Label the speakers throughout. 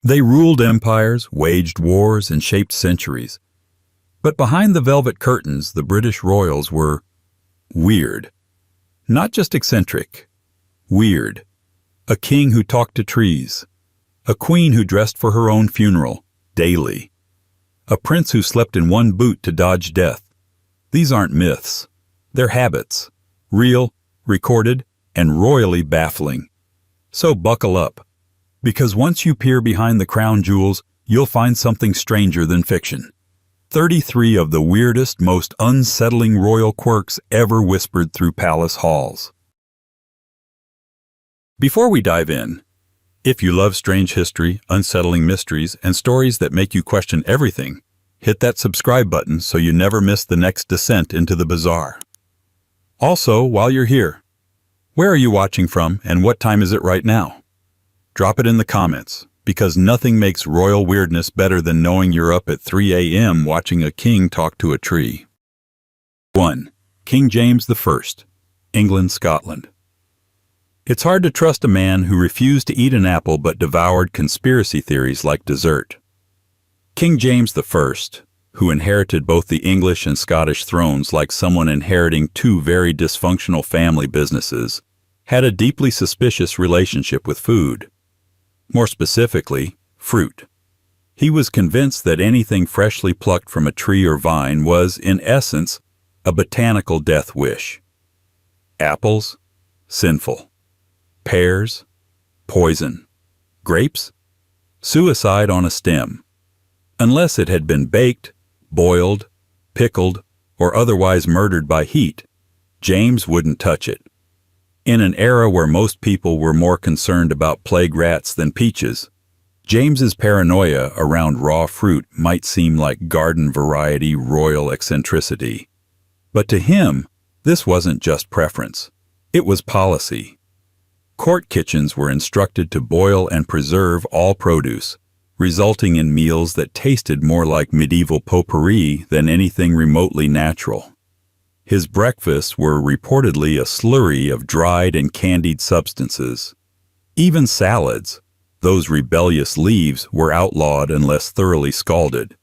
Speaker 1: They ruled empires, waged wars, and shaped centuries. But behind the velvet curtains, the British royals were weird. Not just eccentric. Weird. A king who talked to trees. A queen who dressed for her own funeral, daily. A prince who slept in one boot to dodge death. These aren't myths. They're habits. Real, recorded, and royally baffling. So buckle up. Because once you peer behind the crown jewels, you'll find something stranger than fiction. 33 of the weirdest, most unsettling royal quirks ever whispered through palace halls. Before we dive in, if you love strange history, unsettling mysteries, and stories that make you question everything, hit that subscribe button so you never miss the next descent into the bizarre. Also, while you're here, where are you watching from and what time is it right now? Drop it in the comments, because nothing makes royal weirdness better than knowing you're up at 3 a.m. watching a king talk to a tree. 1. King James I, England, Scotland. It's hard to trust a man who refused to eat an apple but devoured conspiracy theories like dessert. King James I, who inherited both the English and Scottish thrones like someone inheriting two very dysfunctional family businesses, had a deeply suspicious relationship with food. More specifically, fruit. He was convinced that anything freshly plucked from a tree or vine was, in essence, a botanical death wish. Apples? Sinful. Pears? Poison. Grapes? Suicide on a stem. Unless it had been baked, boiled, pickled, or otherwise murdered by heat, James wouldn't touch it. In an era where most people were more concerned about plague rats than peaches, James's paranoia around raw fruit might seem like garden-variety royal eccentricity. But to him, this wasn't just preference. It was policy. Court kitchens were instructed to boil and preserve all produce, resulting in meals that tasted more like medieval potpourri than anything remotely natural. His breakfasts were reportedly a slurry of dried and candied substances. Even salads, those rebellious leaves, were outlawed unless thoroughly scalded.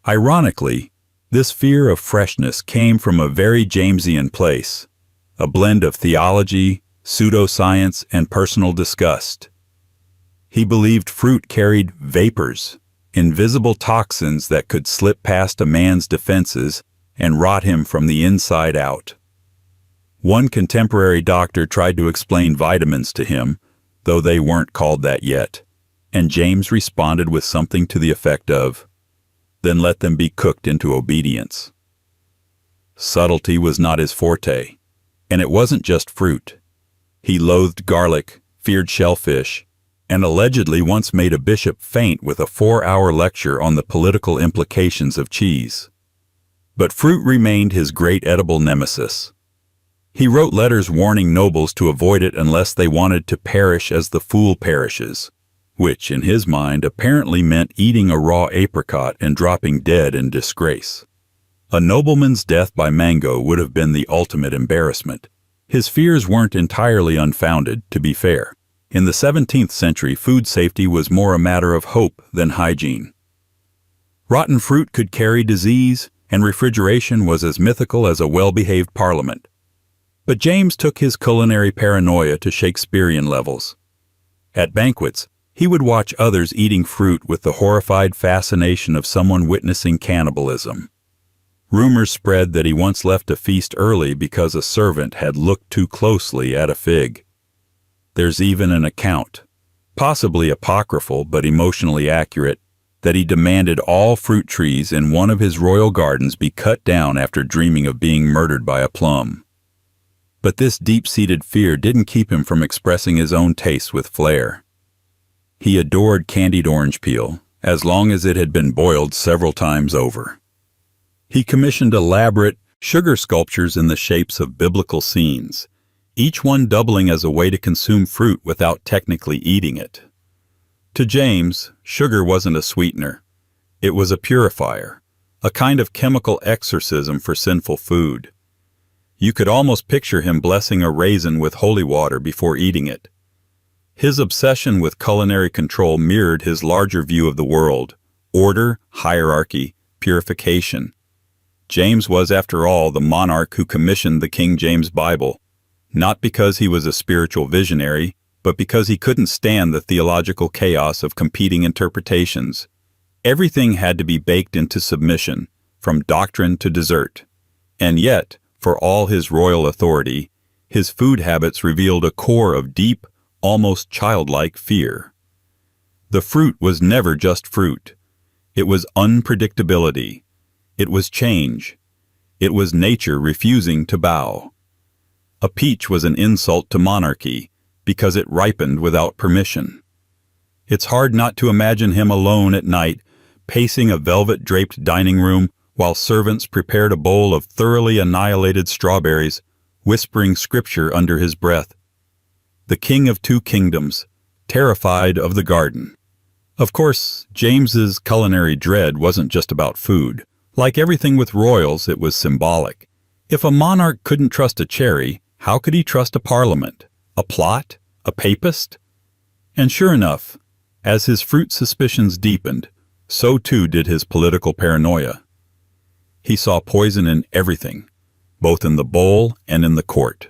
Speaker 1: Ironically, this fear of freshness came from a very Jamesian place, a blend of theology, pseudoscience, and personal disgust. He believed fruit carried vapors, invisible toxins that could slip past a man's defenses and rot him from the inside out. One contemporary doctor tried to explain vitamins to him, though they weren't called that yet, and James responded with something to the effect of, "Then let them be cooked into obedience." Subtlety was not his forte, and it wasn't just fruit. He loathed garlic, feared shellfish, and allegedly once made a bishop faint with a 4-hour lecture on the political implications of cheese. But fruit remained his great edible nemesis. He wrote letters warning nobles to avoid it unless they wanted to perish as the fool perishes, which, in his mind, apparently meant eating a raw apricot and dropping dead in disgrace. A nobleman's death by mango would have been the ultimate embarrassment. His fears weren't entirely unfounded, to be fair. In the 17th century, food safety was more a matter of hope than hygiene. Rotten fruit could carry disease, and refrigeration was as mythical as a well-behaved parliament. But James took his culinary paranoia to Shakespearean levels. At banquets, he would watch others eating fruit with the horrified fascination of someone witnessing cannibalism. Rumors spread that he once left a feast early because a servant had looked too closely at a fig. There's even an account, possibly apocryphal but emotionally accurate, that he demanded all fruit trees in one of his royal gardens be cut down after dreaming of being murdered by a plum. But this deep-seated fear didn't keep him from expressing his own tastes with flair. He adored candied orange peel, as long as it had been boiled several times over. He commissioned elaborate sugar sculptures in the shapes of biblical scenes, each one doubling as a way to consume fruit without technically eating it. To James, sugar wasn't a sweetener. It was a purifier, a kind of chemical exorcism for sinful food. You could almost picture him blessing a raisin with holy water before eating it. His obsession with culinary control mirrored his larger view of the world: order, hierarchy, purification. James was, after all, the monarch who commissioned the King James Bible, not because he was a spiritual visionary, but because he couldn't stand the theological chaos of competing interpretations. Everything had to be baked into submission, from doctrine to dessert. And yet, for all his royal authority, his food habits revealed a core of deep, almost childlike fear. The fruit was never just fruit. It was unpredictability. It was change. It was nature refusing to bow. A peach was an insult to monarchy because it ripened without permission. It's hard not to imagine him alone at night, pacing a velvet-draped dining room while servants prepared a bowl of thoroughly annihilated strawberries, whispering scripture under his breath. The king of two kingdoms, terrified of the garden. Of course, James's culinary dread wasn't just about food. Like everything with royals, it was symbolic. If a monarch couldn't trust a cherry, how could he trust a parliament? A plot? A papist? And sure enough, as his fruit suspicions deepened, so too did his political paranoia. He saw poison in everything, both in the bowl and in the court.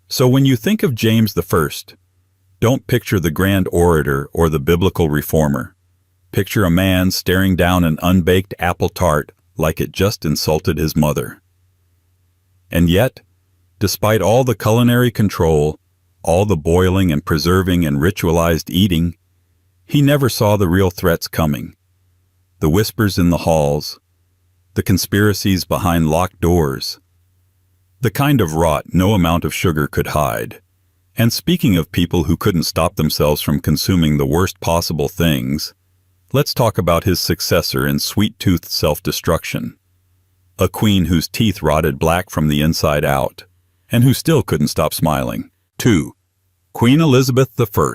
Speaker 1: So when you think of James I, don't picture the grand orator or the biblical reformer. Picture a man staring down an unbaked apple tart like it just insulted his mother. And yet, despite all the culinary control, all the boiling and preserving and ritualized eating, he never saw the real threats coming. The whispers in the halls, the conspiracies behind locked doors, the kind of rot no amount of sugar could hide. And speaking of people who couldn't stop themselves from consuming the worst possible things, let's talk about his successor in sweet-toothed self-destruction. A queen whose teeth rotted black from the inside out, and who still couldn't stop smiling. 2. Queen Elizabeth I.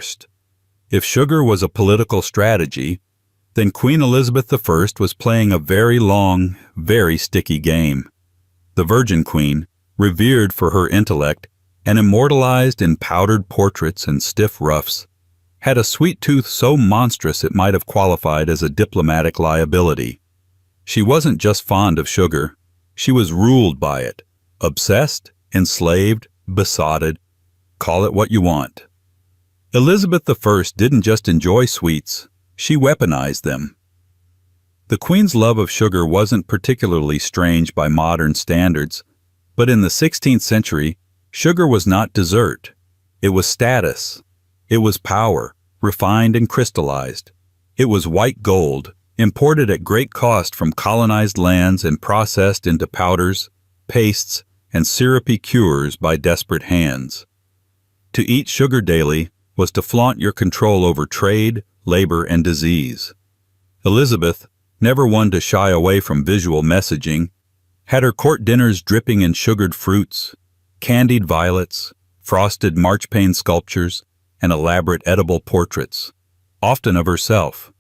Speaker 1: If sugar was a political strategy, then Queen Elizabeth I was playing a very long, very sticky game. The Virgin Queen, revered for her intellect and immortalized in powdered portraits and stiff ruffs, had a sweet tooth so monstrous it might have qualified as a diplomatic liability. She wasn't just fond of sugar, she was ruled by it, obsessed, enslaved, besotted, call it what you want. Elizabeth I didn't just enjoy sweets, she weaponized them. The Queen's love of sugar wasn't particularly strange by modern standards, but in the 16th century, sugar was not dessert. It was status. It was power, refined and crystallized. It was white gold, imported at great cost from colonized lands and processed into powders, pastes, and syrupy cures by desperate hands. To eat sugar daily was to flaunt your control over trade, labor, and disease. Elizabeth, never one to shy away from visual messaging, had her court dinners dripping in sugared fruits, candied violets, frosted marchpane sculptures, and elaborate edible portraits, often of herself.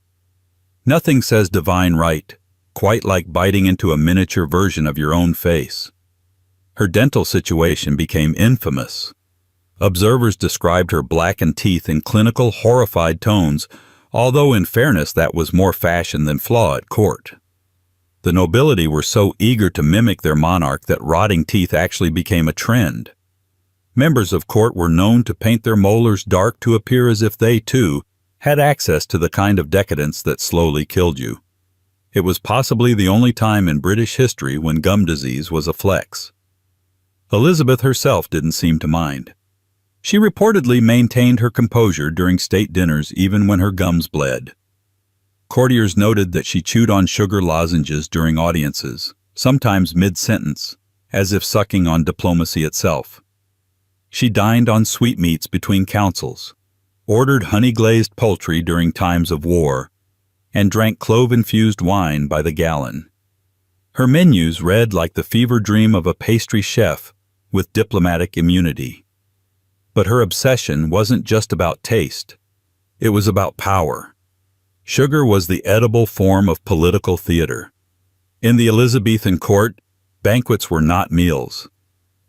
Speaker 1: Nothing says divine right, quite like biting into a miniature version of your own face. Her dental situation became infamous. Observers described her blackened teeth in clinical, horrified tones, although in fairness that was more fashion than flaw at court. The nobility were so eager to mimic their monarch that rotting teeth actually became a trend. Members of court were known to paint their molars dark to appear as if they, too, had access to the kind of decadence that slowly killed you. It was possibly the only time in British history when gum disease was a flex. Elizabeth herself didn't seem to mind. She reportedly maintained her composure during state dinners even when her gums bled. Courtiers noted that she chewed on sugar lozenges during audiences, sometimes mid-sentence, as if sucking on diplomacy itself. She dined on sweetmeats between councils, ordered honey-glazed poultry during times of war, and drank clove-infused wine by the gallon. Her menus read like the fever dream of a pastry chef with diplomatic immunity. But her obsession wasn't just about taste. It was about power. Sugar was the edible form of political theater. In the Elizabethan court, banquets were not meals.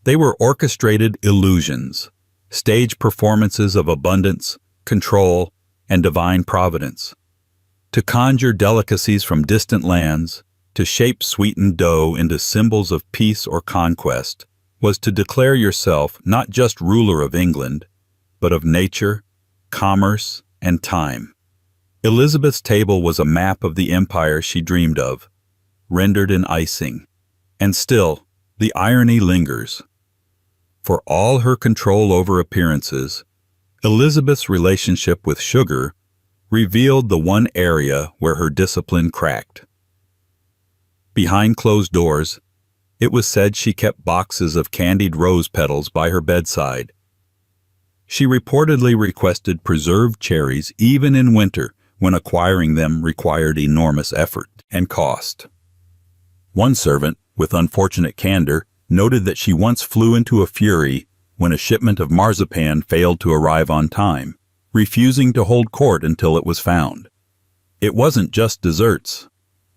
Speaker 1: They were orchestrated illusions, stage performances of abundance, control, and divine providence. To conjure delicacies from distant lands, to shape sweetened dough into symbols of peace or conquest, was to declare yourself not just ruler of England, but of nature, commerce, and time. Elizabeth's table was a map of the empire she dreamed of, rendered in icing. And still, the irony lingers. For all her control over appearances, Elizabeth's relationship with sugar revealed the one area where her discipline cracked. Behind closed doors, it was said she kept boxes of candied rose petals by her bedside. She reportedly requested preserved cherries even in winter when acquiring them required enormous effort and cost. One servant, with unfortunate candor, noted that she once flew into a fury when a shipment of marzipan failed to arrive on time, refusing to hold court until it was found. It wasn't just desserts.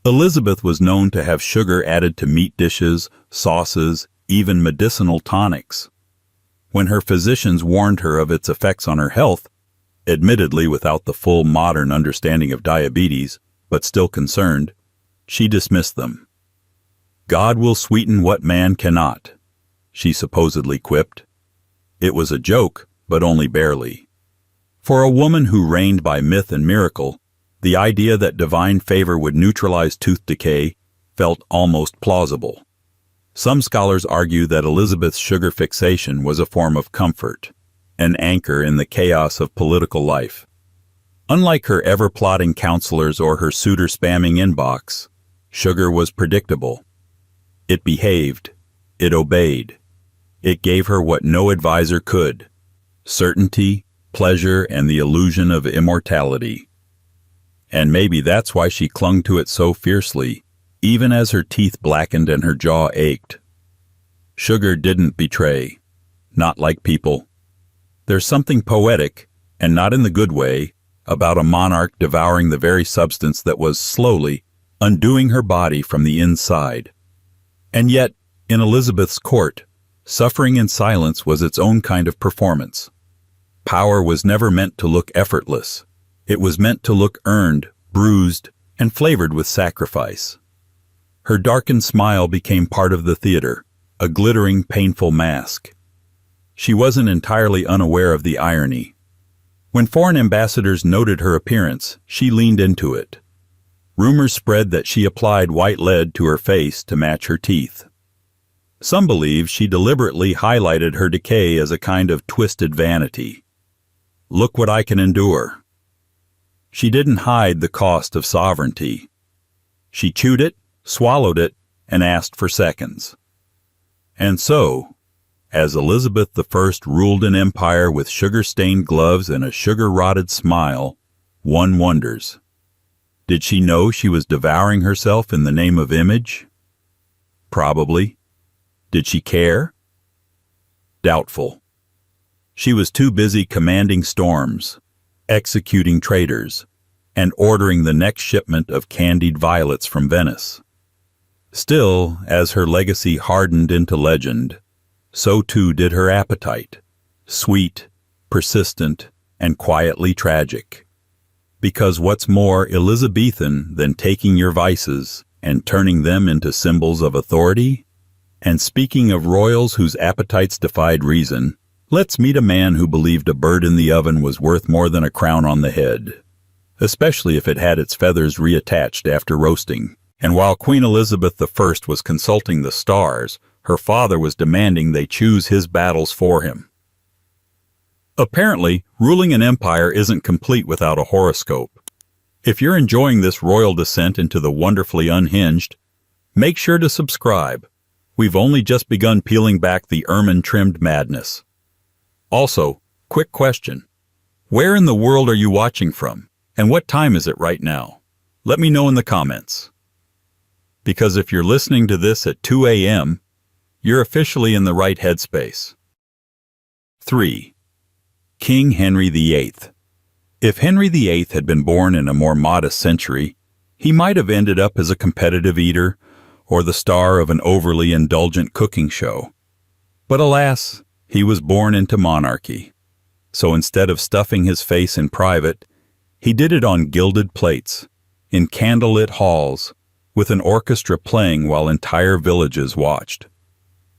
Speaker 1: Elizabeth was known to have sugar added to meat dishes, sauces, even medicinal tonics. When her physicians warned her of its effects on her health, admittedly without the full modern understanding of diabetes, but still concerned, she dismissed them. "God will sweeten what man cannot," she supposedly quipped. It was a joke, but only barely. For a woman who reigned by myth and miracle, the idea that divine favor would neutralize tooth decay felt almost plausible. Some scholars argue that Elizabeth's sugar fixation was a form of comfort, an anchor in the chaos of political life. Unlike her ever-plotting counselors or her suitor-spamming inbox, sugar was predictable. It behaved. It obeyed. It gave her what no advisor could: certainty, pleasure, and the illusion of immortality. And maybe that's why she clung to it so fiercely, even as her teeth blackened and her jaw ached. Sugar didn't betray. Not like people. There's something poetic, and not in the good way, about a monarch devouring the very substance that was slowly undoing her body from the inside. And yet, in Elizabeth's court, suffering in silence was its own kind of performance. Power was never meant to look effortless. It was meant to look earned, bruised, and flavored with sacrifice. Her darkened smile became part of the theater, a glittering, painful mask. She wasn't entirely unaware of the irony. When foreign ambassadors noted her appearance, she leaned into it. Rumors spread that she applied white lead to her face to match her teeth. Some believe she deliberately highlighted her decay as a kind of twisted vanity. Look what I can endure. She didn't hide the cost of sovereignty. She chewed it, swallowed it, and asked for seconds. And so, as Elizabeth I ruled an empire with sugar-stained gloves and a sugar-rotted smile, one wonders, did she know she was devouring herself in the name of image? Probably. Did she care? Doubtful. She was too busy commanding storms, executing traitors, and ordering the next shipment of candied violets from Venice. Still, as her legacy hardened into legend, so too did her appetite, sweet, persistent, and quietly tragic. Because what's more Elizabethan than taking your vices and turning them into symbols of authority? And speaking of royals whose appetites defied reason, let's meet a man who believed a bird in the oven was worth more than a crown on the head, especially if it had its feathers reattached after roasting. And while Queen Elizabeth I was consulting the stars, her father was demanding they choose his battles for him. Apparently, ruling an empire isn't complete without a horoscope. If you're enjoying this royal descent into the wonderfully unhinged, make sure to subscribe. We've only just begun peeling back the ermine-trimmed madness. Also, quick question. Where in the world are you watching from? And what time is it right now? Let me know in the comments. Because if you're listening to this at 2 a.m., you're officially in the right headspace. 3. King Henry VIII. If Henry VIII had been born in a more modest century, he might have ended up as a competitive eater or the star of an overly indulgent cooking show. But alas, He was born into monarchy. So instead of stuffing his face in private, he did it on gilded plates, in candlelit halls, with an orchestra playing while entire villages watched.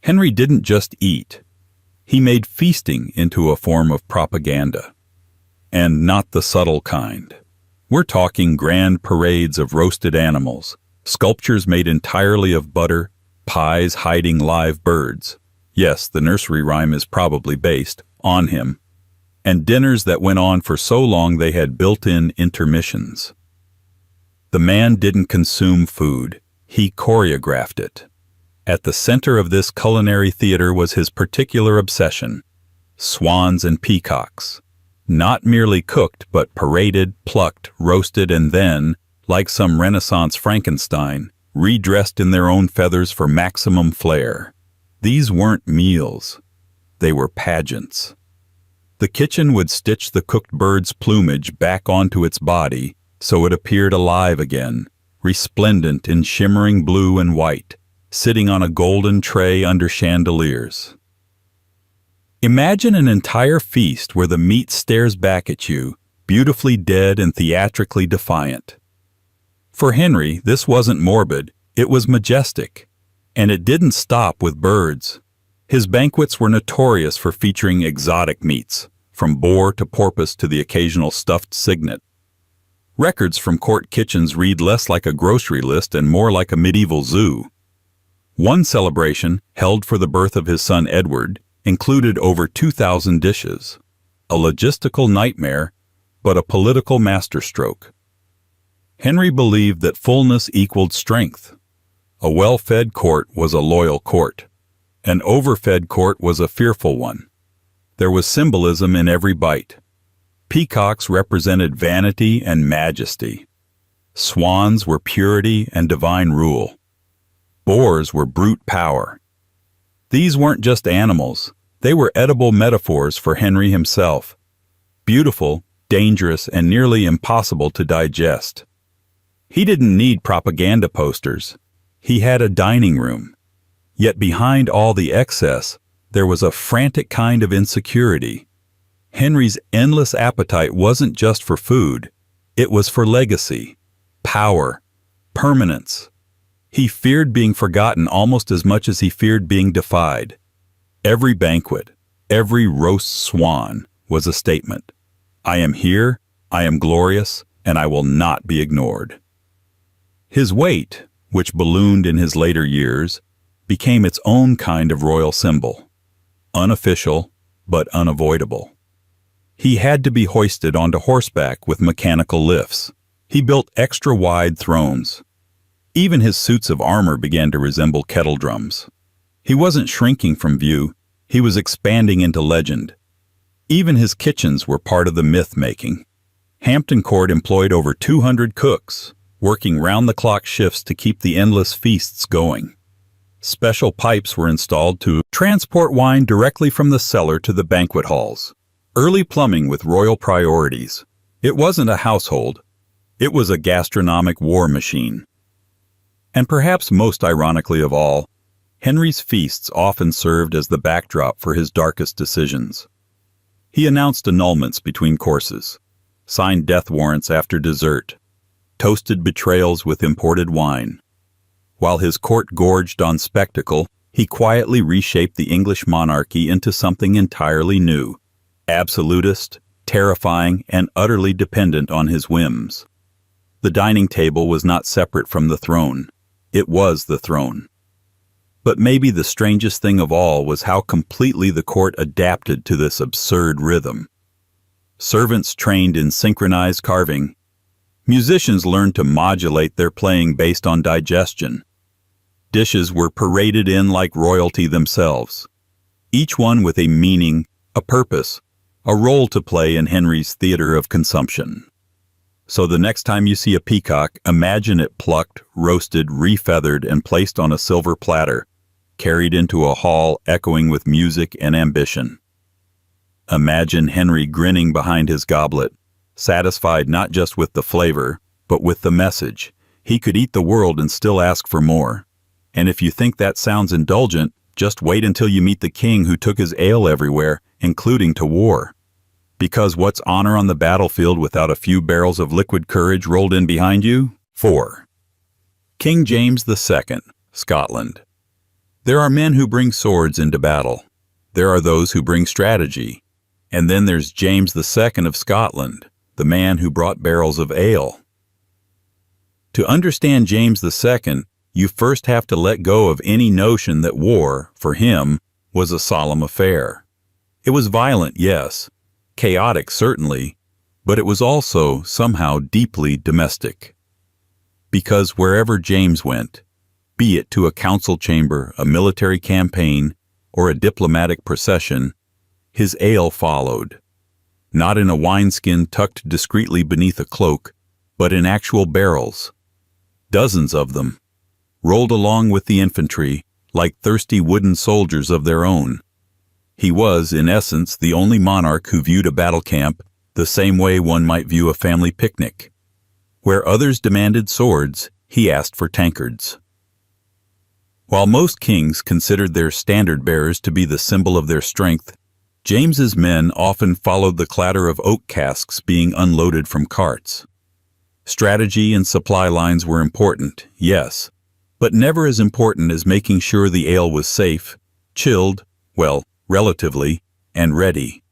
Speaker 1: Henry didn't just eat. He made feasting into a form of propaganda. And not the subtle kind. We're talking grand parades of roasted animals, sculptures made entirely of butter, pies hiding live birds. Yes, the nursery rhyme is probably based on him. And dinners that went on for so long they had built-in intermissions. The man didn't consume food, he choreographed it. At the center of this culinary theater was his particular obsession: swans and peacocks. Not merely cooked, but paraded, plucked, roasted, and then, like some Renaissance Frankenstein, redressed in their own feathers for maximum flair. These weren't meals. They were pageants. The kitchen would stitch the cooked bird's plumage back onto its body so it appeared alive again, resplendent in shimmering blue and white, sitting on a golden tray under chandeliers. Imagine an entire feast where the meat stares back at you, beautifully dead and theatrically defiant. For Henry, this wasn't morbid, it was majestic. And it didn't stop with birds. His banquets were notorious for featuring exotic meats, from boar to porpoise to the occasional stuffed cygnet. Records from court kitchens read less like a grocery list and more like a medieval zoo. One celebration, held for the birth of his son Edward, included over 2,000 dishes. A logistical nightmare, but a political masterstroke. Henry believed that fullness equaled strength. A well-fed court was a loyal court. An overfed court was a fearful one. There was symbolism in every bite. Peacocks represented vanity and majesty. Swans were purity and divine rule. Boars were brute power. These weren't just animals, they were edible metaphors for Henry himself. Beautiful, dangerous, and nearly impossible to digest. He didn't need propaganda posters. He had a dining room. Yet behind all the excess, there was a frantic kind of insecurity. Henry's endless appetite wasn't just for food, it was for legacy, power, permanence. He feared being forgotten almost as much as he feared being defied. Every banquet, every roast swan was a statement. I am here, I am glorious, and I will not be ignored. His weight, which ballooned in his later years, became its own kind of royal symbol. Unofficial, but unavoidable. He had to be hoisted onto horseback with mechanical lifts. He built extra-wide thrones. Even his suits of armor began to resemble kettle drums. He wasn't shrinking from view, he was expanding into legend. Even his kitchens were part of the myth-making. Hampton Court employed over 200 cooks, working round-the-clock shifts to keep the endless feasts going. Special pipes were installed to transport wine directly from the cellar to the banquet halls. Early plumbing with royal priorities. It wasn't a household. It was a gastronomic war machine. And perhaps most ironically of all, Henry's feasts often served as the backdrop for his darkest decisions. He announced annulments between courses, signed death warrants after dessert, toasted betrayals with imported wine. While his court gorged on spectacle, he quietly reshaped the English monarchy into something entirely new, absolutist, terrifying, and utterly dependent on his whims. The dining table was not separate from the throne. It was the throne. But maybe the strangest thing of all was how completely the court adapted to this absurd rhythm. Servants trained in synchronized carving. Musicians learned to modulate their playing based on digestion. Dishes were paraded in like royalty themselves, each one with a meaning, a purpose, a role to play in Henry's theater of consumption. So the next time you see a peacock, imagine it plucked, roasted, refeathered, and placed on a silver platter, carried into a hall echoing with music and ambition. Imagine Henry grinning behind his goblet, satisfied not just with the flavor, but with the message. He could eat the world and still ask for more. And if you think that sounds indulgent, Just wait until you meet the king who took his ale everywhere, including to war. Because what's honor on the battlefield without a few barrels of liquid courage rolled in behind you? 4. King James II, Scotland. There are men who bring swords into battle. There are those who bring strategy. And then there's James II of Scotland, the man who brought barrels of ale. To understand James II, you first have to let go of any notion that war, for him, was a solemn affair. It was violent, yes, chaotic certainly, but it was also somehow deeply domestic. Because wherever James went, be it to a council chamber, a military campaign, or a diplomatic procession, his ale followed. Not in a wineskin tucked discreetly beneath a cloak, but in actual barrels. Dozens of them, rolled along with the infantry, like thirsty wooden soldiers of their own. He was, in essence, the only monarch who viewed a battle camp the same way one might view a family picnic. Where others demanded swords, he asked for tankards. While most kings considered their standard-bearers to be the symbol of their strength, James's men often followed the clatter of oak casks being unloaded from carts. Strategy and supply lines were important, yes, but never as important as making sure the ale was safe, chilled, well, relatively, and ready.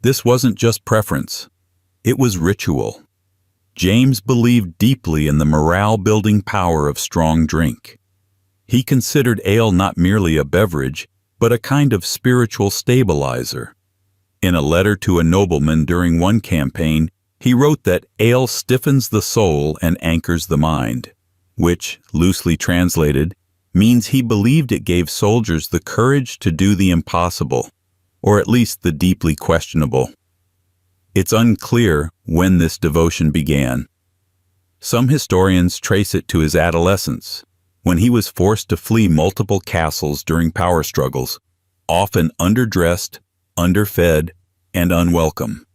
Speaker 1: This wasn't just preference. It was ritual. James believed deeply in the morale-building power of strong drink. He considered ale not merely a beverage, but a kind of spiritual stabilizer. In a letter to a nobleman during one campaign, he wrote that ale stiffens the soul and anchors the mind, which, loosely translated, means he believed it gave soldiers the courage to do the impossible, or at least the deeply questionable. It's unclear when this devotion began. Some historians trace it to his adolescence, when he was forced to flee multiple castles during power struggles, often underdressed, underfed, and unwelcome.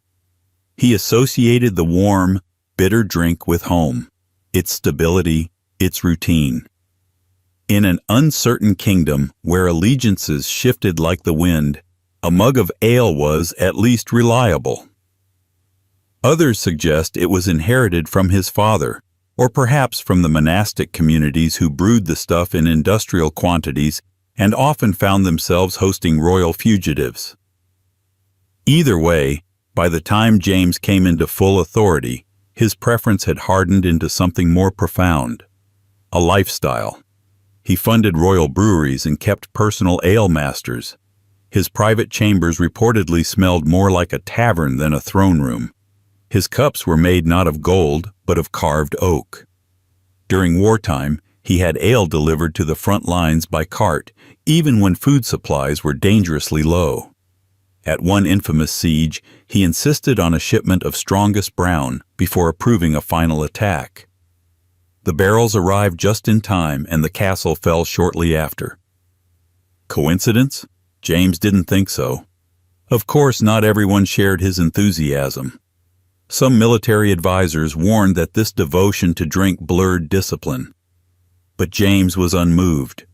Speaker 1: He associated the warm, bitter drink with home, its stability, its routine. In an uncertain kingdom where allegiances shifted like the wind, a mug of ale was at least reliable. Others suggest it was inherited from his father, or perhaps from the monastic communities who brewed the stuff in industrial quantities and often found themselves hosting royal fugitives. Either way, by the time James came into full authority, his preference had hardened into something more profound, a lifestyle. He funded royal breweries and kept personal ale masters. His private chambers reportedly smelled more like a tavern than a throne room. His cups were made not of gold, but of carved oak. During wartime, he had ale delivered to the front lines by cart, even when food supplies were dangerously low. At one infamous siege, he insisted on a shipment of strongest brown before approving a final attack. The barrels arrived just in time, and the castle fell shortly after. Coincidence? James didn't think so. Of course, not everyone shared his enthusiasm. Some military advisors warned that this devotion to drink blurred discipline. But James was unmoved.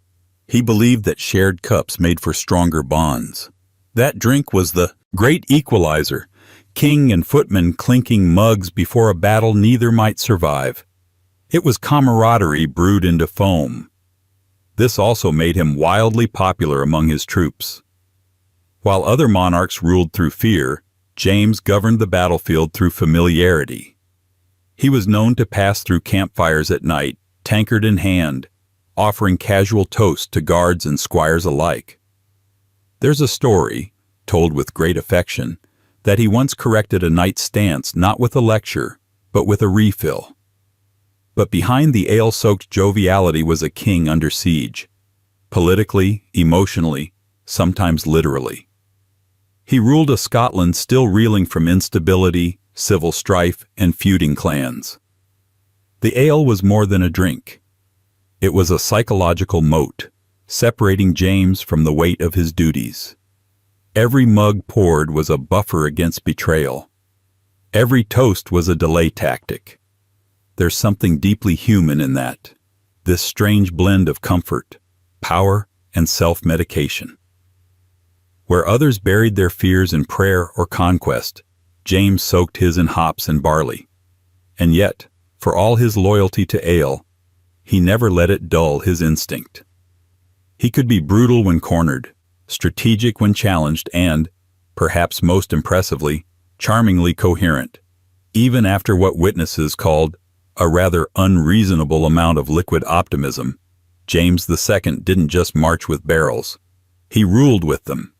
Speaker 1: He believed that shared cups made for stronger bonds. That drink was the great equalizer, king and footman clinking mugs before a battle neither might survive. It was camaraderie brewed into foam. This also made him wildly popular among his troops. While other monarchs ruled through fear, James governed the battlefield through familiarity. He was known to pass through campfires at night, tankard in hand, offering casual toast to guards and squires alike. There's a story, told with great affection, that he once corrected a knight's stance not with a lecture, but with a refill. But behind the ale-soaked joviality was a king under siege, politically, emotionally, sometimes literally. He ruled a Scotland still reeling from instability, civil strife, and feuding clans. The ale was more than a drink. It was a psychological moat, separating James from the weight of his duties. Every mug poured was a buffer against betrayal. Every toast was a delay tactic. There's something deeply human in that, this strange blend of comfort, power, and self-medication. Where others buried their fears in prayer or conquest, James soaked his in hops and barley. And yet, for all his loyalty to ale, he never let it dull his instinct. He could be brutal when cornered, strategic when challenged, and, perhaps most impressively, charmingly coherent, even after what witnesses called a rather unreasonable amount of liquid optimism. James II didn't just march with barrels. He ruled with them.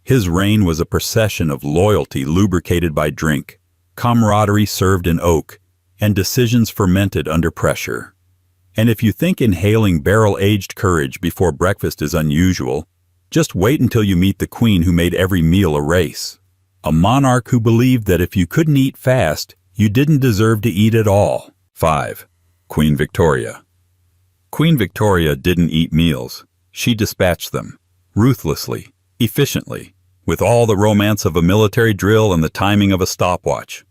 Speaker 1: His reign was a procession of loyalty lubricated by drink, camaraderie served in oak, and decisions fermented under pressure. And if you think inhaling barrel-aged courage before breakfast is unusual, just wait until you meet the queen who made every meal a race. A monarch who believed that if you couldn't eat fast, you didn't deserve to eat at all. 5. Queen Victoria. Queen Victoria didn't eat meals. She dispatched them, ruthlessly, efficiently, with all the romance of a military drill and the timing of a stopwatch.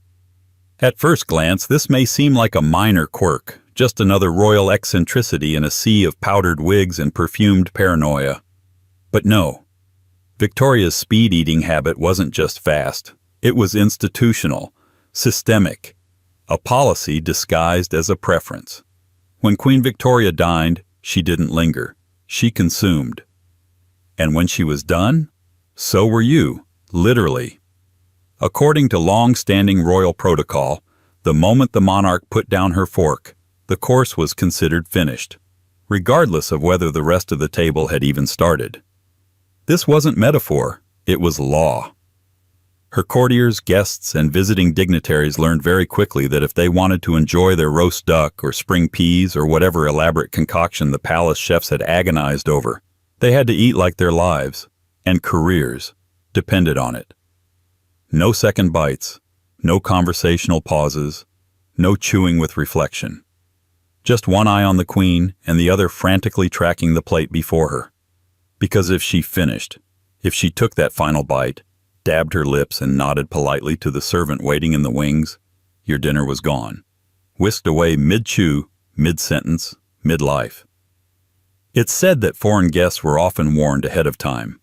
Speaker 1: At first glance, this may seem like a minor quirk, just another royal eccentricity in a sea of powdered wigs and perfumed paranoia. But no, Victoria's speed-eating habit wasn't just fast. It was institutional, systemic, a policy disguised as a preference. When Queen Victoria dined, she didn't linger. She consumed. And when she was done, so were you, literally. According to long-standing royal protocol, the moment the monarch put down her fork, the course was considered finished, regardless of whether the rest of the table had even started. This wasn't metaphor, it was law. Her courtiers, guests, and visiting dignitaries learned very quickly that if they wanted to enjoy their roast duck or spring peas or whatever elaborate concoction the palace chefs had agonized over, they had to eat like their lives and careers depended on it. No second bites, no conversational pauses, no chewing with reflection. Just one eye on the queen and the other frantically tracking the plate before her. Because if she finished, if she took that final bite, dabbed her lips and nodded politely to the servant waiting in the wings, your dinner was gone, whisked away mid-chew, mid-sentence, mid-life. It's said that foreign guests were often warned ahead of time.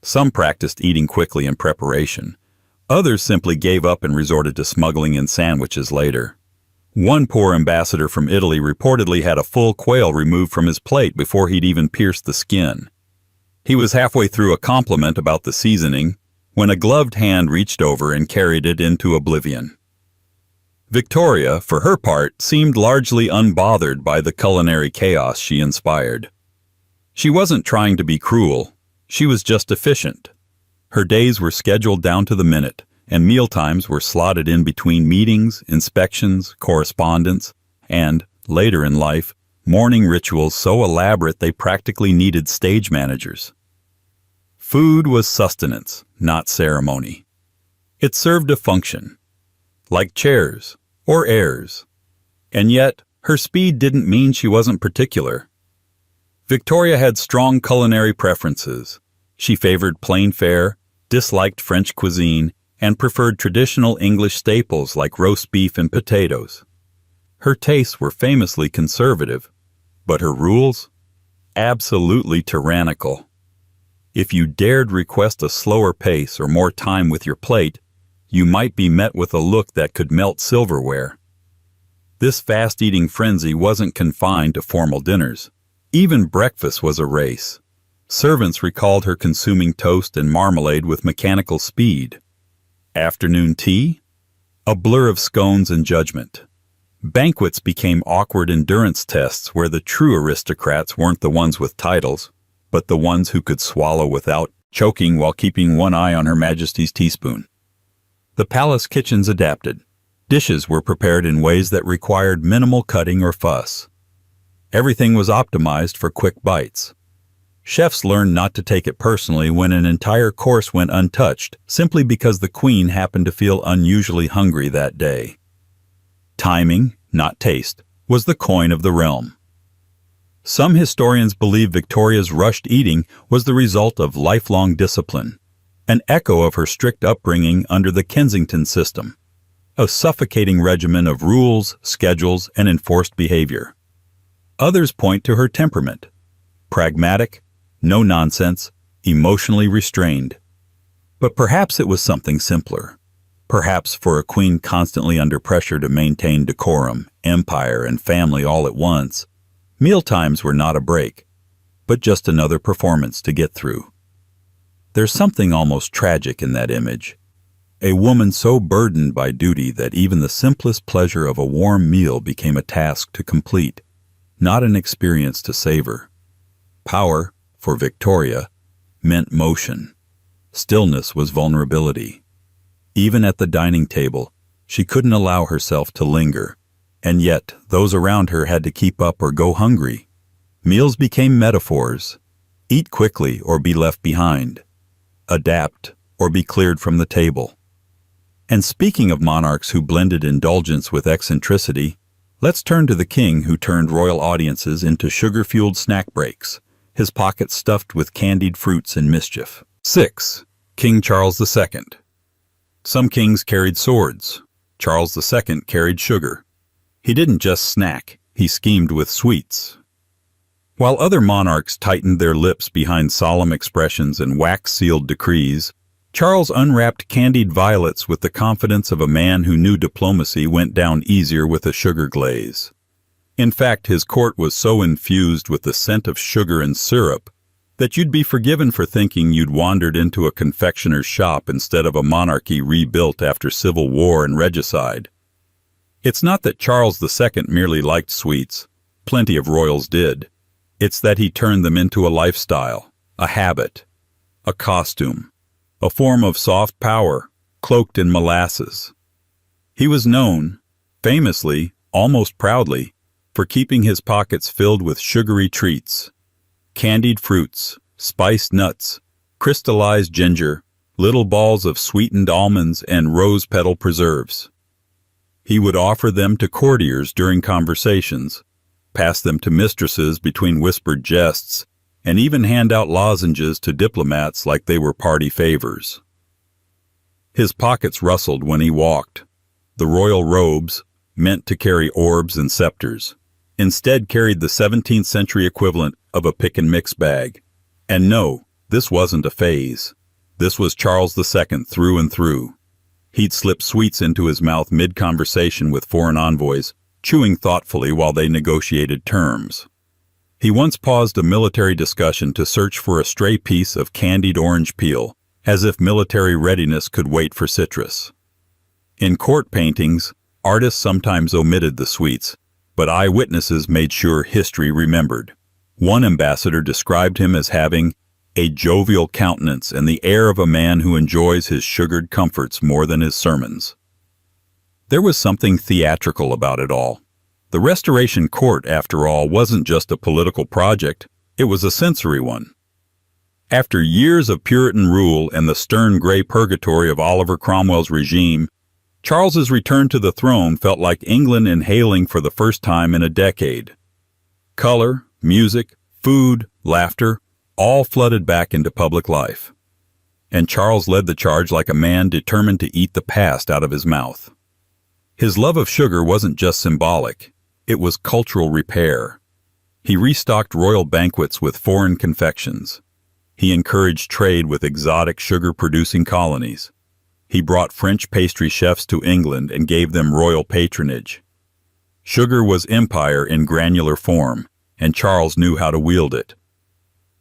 Speaker 1: Some practiced eating quickly in preparation. Others simply gave up and resorted to smuggling in sandwiches later. One poor ambassador from Italy reportedly had a full quail removed from his plate before he'd even pierced the skin. He was halfway through a compliment about the seasoning when a gloved hand reached over and carried it into oblivion. Victoria, for her part, seemed largely unbothered by the culinary chaos she inspired. She wasn't trying to be cruel, she was just efficient. Her days were scheduled down to the minute, and mealtimes were slotted in between meetings, inspections, correspondence, and, later in life, morning rituals so elaborate they practically needed stage managers. Food was sustenance, not ceremony. It served a function, like chairs or airs. And yet, her speed didn't mean she wasn't particular. Victoria had strong culinary preferences. She favored plain fare, disliked French cuisine, and preferred traditional English staples like roast beef and potatoes. Her tastes were famously conservative, but her rules? Absolutely tyrannical. If you dared request a slower pace or more time with your plate, you might be met with a look that could melt silverware. This fast-eating frenzy wasn't confined to formal dinners. Even breakfast was a race. Servants recalled her consuming toast and marmalade with mechanical speed. Afternoon tea? A blur of scones and judgment. Banquets became awkward endurance tests where the true aristocrats weren't the ones with titles, but the ones who could swallow without choking while keeping one eye on Her Majesty's teaspoon. The palace kitchens adapted. Dishes were prepared in ways that required minimal cutting or fuss. Everything was optimized for quick bites. Chefs learned not to take it personally when an entire course went untouched simply because the queen happened to feel unusually hungry that day. Timing, not taste, was the coin of the realm. Some historians believe Victoria's rushed eating was the result of lifelong discipline, an echo of her strict upbringing under the Kensington system, a suffocating regimen of rules, schedules, and enforced behavior. Others point to her temperament, pragmatic, No nonsense, emotionally restrained. But perhaps it was something simpler. Perhaps for a queen constantly under pressure to maintain decorum, empire, and family all at once, mealtimes were not a break, but just another performance to get through. There's something almost tragic in that image. A woman so burdened by duty that even the simplest pleasure of a warm meal became a task to complete, not an experience to savor. Power, for Victoria, meant motion. Stillness was vulnerability. Even at the dining table, she couldn't allow herself to linger, and yet those around her had to keep up or go hungry. Meals became metaphors. Eat quickly or be left behind. Adapt or be cleared from the table. And speaking of monarchs who blended indulgence with eccentricity, let's turn to the king who turned royal audiences into sugar-fueled snack breaks, his pockets stuffed with candied fruits and mischief. 6. King Charles II. Some kings carried swords. Charles II carried sugar. He didn't just snack, he schemed with sweets. While other monarchs tightened their lips behind solemn expressions and wax-sealed decrees, Charles unwrapped candied violets with the confidence of a man who knew diplomacy went down easier with a sugar glaze. In fact, his court was so infused with the scent of sugar and syrup that you'd be forgiven for thinking you'd wandered into a confectioner's shop instead of a monarchy rebuilt after civil war and regicide. It's not that Charles II merely liked sweets. Plenty of royals did. It's that he turned them into a lifestyle, a habit, a costume, a form of soft power cloaked in molasses. He was known, famously, almost proudly, for keeping his pockets filled with sugary treats. Candied fruits, spiced nuts, crystallized ginger, little balls of sweetened almonds, and rose petal preserves. He would offer them to courtiers during conversations, pass them to mistresses between whispered jests, and even hand out lozenges to diplomats like they were party favors. His pockets rustled when he walked. The royal robes, meant to carry orbs and scepters, instead carried the 17th century equivalent of a pick-and-mix bag. And no, this wasn't a phase. This was Charles II through and through. He'd slip sweets into his mouth mid-conversation with foreign envoys, chewing thoughtfully while they negotiated terms. He once paused a military discussion to search for a stray piece of candied orange peel, as if military readiness could wait for citrus. In court paintings, artists sometimes omitted the sweets, but eyewitnesses made sure history remembered. One ambassador described him as having a jovial countenance and the air of a man who enjoys his sugared comforts more than his sermons. There was something theatrical about it all. The Restoration Court, after all, wasn't just a political project, it was a sensory one. After years of Puritan rule and the stern gray purgatory of Oliver Cromwell's regime, Charles's return to the throne felt like England inhaling for the first time in a decade. Color, music, food, laughter, all flooded back into public life. And Charles led the charge like a man determined to eat the past out of his mouth. His love of sugar wasn't just symbolic, it was cultural repair. He restocked royal banquets with foreign confections. He encouraged trade with exotic sugar-producing colonies. He brought French pastry chefs to England and gave them royal patronage. Sugar was empire in granular form, and Charles knew how to wield it.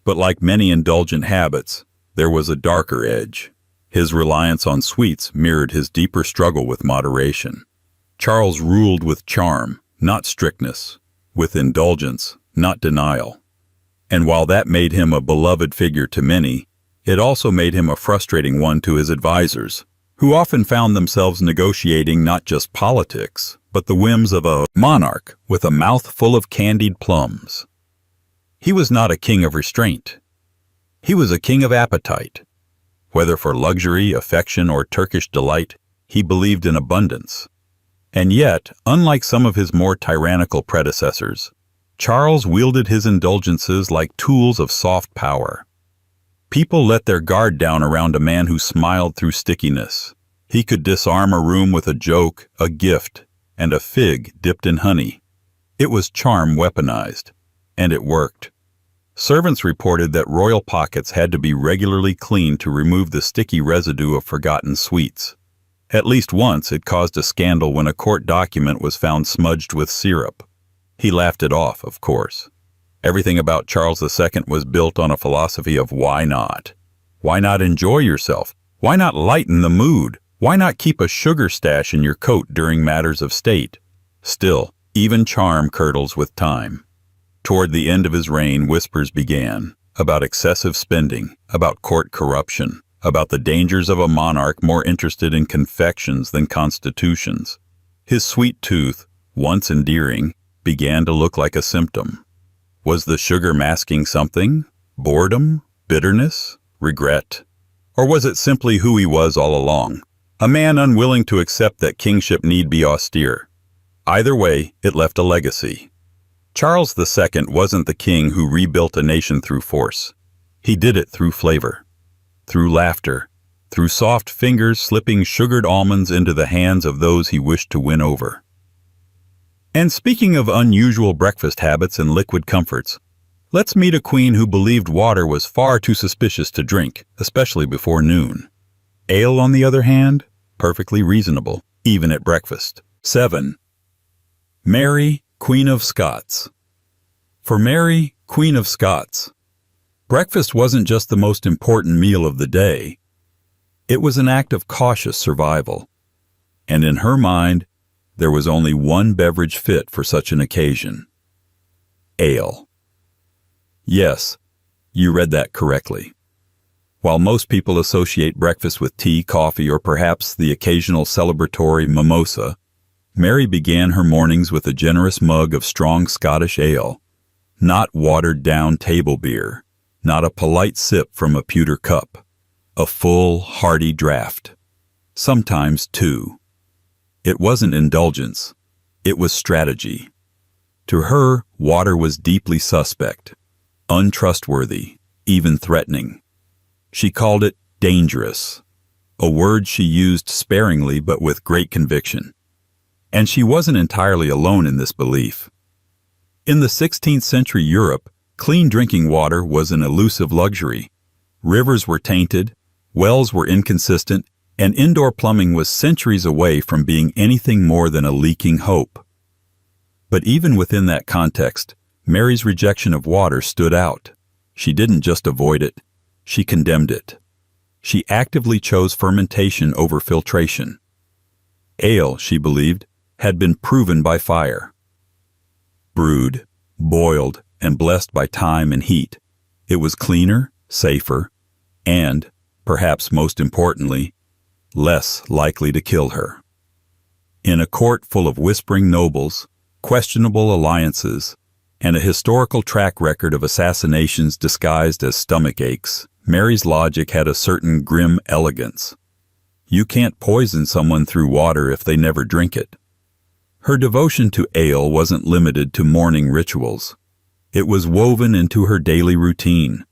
Speaker 1: But like many indulgent habits, there was a darker edge. His reliance on sweets mirrored his deeper struggle with moderation. Charles ruled with charm, not strictness, with indulgence, not denial. And while that made him a beloved figure to many, it also made him a frustrating one to his advisors, who often found themselves negotiating not just politics, but the whims of a monarch with a mouth full of candied plums. He was not a king of restraint. He was a king of appetite. Whether for luxury, affection, or Turkish delight, he believed in abundance. And yet, unlike some of his more tyrannical predecessors, Charles wielded his indulgences like tools of soft power. People let their guard down around a man who smiled through stickiness. He could disarm a room with a joke, a gift, and a fig dipped in honey. It was charm weaponized, and it worked. Servants reported that royal pockets had to be regularly cleaned to remove the sticky residue of forgotten sweets. At least once it caused a scandal when a court document was found smudged with syrup. He laughed it off, of course. Everything about Charles II was built on a philosophy of why not? Why not enjoy yourself? Why not lighten the mood? Why not keep a sugar stash in your coat during matters of state? Still, even charm curdles with time. Toward the end of his reign, whispers began about excessive spending, about court corruption, about the dangers of a monarch more interested in confections than constitutions. His sweet tooth, once endearing, began to look like a symptom. Was the sugar masking something? Boredom? Bitterness? Regret? Or was it simply who he was all along? A man unwilling to accept that kingship need be austere. Either way, it left a legacy. Charles II wasn't the king who rebuilt a nation through force. He did it through flavor, through laughter, through soft fingers slipping sugared almonds into the hands of those he wished to win over. And speaking of unusual breakfast habits and liquid comforts, let's meet a queen who believed water was far too suspicious to drink, especially before noon. Ale, on the other hand, perfectly reasonable, even at breakfast. 7. Mary, Queen of Scots. For Mary, Queen of Scots, breakfast wasn't just the most important meal of the day. It was an act of cautious survival. And in her mind, there was only one beverage fit for such an occasion. Ale. Yes, you read that correctly. While most people associate breakfast with tea, coffee, or perhaps the occasional celebratory mimosa, Mary began her mornings with a generous mug of strong Scottish ale, not watered-down table beer, not a polite sip from a pewter cup, a full, hearty draught, sometimes two. It wasn't indulgence, it was strategy. To her, water was deeply suspect, untrustworthy, even threatening. She called it dangerous, a word she used sparingly but with great conviction. And she wasn't entirely alone in this belief. In the 16th century Europe, clean drinking water was an elusive luxury. Rivers were tainted, wells were inconsistent, and indoor plumbing was centuries away from being anything more than a leaking hope. But even within that context, Mary's rejection of water stood out. She didn't just avoid it, she condemned it. She actively chose fermentation over filtration. Ale, she believed, had been proven by fire. Brewed, boiled, and blessed by time and heat, it was cleaner, safer, and, perhaps most importantly, less likely to kill her. In a court full of whispering nobles, questionable alliances, and a historical track record of assassinations disguised as stomach aches, Mary's logic had a certain grim elegance. You can't poison someone through water if they never drink it. Her devotion to ale wasn't limited to morning rituals. It was woven into her daily routine.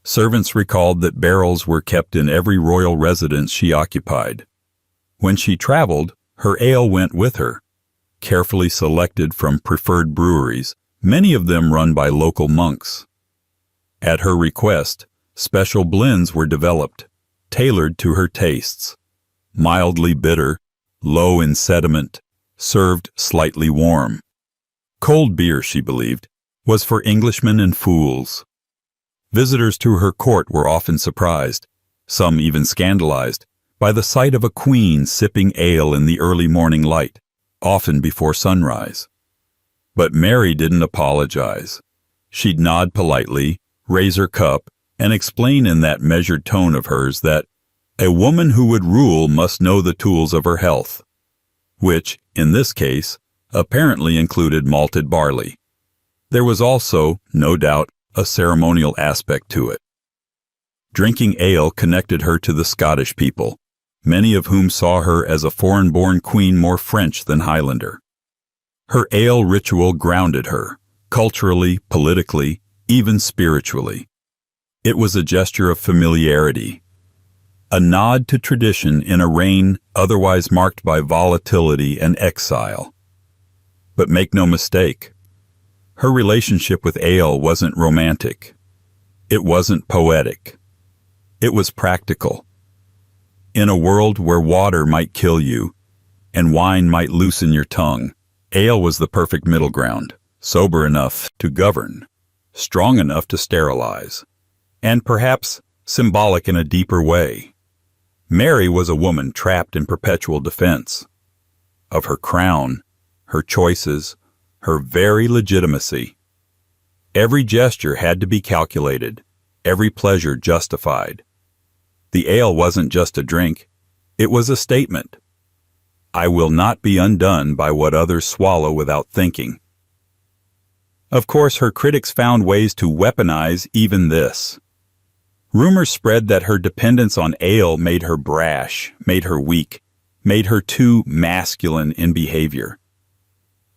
Speaker 1: Servants recalled that barrels were kept in every royal residence she occupied. When she traveled, her ale went with her, carefully selected from preferred breweries, many of them run by local monks. At her request, special blends were developed, tailored to her tastes. Mildly bitter, low in sediment, served slightly warm. Cold beer, she believed, was for Englishmen and fools. Visitors to her court were often surprised, some even scandalized, by the sight of a queen sipping ale in the early morning light, often before sunrise. But Mary didn't apologize. She'd nod politely, raise her cup, and explain in that measured tone of hers that a woman who would rule must know the tools of her health, which, in this case, apparently included malted barley. There was also, no doubt, a ceremonial aspect to it. Drinking ale connected her to the Scottish people, many of whom saw her as a foreign-born queen more French than Highlander. Her ale ritual grounded her, culturally, politically, even spiritually. It was a gesture of familiarity, a nod to tradition in a reign otherwise marked by volatility and exile. But make no mistake, Her relationship with ale wasn't romantic. It wasn't poetic. It was practical. In a world where water might kill you and wine might loosen your tongue, ale was the perfect middle ground, sober enough to govern, strong enough to sterilize, and perhaps symbolic in a deeper way. Mary was a woman trapped in perpetual defense of her crown, her choices, her very legitimacy. Every gesture had to be calculated, every pleasure justified. The ale wasn't just a drink, it was a statement. I will not be undone by what others swallow without thinking. Of course, her critics found ways to weaponize even this. Rumors spread that her dependence on ale made her brash, made her weak, made her too masculine in behavior.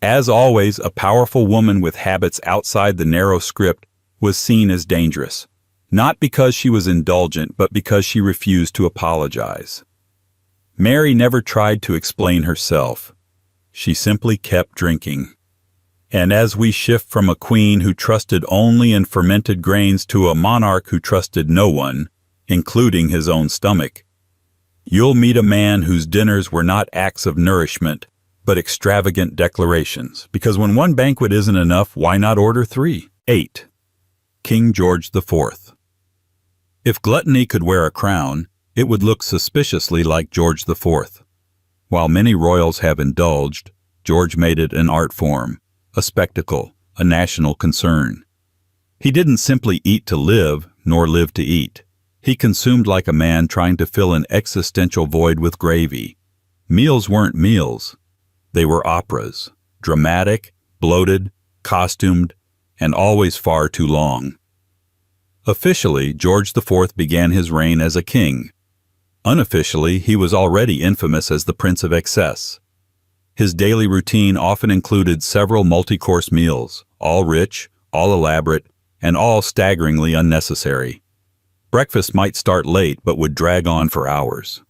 Speaker 1: As always, a powerful woman with habits outside the narrow script was seen as dangerous, not because she was indulgent, but because she refused to apologize. Mary never tried to explain herself. She simply kept drinking. And as we shift from a queen who trusted only in fermented grains to a monarch who trusted no one, including his own stomach, you'll meet a man whose dinners were not acts of nourishment, but extravagant declarations. Because when one banquet isn't enough, why not order 3? 8. King George IV. If gluttony could wear a crown, it would look suspiciously like George IV. While many royals have indulged, George made it an art form, a spectacle, a national concern. He didn't simply eat to live, nor live to eat. He consumed like a man trying to fill an existential void with gravy. Meals weren't meals. They were operas, dramatic, bloated, costumed, and always far too long. Officially, George IV began his reign as a king. Unofficially, he was already infamous as the Prince of Excess. His daily routine often included several multi-course meals, all rich, all elaborate, and all staggeringly unnecessary. Breakfast might start late but would drag on for hours.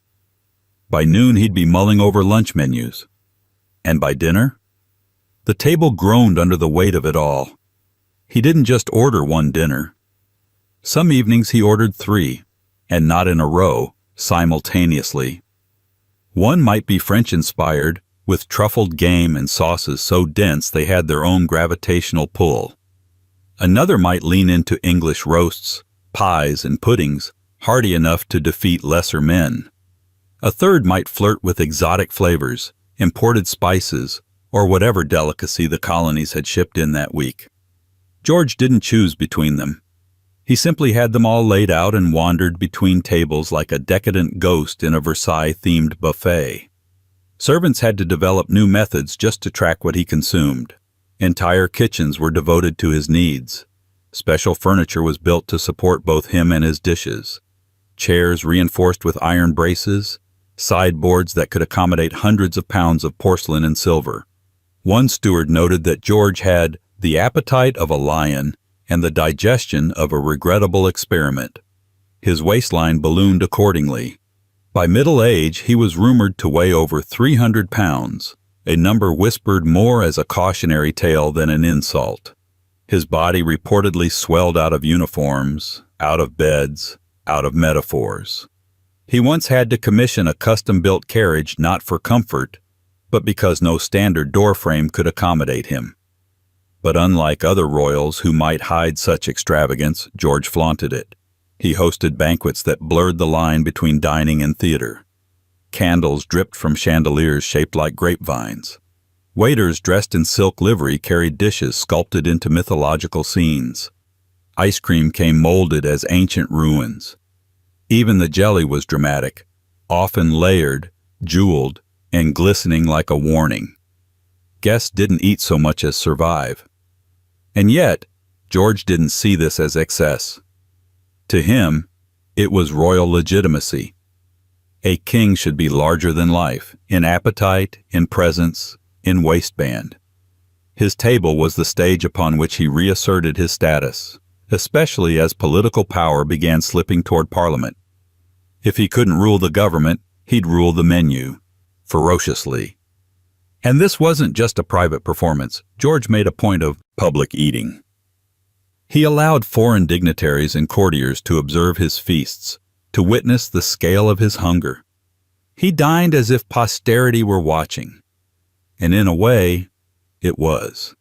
Speaker 1: By noon, he'd be mulling over lunch menus. And by dinner? The table groaned under the weight of it all. He didn't just order one dinner. Some evenings he ordered 3, and not in a row, simultaneously. One might be French-inspired, with truffled game and sauces so dense they had their own gravitational pull. Another might lean into English roasts, pies, and puddings, hearty enough to defeat lesser men. A third might flirt with exotic flavors, imported spices, or whatever delicacy the colonies had shipped in that week. George didn't choose between them. He simply had them all laid out and wandered between tables like a decadent ghost in a Versailles-themed buffet. Servants had to develop new methods just to track what he consumed. Entire kitchens were devoted to his needs. Special furniture was built to support both him and his dishes. Chairs reinforced with iron braces, sideboards that could accommodate hundreds of pounds of porcelain and silver. One steward noted that George had the appetite of a lion and the digestion of a regrettable experiment. His waistline ballooned accordingly. By middle age, he was rumored to weigh over 300 pounds, a number whispered more as a cautionary tale than an insult. His body reportedly swelled out of uniforms, out of beds, out of metaphors. He once had to commission a custom-built carriage not for comfort, but because no standard door frame could accommodate him. But unlike other royals who might hide such extravagance, George flaunted it. He hosted banquets that blurred the line between dining and theater. Candles dripped from chandeliers shaped like grapevines. Waiters dressed in silk livery carried dishes sculpted into mythological scenes. Ice cream came molded as ancient ruins. Even the jelly was dramatic, often layered, jeweled, and glistening like a warning. Guests didn't eat so much as survive. And yet, George didn't see this as excess. To him, it was royal legitimacy. A king should be larger than life, in appetite, in presence, in waistband. His table was the stage upon which he reasserted his status, especially as political power began slipping toward Parliament. If he couldn't rule the government, he'd rule the menu, ferociously. And this wasn't just a private performance. George made a point of public eating. He allowed foreign dignitaries and courtiers to observe his feasts, to witness the scale of his hunger. He dined as if posterity were watching. And in a way, it was.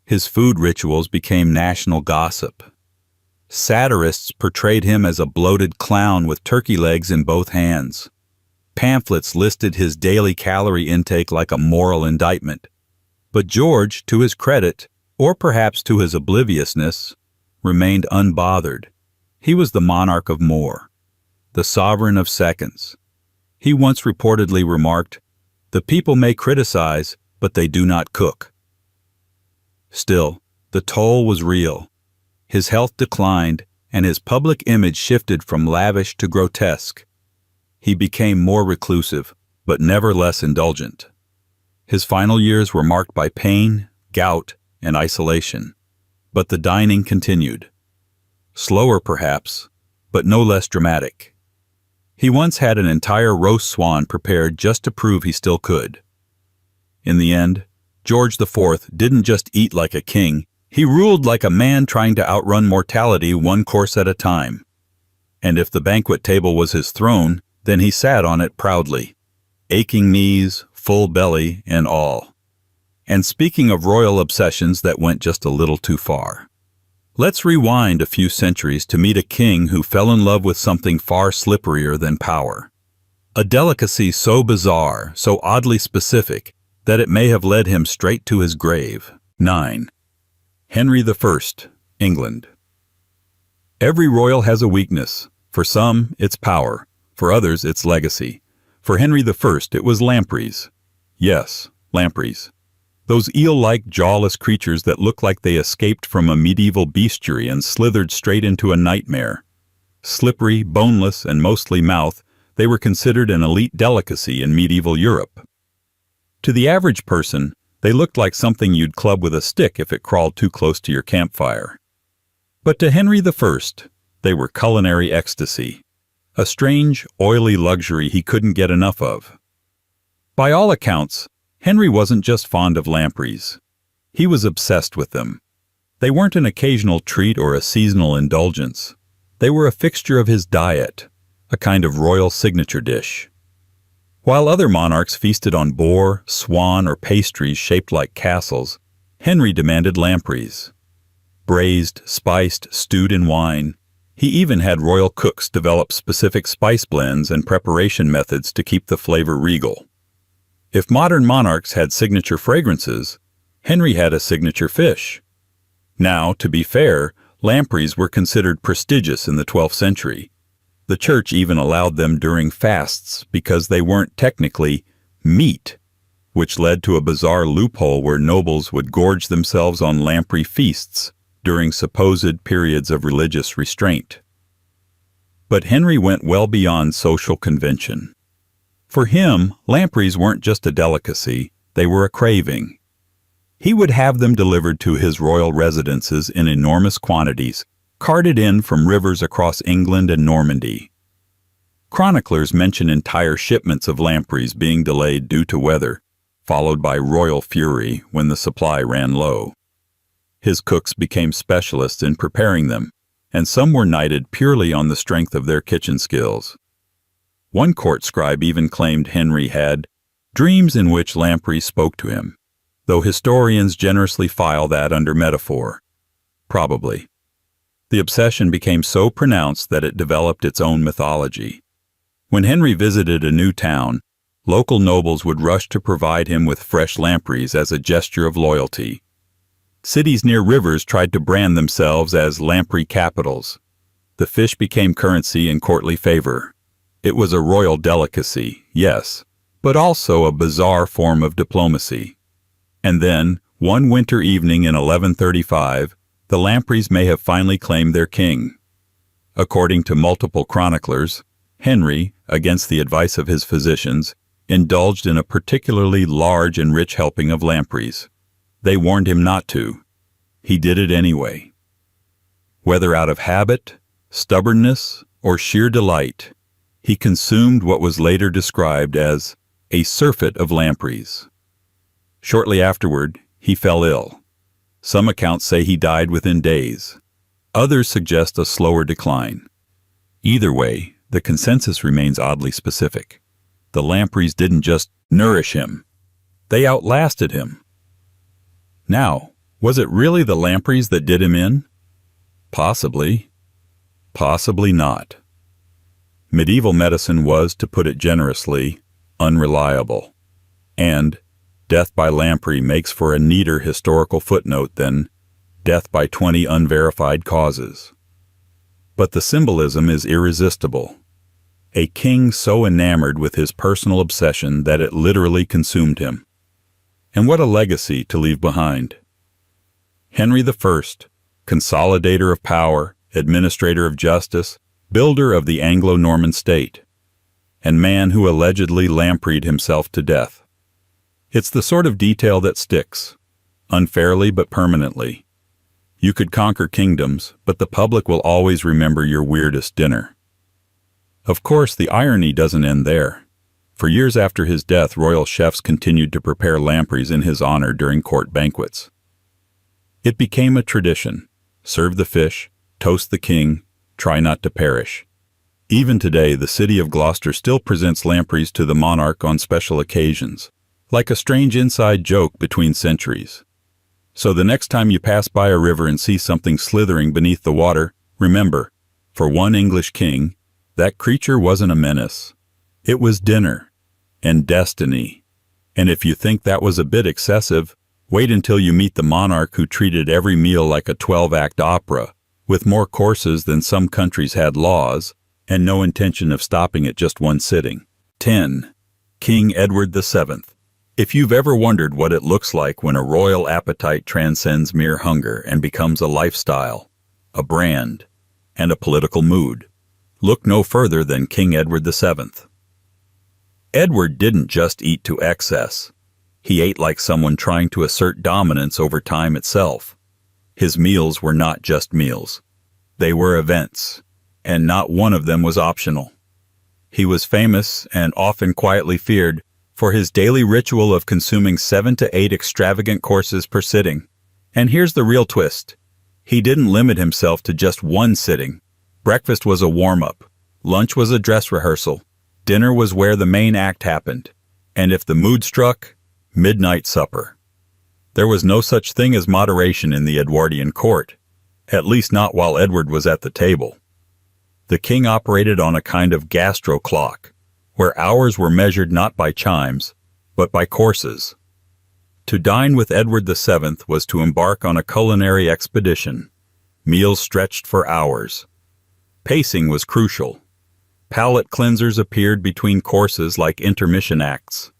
Speaker 1: His food rituals became national gossip. Satirists portrayed him as a bloated clown with turkey legs in both hands. Pamphlets listed his daily calorie intake like a moral indictment. But George, to his credit, or perhaps to his obliviousness, remained unbothered. He was the monarch of more, the sovereign of seconds. He once reportedly remarked, "The people may criticize, but they do not cook." Still, the toll was real. His health declined, and his public image shifted from lavish to grotesque. He became more reclusive, but never less indulgent. His final years were marked by pain, gout, and isolation. But the dining continued. Slower, perhaps, but no less dramatic. He once had an entire roast swan prepared just to prove he still could. In the end, George IV didn't just eat like a king, he ruled like a man trying to outrun mortality one course at a time. And if the banquet table was his throne, then he sat on it proudly, aching knees, full belly, and all. And speaking of royal obsessions that went just a little too far, let's rewind a few centuries to meet a king who fell in love with something far slipperier than power. A delicacy so bizarre, so oddly specific, that it may have led him straight to his grave. 9. Henry I, England. Every royal has a weakness. For some, it's power. For others, it's legacy. For Henry I, it was lampreys. Yes, lampreys. Those eel-like, jawless creatures that look like they escaped from a medieval bestiary and slithered straight into a nightmare. Slippery, boneless, and mostly mouth, they were considered an elite delicacy in medieval Europe. To the average person, they looked like something you'd club with a stick if it crawled too close to your campfire. But to Henry I, they were culinary ecstasy. A strange, oily luxury he couldn't get enough of. By all accounts, Henry wasn't just fond of lampreys. He was obsessed with them. They weren't an occasional treat or a seasonal indulgence. They were a fixture of his diet, a kind of royal signature dish. While other monarchs feasted on boar, swan, or pastries shaped like castles, Henry demanded lampreys. Braised, spiced, stewed in wine. He even had royal cooks develop specific spice blends and preparation methods to keep the flavor regal. If modern monarchs had signature fragrances, Henry had a signature fish. Now, to be fair, lampreys were considered prestigious in the 12th century. The church even allowed them during fasts because they weren't technically meat, which led to a bizarre loophole where nobles would gorge themselves on lamprey feasts during supposed periods of religious restraint. But Henry went well beyond social convention. For him, lampreys weren't just a delicacy, they were a craving. He would have them delivered to his royal residences in enormous quantities, carted in from rivers across England and Normandy. Chroniclers mention entire shipments of lampreys being delayed due to weather, followed by royal fury when the supply ran low. His cooks became specialists in preparing them, and some were knighted purely on the strength of their kitchen skills. One court scribe even claimed Henry had dreams in which lampreys spoke to him, though historians generously file that under metaphor. Probably. The obsession became so pronounced that it developed its own mythology. When Henry visited a new town, local nobles would rush to provide him with fresh lampreys as a gesture of loyalty. Cities near rivers tried to brand themselves as lamprey capitals. The fish became currency in courtly favor. It was a royal delicacy, yes, but also a bizarre form of diplomacy. And then, one winter evening in 1135, the lampreys may have finally claimed their king. According to multiple chroniclers, Henry, against the advice of his physicians, indulged in a particularly large and rich helping of lampreys. They warned him not to. He did it anyway. Whether out of habit, stubbornness, or sheer delight, he consumed what was later described as a surfeit of lampreys. Shortly afterward, he fell ill. Some accounts say he died within days. Others suggest a slower decline. Either way, the consensus remains oddly specific. The lampreys didn't just nourish him. They outlasted him. Now, was it really the lampreys that did him in? Possibly. Possibly not. Medieval medicine was, to put it generously, unreliable. And death by lamprey makes for a neater historical footnote than death by 20 unverified causes. But the symbolism is irresistible. A king so enamored with his personal obsession that it literally consumed him. And what a legacy to leave behind. Henry I, consolidator of power, administrator of justice, builder of the Anglo-Norman state, and man who allegedly lampreyed himself to death. It's the sort of detail that sticks, unfairly but permanently. You could conquer kingdoms, but the public will always remember your weirdest dinner. Of course, the irony doesn't end there. For years after his death, royal chefs continued to prepare lampreys in his honor during court banquets. It became a tradition. Serve the fish, toast the king, try not to perish. Even today, the city of Gloucester still presents lampreys to the monarch on special occasions, like a strange inside joke between centuries. So the next time you pass by a river and see something slithering beneath the water, remember, for one English king, that creature wasn't a menace. It was dinner and destiny. And if you think that was a bit excessive, wait until you meet the monarch who treated every meal like a 12-act opera, with more courses than some countries had laws, and no intention of stopping at just one sitting. 10. King Edward VII. If you've ever wondered what it looks like when a royal appetite transcends mere hunger and becomes a lifestyle, a brand, and a political mood, look no further than King Edward VII. Edward didn't just eat to excess. He ate like someone trying to assert dominance over time itself. His meals were not just meals. They were events, and not one of them was optional. He was famous, and often quietly feared, for his daily ritual of consuming 7 to 8 extravagant courses per sitting. And here's the real twist. He didn't limit himself to just one sitting. Breakfast was a warm-up. Lunch was a dress rehearsal. Dinner was where the main act happened. And if the mood struck, midnight supper. There was no such thing as moderation in the Edwardian court, at least not while Edward was at the table. The king operated on a kind of gastro clock, where hours were measured not by chimes, but by courses. To dine with Edward VII was to embark on a culinary expedition. Meals stretched for hours. Pacing was crucial. Palate cleansers appeared between courses like intermission acts.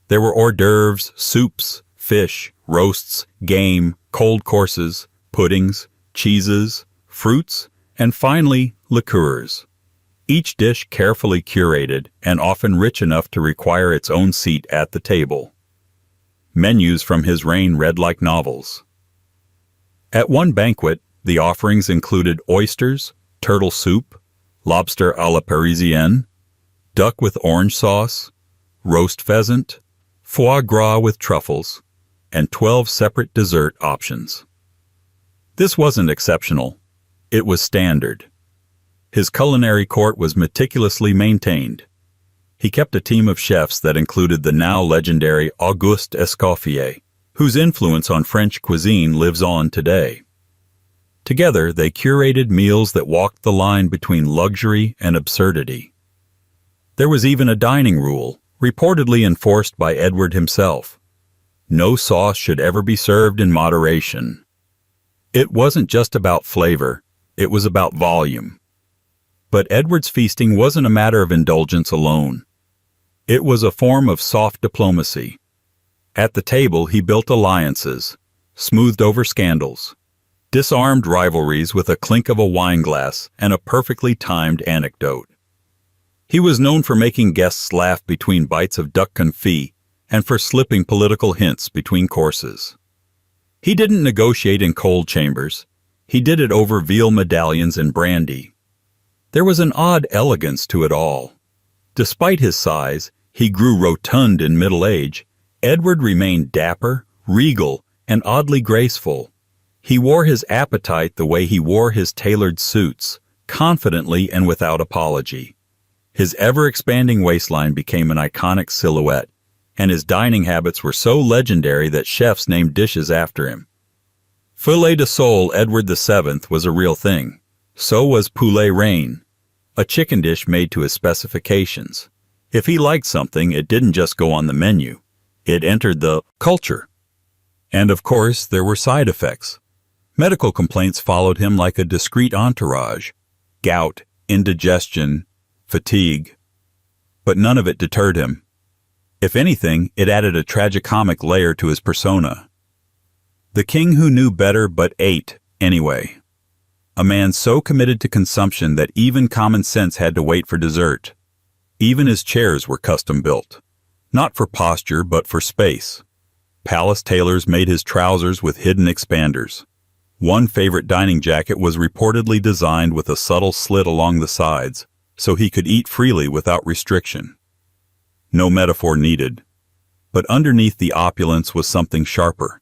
Speaker 1: There were hors d'oeuvres, soups, fish, roasts, game, cold courses, puddings, cheeses, fruits, and finally, liqueurs. Each dish carefully curated and often rich enough to require its own seat at the table. Menus from his reign read like novels. At one banquet, the offerings included oysters, turtle soup, lobster à la Parisienne, duck with orange sauce, roast pheasant, foie gras with truffles, and 12 separate dessert options. This wasn't exceptional. It was standard. His culinary court was meticulously maintained. He kept a team of chefs that included the now legendary Auguste Escoffier, whose influence on French cuisine lives on today. Together, they curated meals that walked the line between luxury and absurdity. There was even a dining rule, reportedly enforced by Edward himself. No sauce should ever be served in moderation. It wasn't just about flavor, it was about volume. But Edward's feasting wasn't a matter of indulgence alone. It was a form of soft diplomacy. At the table, he built alliances, smoothed over scandals, disarmed rivalries with a clink of a wineglass and a perfectly timed anecdote. He was known for making guests laugh between bites of duck confit and for slipping political hints between courses. He didn't negotiate in cold chambers. He did it over veal medallions and brandy. There was an odd elegance to it all. Despite his size, he grew rotund in middle age, Edward remained dapper, regal, and oddly graceful. He wore his appetite the way he wore his tailored suits, confidently and without apology. His ever-expanding waistline became an iconic silhouette, and his dining habits were so legendary that chefs named dishes after him. Filet de sole Edward VII was a real thing. So was poulet reine, a chicken dish made to his specifications. If he liked something, it didn't just go on the menu. It entered the culture. And of course, there were side effects. Medical complaints followed him like a discreet entourage. Gout, indigestion, fatigue. But none of it deterred him. If anything, it added a tragicomic layer to his persona. The king who knew better but ate anyway. A man so committed to consumption that even common sense had to wait for dessert. Even his chairs were custom-built. Not for posture, but for space. Palace tailors made his trousers with hidden expanders. One favorite dining jacket was reportedly designed with a subtle slit along the sides, so he could eat freely without restriction. No metaphor needed. But underneath the opulence was something sharper.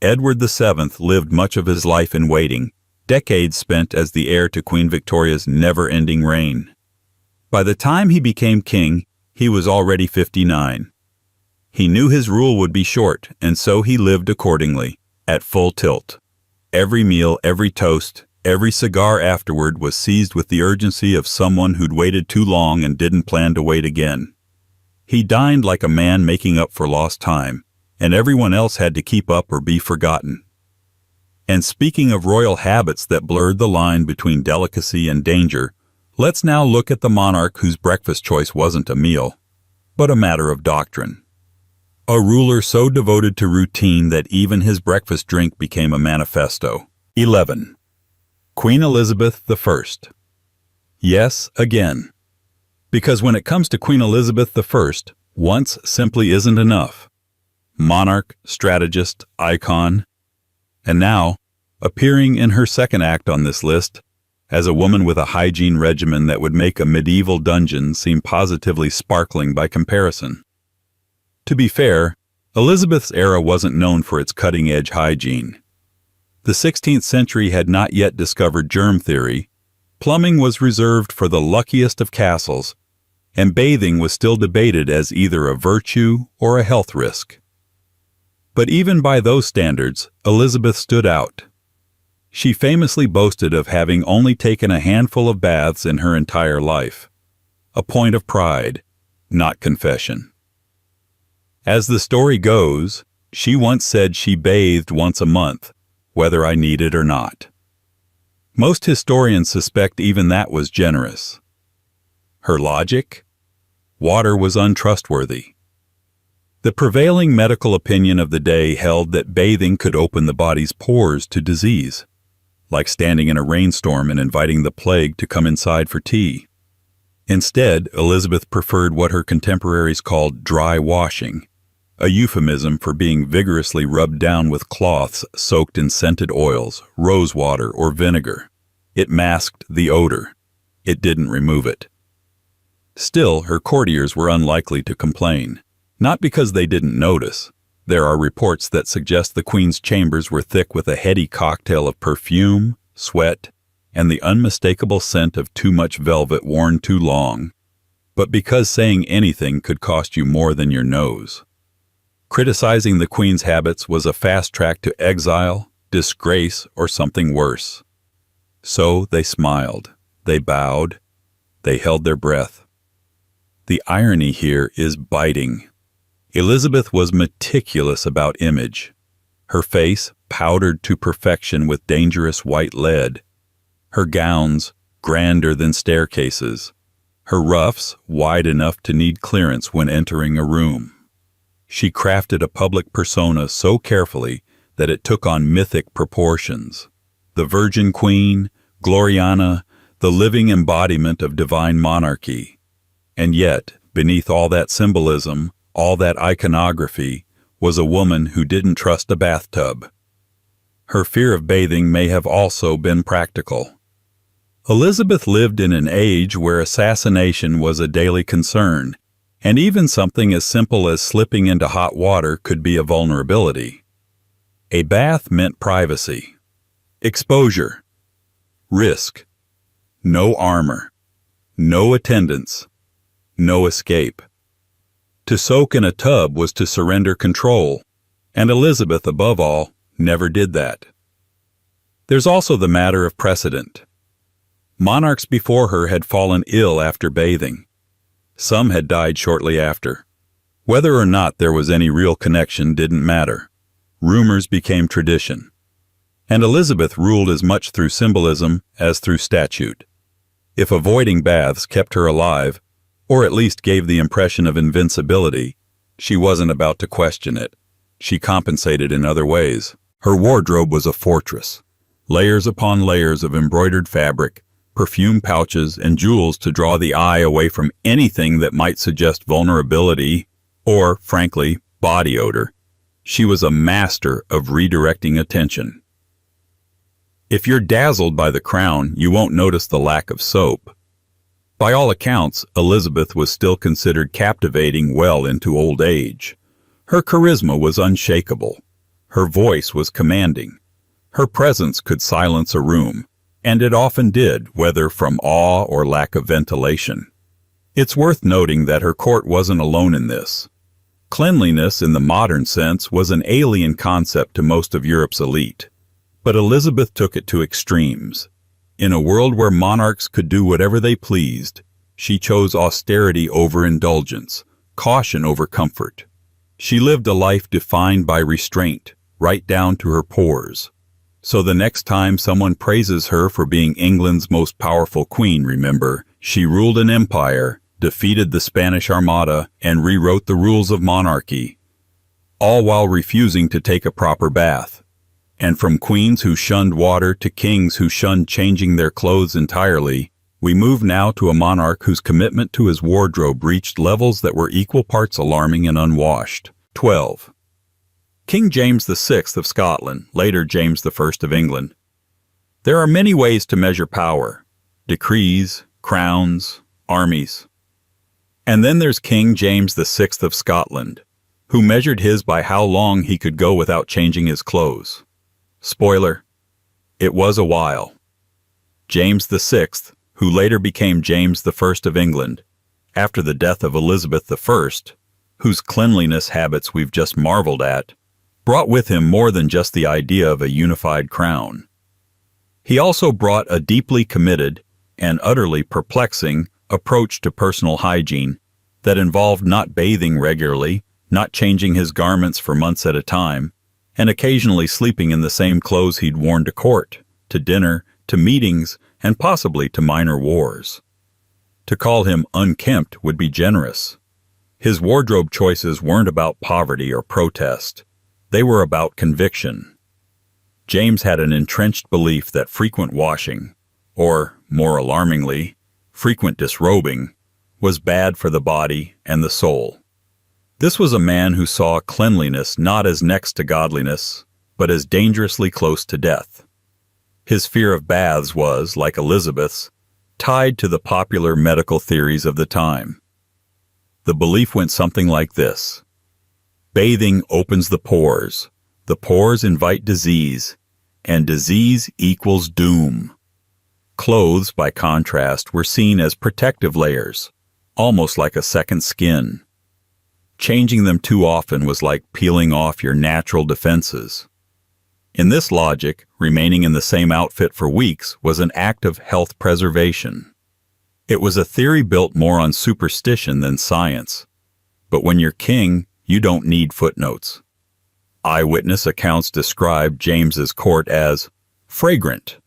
Speaker 1: Edward VII lived much of his life in waiting, decades spent as the heir to Queen Victoria's never-ending reign. By the time he became king, he was already 59. He knew his rule would be short, and so he lived accordingly, at full tilt. Every meal, every toast, every cigar afterward was seized with the urgency of someone who'd waited too long and didn't plan to wait again. He dined like a man making up for lost time, and everyone else had to keep up or be forgotten. And speaking of royal habits that blurred the line between delicacy and danger, let's now look at the monarch whose breakfast choice wasn't a meal, but a matter of doctrine. A ruler so devoted to routine that even his breakfast drink became a manifesto. 11. Queen Elizabeth I. Yes, again. Because when it comes to Queen Elizabeth I, once simply isn't enough. Monarch, strategist, icon, and now, appearing in her second act on this list, as a woman with a hygiene regimen that would make a medieval dungeon seem positively sparkling by comparison. To be fair, Elizabeth's era wasn't known for its cutting-edge hygiene. The 16th century had not yet discovered germ theory, plumbing was reserved for the luckiest of castles, and bathing was still debated as either a virtue or a health risk. But even by those standards, Elizabeth stood out. She famously boasted of having only taken a handful of baths in her entire life. A point of pride, not confession. As the story goes, she once said she bathed once a month, whether I needed or not. Most historians suspect even that was generous. Her logic? Water was untrustworthy. The prevailing medical opinion of the day held that bathing could open the body's pores to disease, like standing in a rainstorm and inviting the plague to come inside for tea. Instead, Elizabeth preferred what her contemporaries called dry washing, a euphemism for being vigorously rubbed down with cloths soaked in scented oils, rose water, or vinegar. It masked the odor. It didn't remove it. Still, her courtiers were unlikely to complain. Not because they didn't notice. There are reports that suggest the Queen's chambers were thick with a heady cocktail of perfume, sweat, and the unmistakable scent of too much velvet worn too long, but because saying anything could cost you more than your nose. Criticizing the Queen's habits was a fast track to exile, disgrace, or something worse. So they smiled, they bowed, they held their breath. The irony here is biting. Elizabeth was meticulous about image. Her face powdered to perfection with dangerous white lead. Her gowns grander than staircases. Her ruffs wide enough to need clearance when entering a room. She crafted a public persona so carefully that it took on mythic proportions. The Virgin Queen, Gloriana, the living embodiment of divine monarchy. And yet, beneath all that symbolism, all that iconography, was a woman who didn't trust a bathtub. Her fear of bathing may have also been practical. Elizabeth lived in an age where assassination was a daily concern, And even something as simple as slipping into hot water could be a vulnerability. A bath meant privacy, exposure, risk, no armor, no attendants, no escape. To soak in a tub was to surrender control, and Elizabeth, above all, never did that. There's also the matter of precedent. Monarchs before her had fallen ill after bathing. Some had died shortly after. Whether or not there was any real connection didn't matter. Rumors became tradition. And Elizabeth ruled as much through symbolism as through statute. If avoiding baths kept her alive, or at least gave the impression of invincibility, she wasn't about to question it. She compensated in other ways. Her wardrobe was a fortress. Layers upon layers of embroidered fabric, perfume pouches, and jewels to draw the eye away from anything that might suggest vulnerability or, frankly, body odor. She was a master of redirecting attention. If you're dazzled by the crown, you won't notice the lack of soap. By all accounts, Elizabeth was still considered captivating well into old age. Her charisma was unshakable. Her voice was commanding. Her presence could silence a room, and it often did, whether from awe or lack of ventilation. It's worth noting that her court wasn't alone in this. Cleanliness in the modern sense was an alien concept to most of Europe's elite. But Elizabeth took it to extremes. In a world where monarchs could do whatever they pleased, she chose austerity over indulgence, caution over comfort. She lived a life defined by restraint, right down to her pores. So the next time someone praises her for being England's most powerful queen, remember, she ruled an empire, defeated the Spanish Armada, and rewrote the rules of monarchy, all while refusing to take a proper bath. And from queens who shunned water to kings who shunned changing their clothes entirely, we move now to a monarch whose commitment to his wardrobe reached levels that were equal parts alarming and unwashed. 12. King James VI of Scotland, later James I of England. There are many ways to measure power: decrees, crowns, armies. And then there's King James VI of Scotland, who measured his by how long he could go without changing his clothes. Spoiler, it was a while. James VI, who later became James I of England, after the death of Elizabeth I, whose cleanliness habits we've just marveled at, brought with him more than just the idea of a unified crown. He also brought a deeply committed and utterly perplexing approach to personal hygiene that involved not bathing regularly, not changing his garments for months at a time, and occasionally sleeping in the same clothes he'd worn to court, to dinner, to meetings, and possibly to minor wars. To call him unkempt would be generous. His wardrobe choices weren't about poverty or protest. They were about conviction. James had an entrenched belief that frequent washing, or, more alarmingly, frequent disrobing, was bad for the body and the soul. This was a man who saw cleanliness not as next to godliness, but as dangerously close to death. His fear of baths was, like Elizabeth's, tied to the popular medical theories of the time. The belief went something like this: bathing opens the pores invite disease, and disease equals doom. Clothes, by contrast, were seen as protective layers, almost like a second skin. Changing them too often was like peeling off your natural defenses. In this logic, remaining in the same outfit for weeks was an act of health preservation. It was a theory built more on superstition than science. But when you're king, you don't need footnotes. Eyewitness accounts described James's court as fragrant.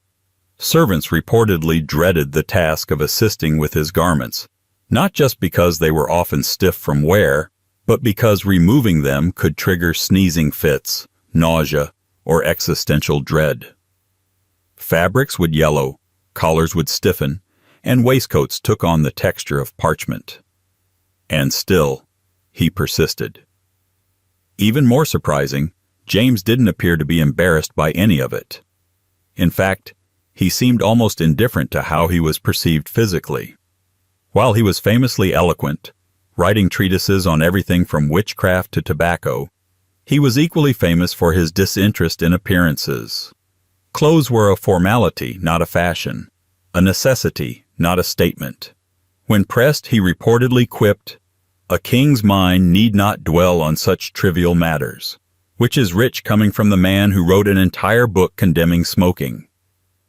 Speaker 1: Servants reportedly dreaded the task of assisting with his garments, not just because they were often stiff from wear, but because removing them could trigger sneezing fits, nausea, or existential dread. Fabrics would yellow, collars would stiffen, and waistcoats took on the texture of parchment. And still, he persisted. Even more surprising, James didn't appear to be embarrassed by any of it. In fact, he seemed almost indifferent to how he was perceived physically. While he was famously eloquent, writing treatises on everything from witchcraft to tobacco. He was equally famous for his disinterest in appearances. Clothes were a formality, not a fashion, a necessity, not a statement. When pressed, he reportedly quipped, "A king's mind need not dwell on such trivial matters," which is rich coming from the man who wrote an entire book condemning smoking.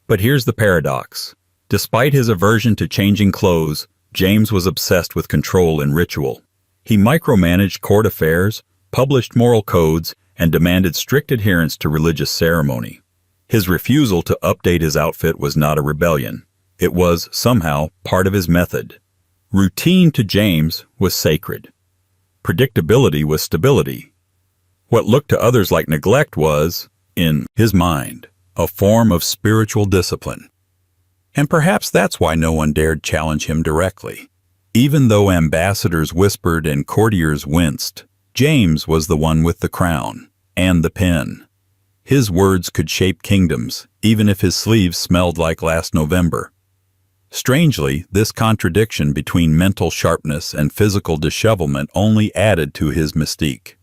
Speaker 1: But here's the paradox. Despite his aversion to changing clothes, James was obsessed with control and ritual. He micromanaged court affairs, published moral codes, and demanded strict adherence to religious ceremony. His refusal to update his outfit was not a rebellion. It was, somehow, part of his method. Routine to James was sacred. Predictability was stability. What looked to others like neglect was, in his mind, a form of spiritual discipline. And perhaps that's why no one dared challenge him directly. Even though ambassadors whispered and courtiers winced, James was the one with the crown and the pen. His words could shape kingdoms, even if his sleeves smelled like last November. Strangely, this contradiction between mental sharpness and physical dishevelment only added to his mystique.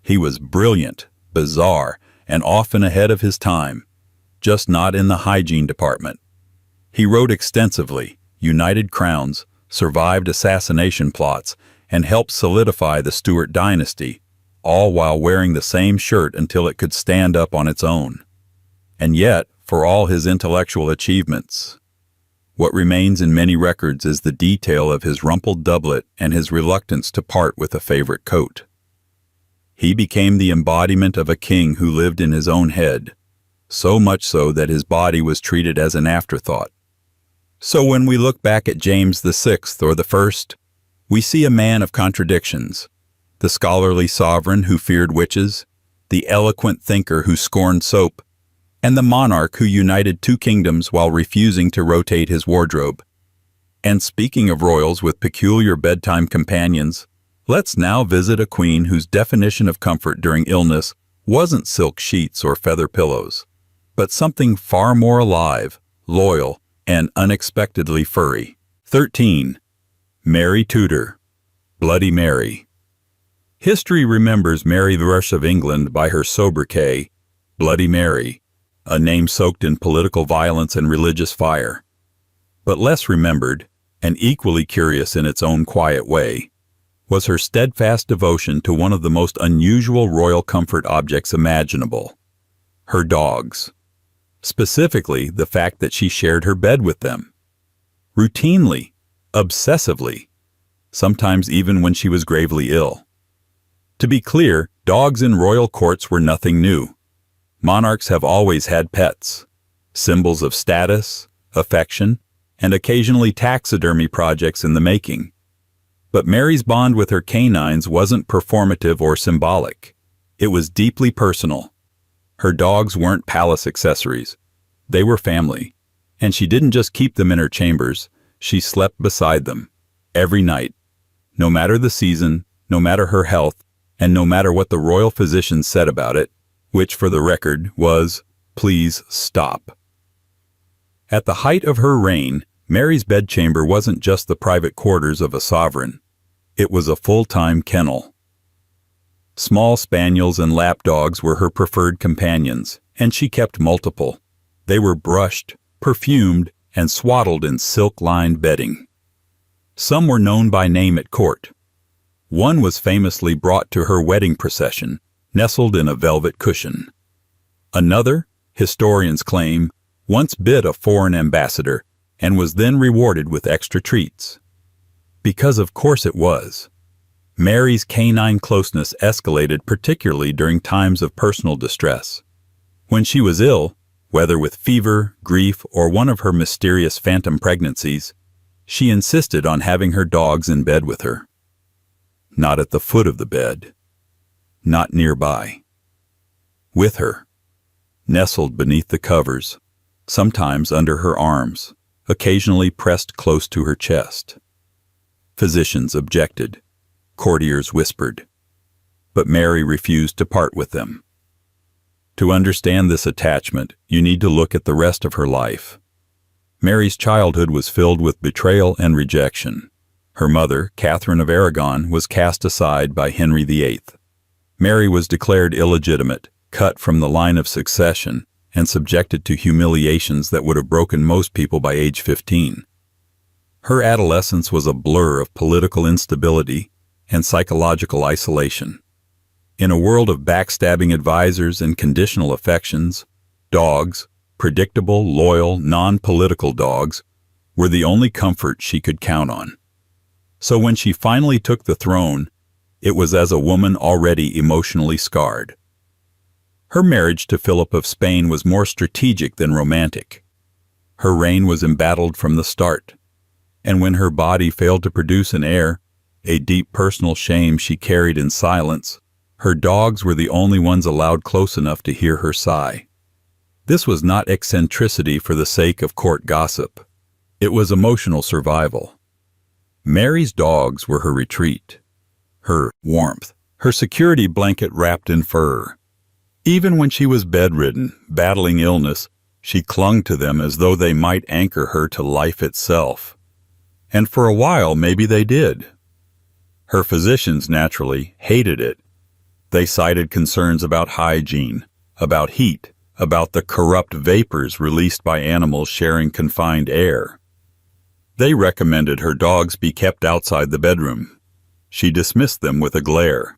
Speaker 1: He was brilliant, bizarre, and often ahead of his time, just not in the hygiene department. He wrote extensively, united crowns, survived assassination plots, and helped solidify the Stuart dynasty, all while wearing the same shirt until it could stand up on its own. And yet, for all his intellectual achievements, what remains in many records is the detail of his rumpled doublet and his reluctance to part with a favorite coat. He became the embodiment of a king who lived in his own head, so much so that his body was treated as an afterthought. So when we look back at James VI or the First, we see a man of contradictions, the scholarly sovereign who feared witches, the eloquent thinker who scorned soap, and the monarch who united two kingdoms while refusing to rotate his wardrobe. And speaking of royals with peculiar bedtime companions, let's now visit a queen whose definition of comfort during illness wasn't silk sheets or feather pillows, but something far more alive, loyal, and unexpectedly furry. 13. Mary Tudor, Bloody Mary. History remembers Mary I of England by her sobriquet, Bloody Mary, a name soaked in political violence and religious fire. But less remembered, and equally curious in its own quiet way, was her steadfast devotion to one of the most unusual royal comfort objects imaginable, her dogs. Specifically, the fact that she shared her bed with them. Routinely, obsessively, sometimes even when she was gravely ill. To be clear, dogs in royal courts were nothing new. Monarchs have always had pets, symbols of status, affection, and occasionally taxidermy projects in the making. But Mary's bond with her canines wasn't performative or symbolic. It was deeply personal. Her dogs weren't palace accessories. They were family. And she didn't just keep them in her chambers, she slept beside them, every night. No matter the season, no matter her health, and no matter what the royal physicians said about it, which for the record was, "Please stop." At the height of her reign, Mary's bedchamber wasn't just the private quarters of a sovereign. It was a full-time kennel. Small spaniels and lapdogs were her preferred companions, and she kept multiple. They were brushed, perfumed, and swaddled in silk-lined bedding. Some were known by name at court. One was famously brought to her wedding procession, nestled in a velvet cushion. Another, historians claim, once bit a foreign ambassador and was then rewarded with extra treats. Because of course it was. Mary's canine closeness escalated particularly during times of personal distress. When she was ill, whether with fever, grief, or one of her mysterious phantom pregnancies, she insisted on having her dogs in bed with her. Not at the foot of the bed. Not nearby. With her. Nestled beneath the covers, sometimes under her arms, occasionally pressed close to her chest. Physicians objected. Courtiers whispered. But Mary refused to part with them. To understand this attachment, you need to look at the rest of her life. Mary's childhood was filled with betrayal and rejection. Her mother, Catherine of Aragon, was cast aside by Henry VIII. Mary was declared illegitimate, cut from the line of succession, and subjected to humiliations that would have broken most people by age 15. Her adolescence was a blur of political instability and psychological isolation. In a world of backstabbing advisors and conditional affections, dogs, predictable, loyal, non-political dogs, were the only comfort she could count on. So when she finally took the throne, it was as a woman already emotionally scarred. Her marriage to Philip of Spain was more strategic than romantic. Her reign was embattled from the start, and when her body failed to produce an heir, a deep personal shame she carried in silence, her dogs were the only ones allowed close enough to hear her sigh. This was not eccentricity for the sake of court gossip. It was emotional survival. Mary's dogs were her retreat, her warmth, her security blanket wrapped in fur. Even when she was bedridden, battling illness, she clung to them as though they might anchor her to life itself. And for a while, maybe they did. Her physicians, naturally, hated it. They cited concerns about hygiene, about heat, about the corrupt vapors released by animals sharing confined air. They recommended her dogs be kept outside the bedroom. She dismissed them with a glare.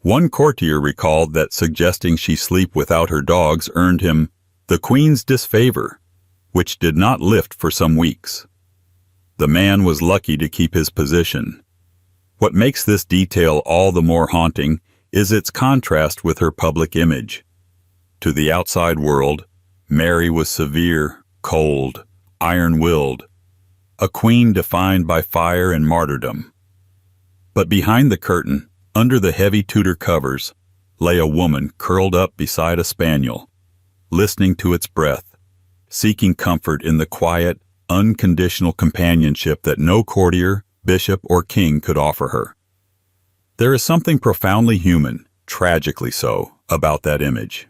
Speaker 1: One courtier recalled that suggesting she sleep without her dogs earned him the Queen's disfavor, which did not lift for some weeks. The man was lucky to keep his position. What makes this detail all the more haunting is its contrast with her public image. To the outside world, Mary was severe, cold, iron-willed, a queen defined by fire and martyrdom. But behind the curtain, under the heavy Tudor covers, lay a woman curled up beside a spaniel, listening to its breath, seeking comfort in the quiet, unconditional companionship that no courtier, bishop, or king could offer her. There is something profoundly human, tragically so, about that image.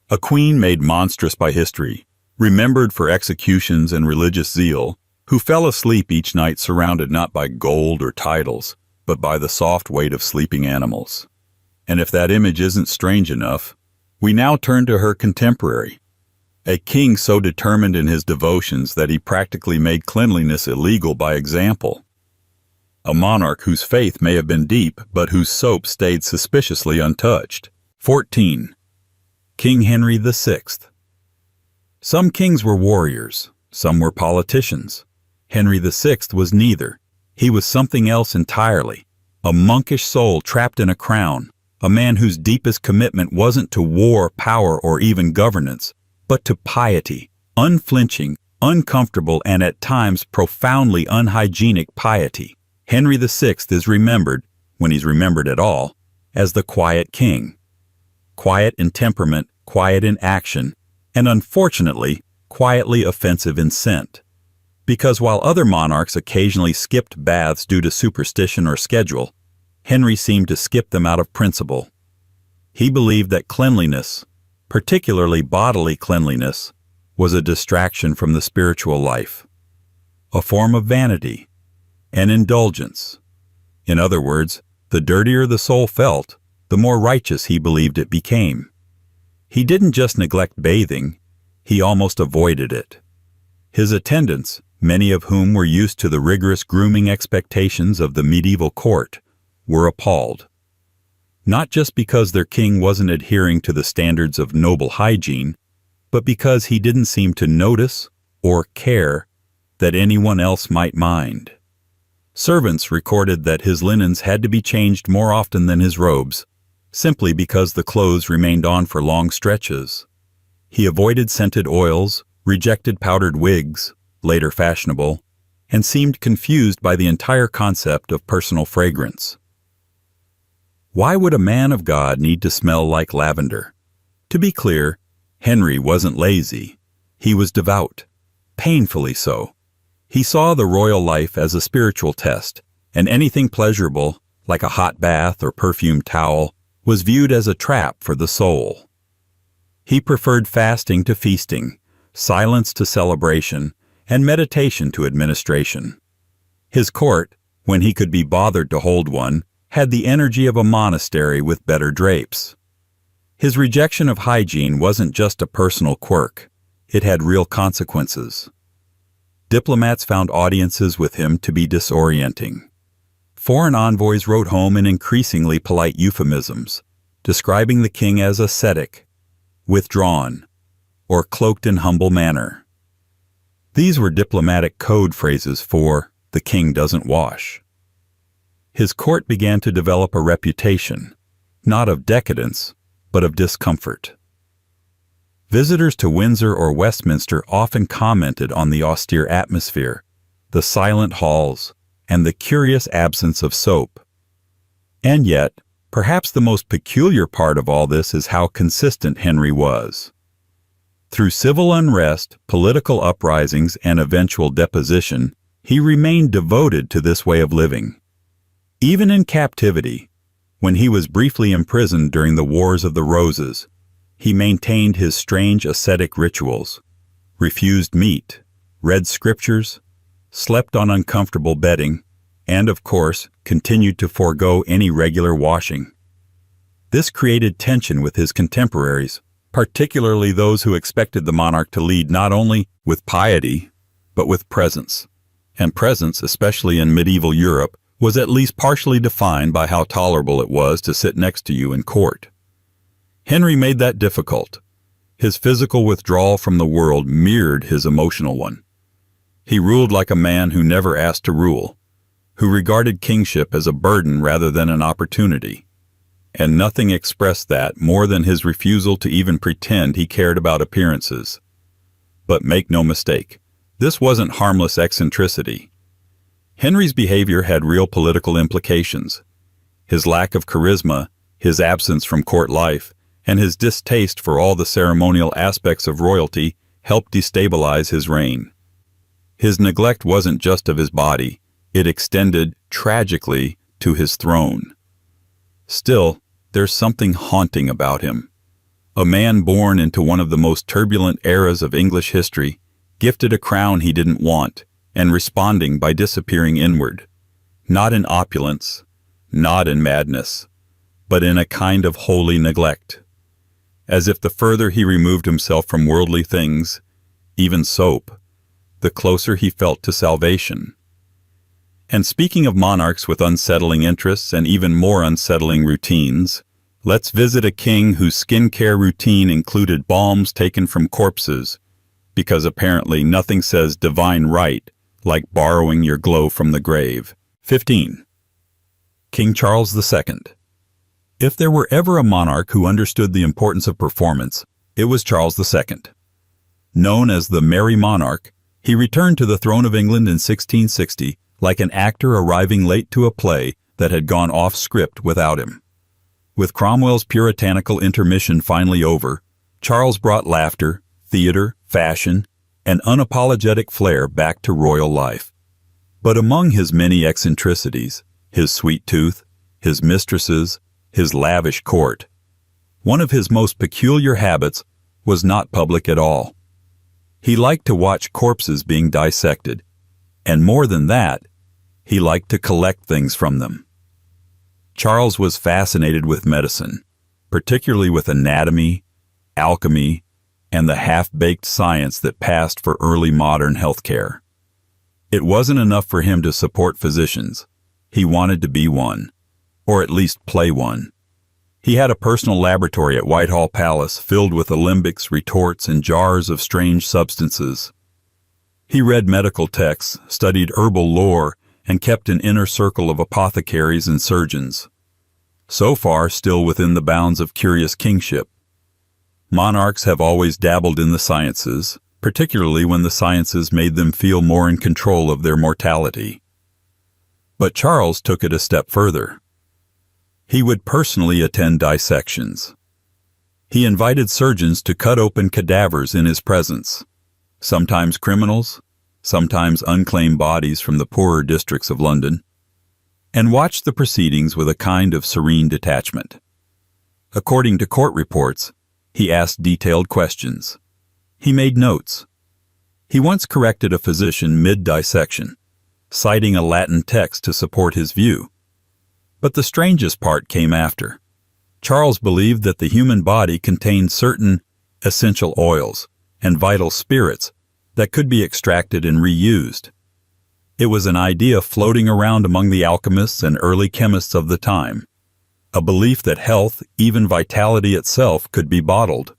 Speaker 1: A queen made monstrous by history, remembered for executions and religious zeal, who fell asleep each night surrounded not by gold or titles, but by the soft weight of sleeping animals. And if that image isn't strange enough, we now turn to her contemporary, a king so determined in his devotions that he practically made cleanliness illegal by example. A monarch whose faith may have been deep, but whose soap stayed suspiciously untouched. 14. King Henry VI. Some kings were warriors, some were politicians. Henry VI was neither. He was something else entirely, a monkish soul trapped in a crown, a man whose deepest commitment wasn't to war, power, or even governance, but to piety, unflinching, uncomfortable, and at times profoundly unhygienic piety. Henry VI is remembered, when he's remembered at all, as the quiet king. Quiet in temperament, quiet in action, and unfortunately, quietly offensive in scent. Because while other monarchs occasionally skipped baths due to superstition or schedule, Henry seemed to skip them out of principle. He believed that cleanliness, particularly bodily cleanliness, was a distraction from the spiritual life, a form of vanity, an indulgence. In other words, the dirtier the soul felt, the more righteous he believed it became. He didn't just neglect bathing, he almost avoided it. His attendants, many of whom were used to the rigorous grooming expectations of the medieval court, were appalled. Not just because their king wasn't adhering to the standards of noble hygiene, but because he didn't seem to notice or care that anyone else might mind. Servants recorded that his linens had to be changed more often than his robes, simply because the clothes remained on for long stretches. He avoided scented oils, rejected powdered wigs, later fashionable, and seemed confused by the entire concept of personal fragrance. Why would a man of God need to smell like lavender? To be clear, Henry wasn't lazy. He was devout, painfully so. He saw the royal life as a spiritual test, and anything pleasurable, like a hot bath or perfumed towel, was viewed as a trap for the soul. He preferred fasting to feasting, silence to celebration, and meditation to administration. His court, when he could be bothered to hold one, had the energy of a monastery with better drapes. His rejection of hygiene wasn't just a personal quirk, it had real consequences. Diplomats found audiences with him to be disorienting. Foreign envoys wrote home in increasingly polite euphemisms, describing the king as ascetic, withdrawn, or cloaked in humble manner. These were diplomatic code phrases for "the king doesn't wash." His court began to develop a reputation, not of decadence, but of discomfort. Visitors to Windsor or Westminster often commented on the austere atmosphere, the silent halls, and the curious absence of soap. And yet, perhaps the most peculiar part of all this is how consistent Henry was. Through civil unrest, political uprisings, and eventual deposition, he remained devoted to this way of living. Even in captivity, when he was briefly imprisoned during the Wars of the Roses, he maintained his strange ascetic rituals, refused meat, read scriptures, slept on uncomfortable bedding, and, of course, continued to forego any regular washing. This created tension with his contemporaries, particularly those who expected the monarch to lead not only with piety, but with presence. And presence, especially in medieval Europe, was at least partially defined by how tolerable it was to sit next to you in court. Henry made that difficult. His physical withdrawal from the world mirrored his emotional one. He ruled like a man who never asked to rule, who regarded kingship as a burden rather than an opportunity. And nothing expressed that more than his refusal to even pretend he cared about appearances. But make no mistake, this wasn't harmless eccentricity. Henry's behavior had real political implications. His lack of charisma, his absence from court life, and his distaste for all the ceremonial aspects of royalty helped destabilize his reign. His neglect wasn't just of his body, it extended, tragically, to his throne. Still, there's something haunting about him. A man born into one of the most turbulent eras of English history, gifted a crown he didn't want, and responding by disappearing inward. Not in opulence, not in madness, but in a kind of holy neglect. As if the further he removed himself from worldly things, even soap, the closer he felt to salvation. And speaking of monarchs with unsettling interests and even more unsettling routines, let's visit a king whose skincare routine included balms taken from corpses, because apparently nothing says divine right like borrowing your glow from the grave. 15. King Charles II. If there were ever a monarch who understood the importance of performance, it was Charles II. Known as the Merry Monarch, he returned to the throne of England in 1660 like an actor arriving late to a play that had gone off script without him. With Cromwell's puritanical intermission finally over, Charles brought laughter, theater, fashion, and unapologetic flair back to royal life. But among his many eccentricities, his sweet tooth, his mistresses, his lavish court, one of his most peculiar habits was not public at all. He liked to watch corpses being dissected, and more than that, he liked to collect things from them. Charles was fascinated with medicine, particularly with anatomy, alchemy, and the half-baked science that passed for early modern healthcare. It wasn't enough for him to support physicians. He wanted to be one, or at least play one. He had a personal laboratory at Whitehall Palace filled with alembics, retorts, and jars of strange substances. He read medical texts, studied herbal lore, and kept an inner circle of apothecaries and surgeons. So far, still within the bounds of curious kingship. Monarchs have always dabbled in the sciences, particularly when the sciences made them feel more in control of their mortality. But Charles took it a step further. He would personally attend dissections. He invited surgeons to cut open cadavers in his presence, sometimes criminals, sometimes unclaimed bodies from the poorer districts of London, and watched the proceedings with a kind of serene detachment. According to court reports, he asked detailed questions. He made notes. He once corrected a physician mid-dissection, citing a Latin text to support his view. But the strangest part came after. Charles believed that the human body contained certain essential oils and vital spirits that could be extracted and reused. It was an idea floating around among the alchemists and early chemists of the time, a belief that health, even vitality itself, could be bottled.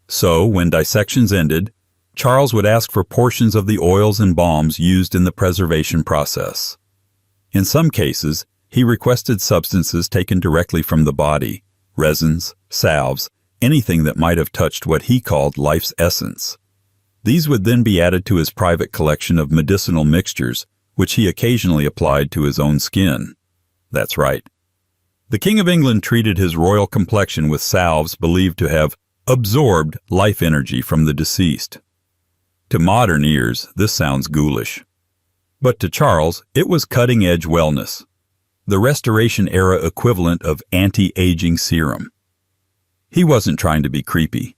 Speaker 1: So, when dissections ended, Charles would ask for portions of the oils and balms used in the preservation process. In some cases, he requested substances taken directly from the body, resins, salves, anything that might have touched what he called life's essence. These would then be added to his private collection of medicinal mixtures, which he occasionally applied to his own skin. That's right. The King of England treated his royal complexion with salves believed to have absorbed life energy from the deceased. To modern ears, this sounds ghoulish. But to Charles, it was cutting-edge wellness, the Restoration-era equivalent of anti-aging serum. He wasn't trying to be creepy.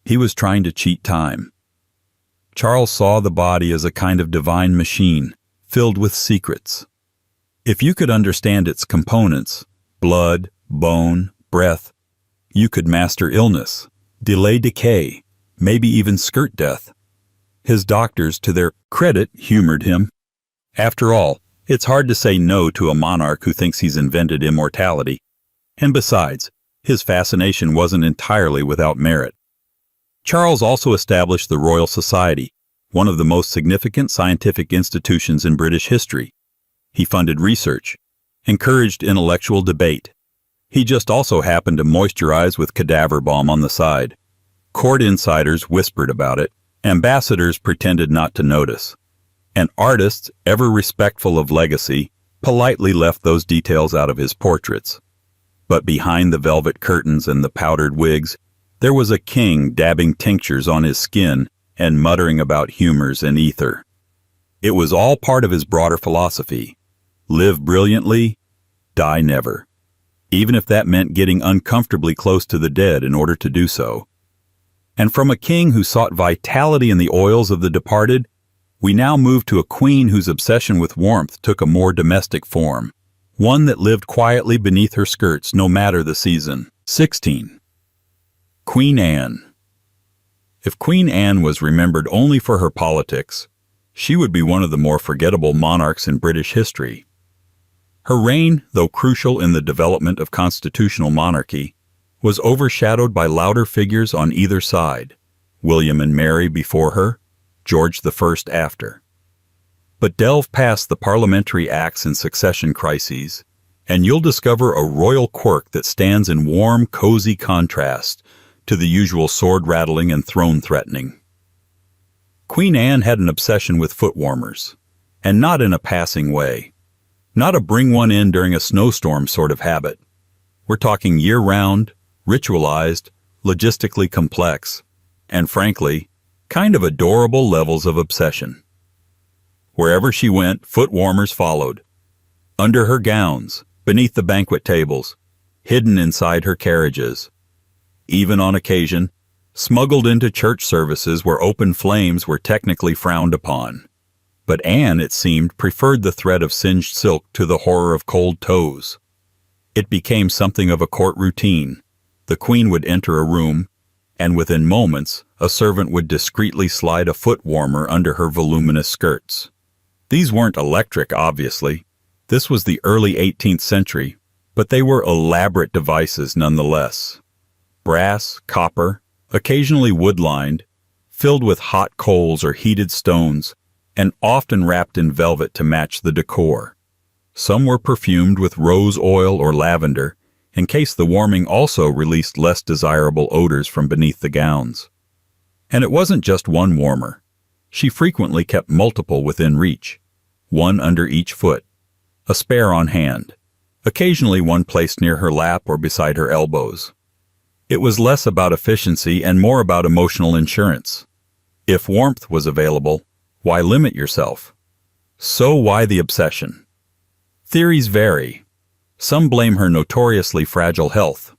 Speaker 1: He was trying to cheat time. Charles saw the body as a kind of divine machine, filled with secrets. If you could understand its components, blood, bone, breath, you could master illness, delay decay, maybe even skirt death. His doctors, to their credit, humored him. After all, it's hard to say no to a monarch who thinks he's invented immortality. And besides, his fascination wasn't entirely without merit. Charles also established the Royal Society, one of the most significant scientific institutions in British history. He funded research, encouraged intellectual debate. He just also happened to moisturize with cadaver balm on the side. Court insiders whispered about it. Ambassadors pretended not to notice. And artists, ever respectful of legacy, politely left those details out of his portraits. But behind the velvet curtains and the powdered wigs, there was a king dabbing tinctures on his skin and muttering about humors and ether. It was all part of his broader philosophy. Live brilliantly, die never. Even if that meant getting uncomfortably close to the dead in order to do so. And from a king who sought vitality in the oils of the departed, we now move to a queen whose obsession with warmth took a more domestic form, one that lived quietly beneath her skirts no matter the season. 16. Queen Anne. If Queen Anne was remembered only for her politics, she would be one of the more forgettable monarchs in British history. Her reign, though crucial in the development of constitutional monarchy, was overshadowed by louder figures on either side, William and Mary before her, George I after. But delve past the parliamentary acts and succession crises, and you'll discover a royal quirk that stands in warm, cozy contrast to the usual sword-rattling and throne-threatening. Queen Anne had an obsession with foot warmers, and not in a passing way. Not a bring-one-in during a snowstorm sort of habit. We're talking year-round, ritualized, logistically complex, and frankly, kind of adorable levels of obsession. Wherever she went, foot warmers followed. Under her gowns, beneath the banquet tables, hidden inside her carriages. Even on occasion, smuggled into church services where open flames were technically frowned upon. But Anne, it seemed, preferred the threat of singed silk to the horror of cold toes. It became something of a court routine. The queen would enter a room, and within moments, a servant would discreetly slide a foot warmer under her voluminous skirts. These weren't electric, obviously. This was the early 18th century, but they were elaborate devices nonetheless. Brass, copper, occasionally wood-lined, filled with hot coals or heated stones, and often wrapped in velvet to match the decor. Some were perfumed with rose oil or lavender, in case the warming also released less desirable odors from beneath the gowns. And it wasn't just one warmer. She frequently kept multiple within reach, one under each foot, a spare on hand, occasionally one placed near her lap or beside her elbows. It was less about efficiency and more about emotional insurance. If warmth was available, why limit yourself? So why the obsession? Theories vary. Some blame her notoriously fragile health.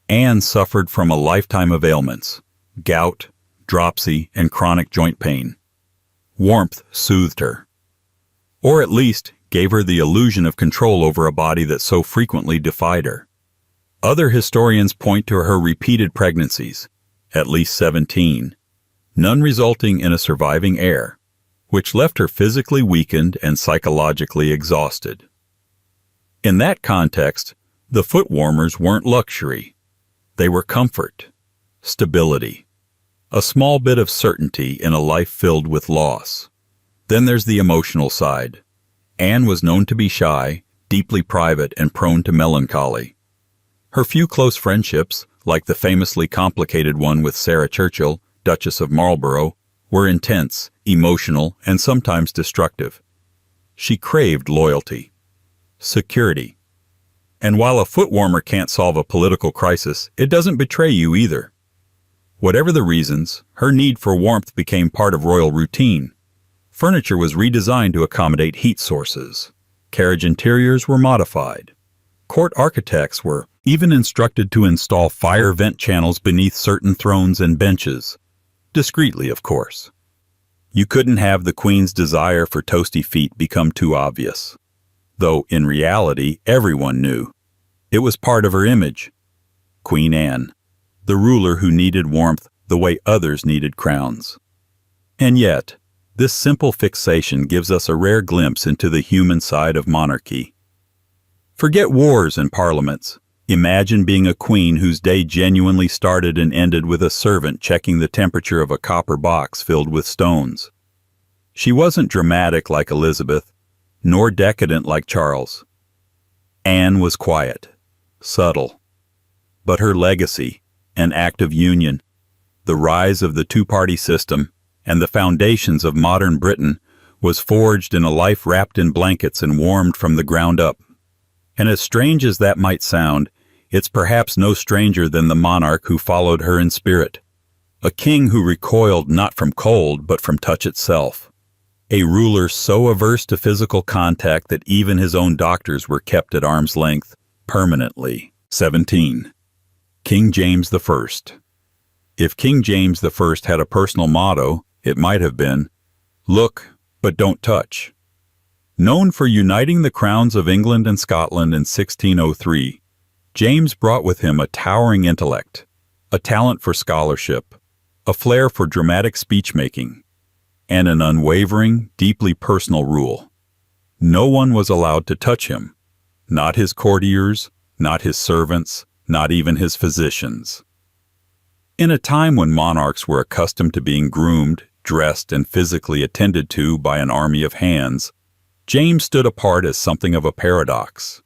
Speaker 1: Anne suffered from a lifetime of ailments, gout, dropsy, and chronic joint pain. Warmth soothed her. or at least gave her the illusion of control over a body that so frequently defied her. Other historians point to her repeated pregnancies, at least 17, none resulting in a surviving heir, which left her physically weakened and psychologically exhausted. In that context, the foot warmers weren't luxury. They were comfort, stability, a small bit of certainty in a life filled with loss. Then there's the emotional side. Anne was known to be shy, deeply private, and prone to melancholy. Her few close friendships, like the famously complicated one with Sarah Churchill, Duchess of Marlborough, were intense, emotional, and sometimes destructive. She craved loyalty, security. And while a foot warmer can't solve a political crisis, it doesn't betray you either. Whatever the reasons, her need for warmth became part of royal routine. Furniture was redesigned to accommodate heat sources. Carriage interiors were modified. Court architects were even instructed to install fire vent channels beneath certain thrones and benches. Discreetly, of course. You couldn't have the Queen's desire for toasty feet become too obvious. Though, in reality, everyone knew. It was part of her image. Queen Anne, the ruler who needed warmth the way others needed crowns. And yet, this simple fixation gives us a rare glimpse into the human side of monarchy. Forget wars and parliaments. Imagine being a queen whose day genuinely started and ended with a servant checking the temperature of a copper box filled with stones. She wasn't dramatic like Elizabeth, nor decadent like Charles. Anne was quiet, subtle. But her legacy, an act of union, the rise of the two-party system, and the foundations of modern Britain, was forged in a life wrapped in blankets and warmed from the ground up. And as strange as that might sound, it's perhaps no stranger than the monarch who followed her in spirit. A king who recoiled not from cold, but from touch itself. A ruler so averse to physical contact that even his own doctors were kept at arm's length, permanently. 17. King James I. If King James I had a personal motto, it might have been, "Look, but don't touch." Known for uniting the crowns of England and Scotland in 1603, James brought with him a towering intellect, a talent for scholarship, a flair for dramatic speech-making, and an unwavering, deeply personal rule. No one was allowed to touch him, not his courtiers, not his servants, not even his physicians. In a time when monarchs were accustomed to being groomed, dressed, and physically attended to by an army of hands, James stood apart as something of a paradox.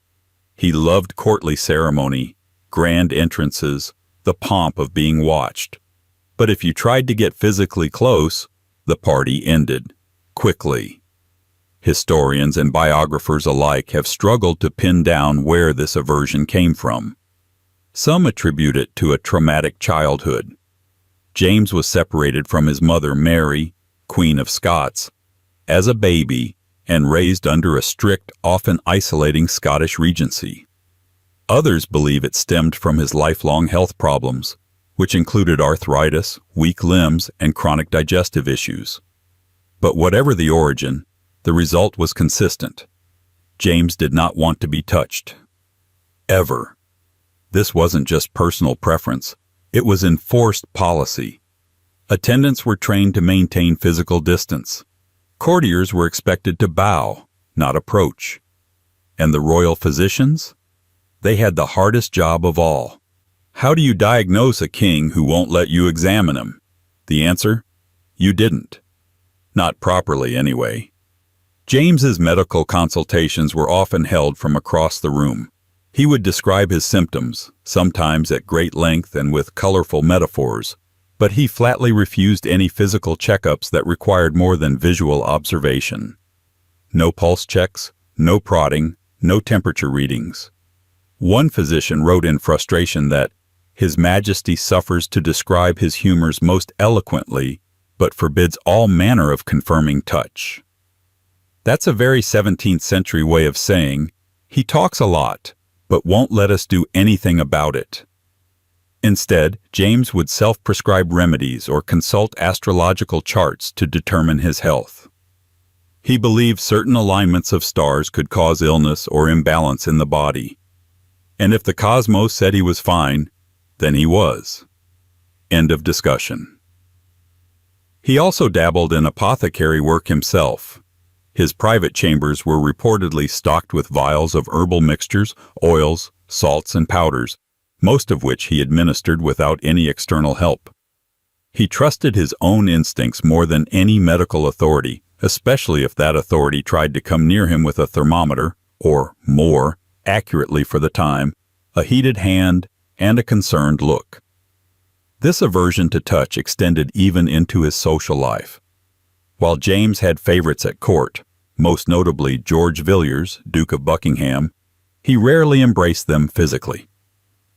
Speaker 1: He loved courtly ceremony, grand entrances, the pomp of being watched. But if you tried to get physically close, the party ended, quickly. Historians and biographers alike have struggled to pin down where this aversion came from. Some attribute it to a traumatic childhood. James was separated from his mother Mary, Queen of Scots, as a baby and raised under a strict, often isolating Scottish regency. Others believe it stemmed from his lifelong health problems, which included arthritis, weak limbs, and chronic digestive issues. But whatever the origin, the result was consistent. James did not want to be touched. Ever. This wasn't just personal preference, it was enforced policy. Attendants were trained to maintain physical distance. Courtiers were expected to bow, not approach. And the royal physicians? They had the hardest job of all. How do you diagnose a king who won't let you examine him? The answer? You didn't. Not properly, anyway. James's medical consultations were often held from across the room. He would describe his symptoms, sometimes at great length and with colorful metaphors, but he flatly refused any physical checkups that required more than visual observation. No pulse checks, no prodding, no temperature readings. One physician wrote in frustration that His Majesty suffers to describe his humors most eloquently, but forbids all manner of confirming touch. That's a very 17th century way of saying, he talks a lot, but won't let us do anything about it. Instead, James would self-prescribe remedies or consult astrological charts to determine his health. He believed certain alignments of stars could cause illness or imbalance in the body. And if the cosmos said he was fine, then he was. End of discussion. He also dabbled in apothecary work himself. His private chambers were reportedly stocked with vials of herbal mixtures, oils, salts, and powders, most of which he administered without any external help. He trusted his own instincts more than any medical authority, especially if that authority tried to come near him with a thermometer, or, more accurately for the time, a heated hand and a concerned look. This aversion to touch extended even into his social life. While James had favorites at court, most notably George Villiers, Duke of Buckingham, he rarely embraced them physically.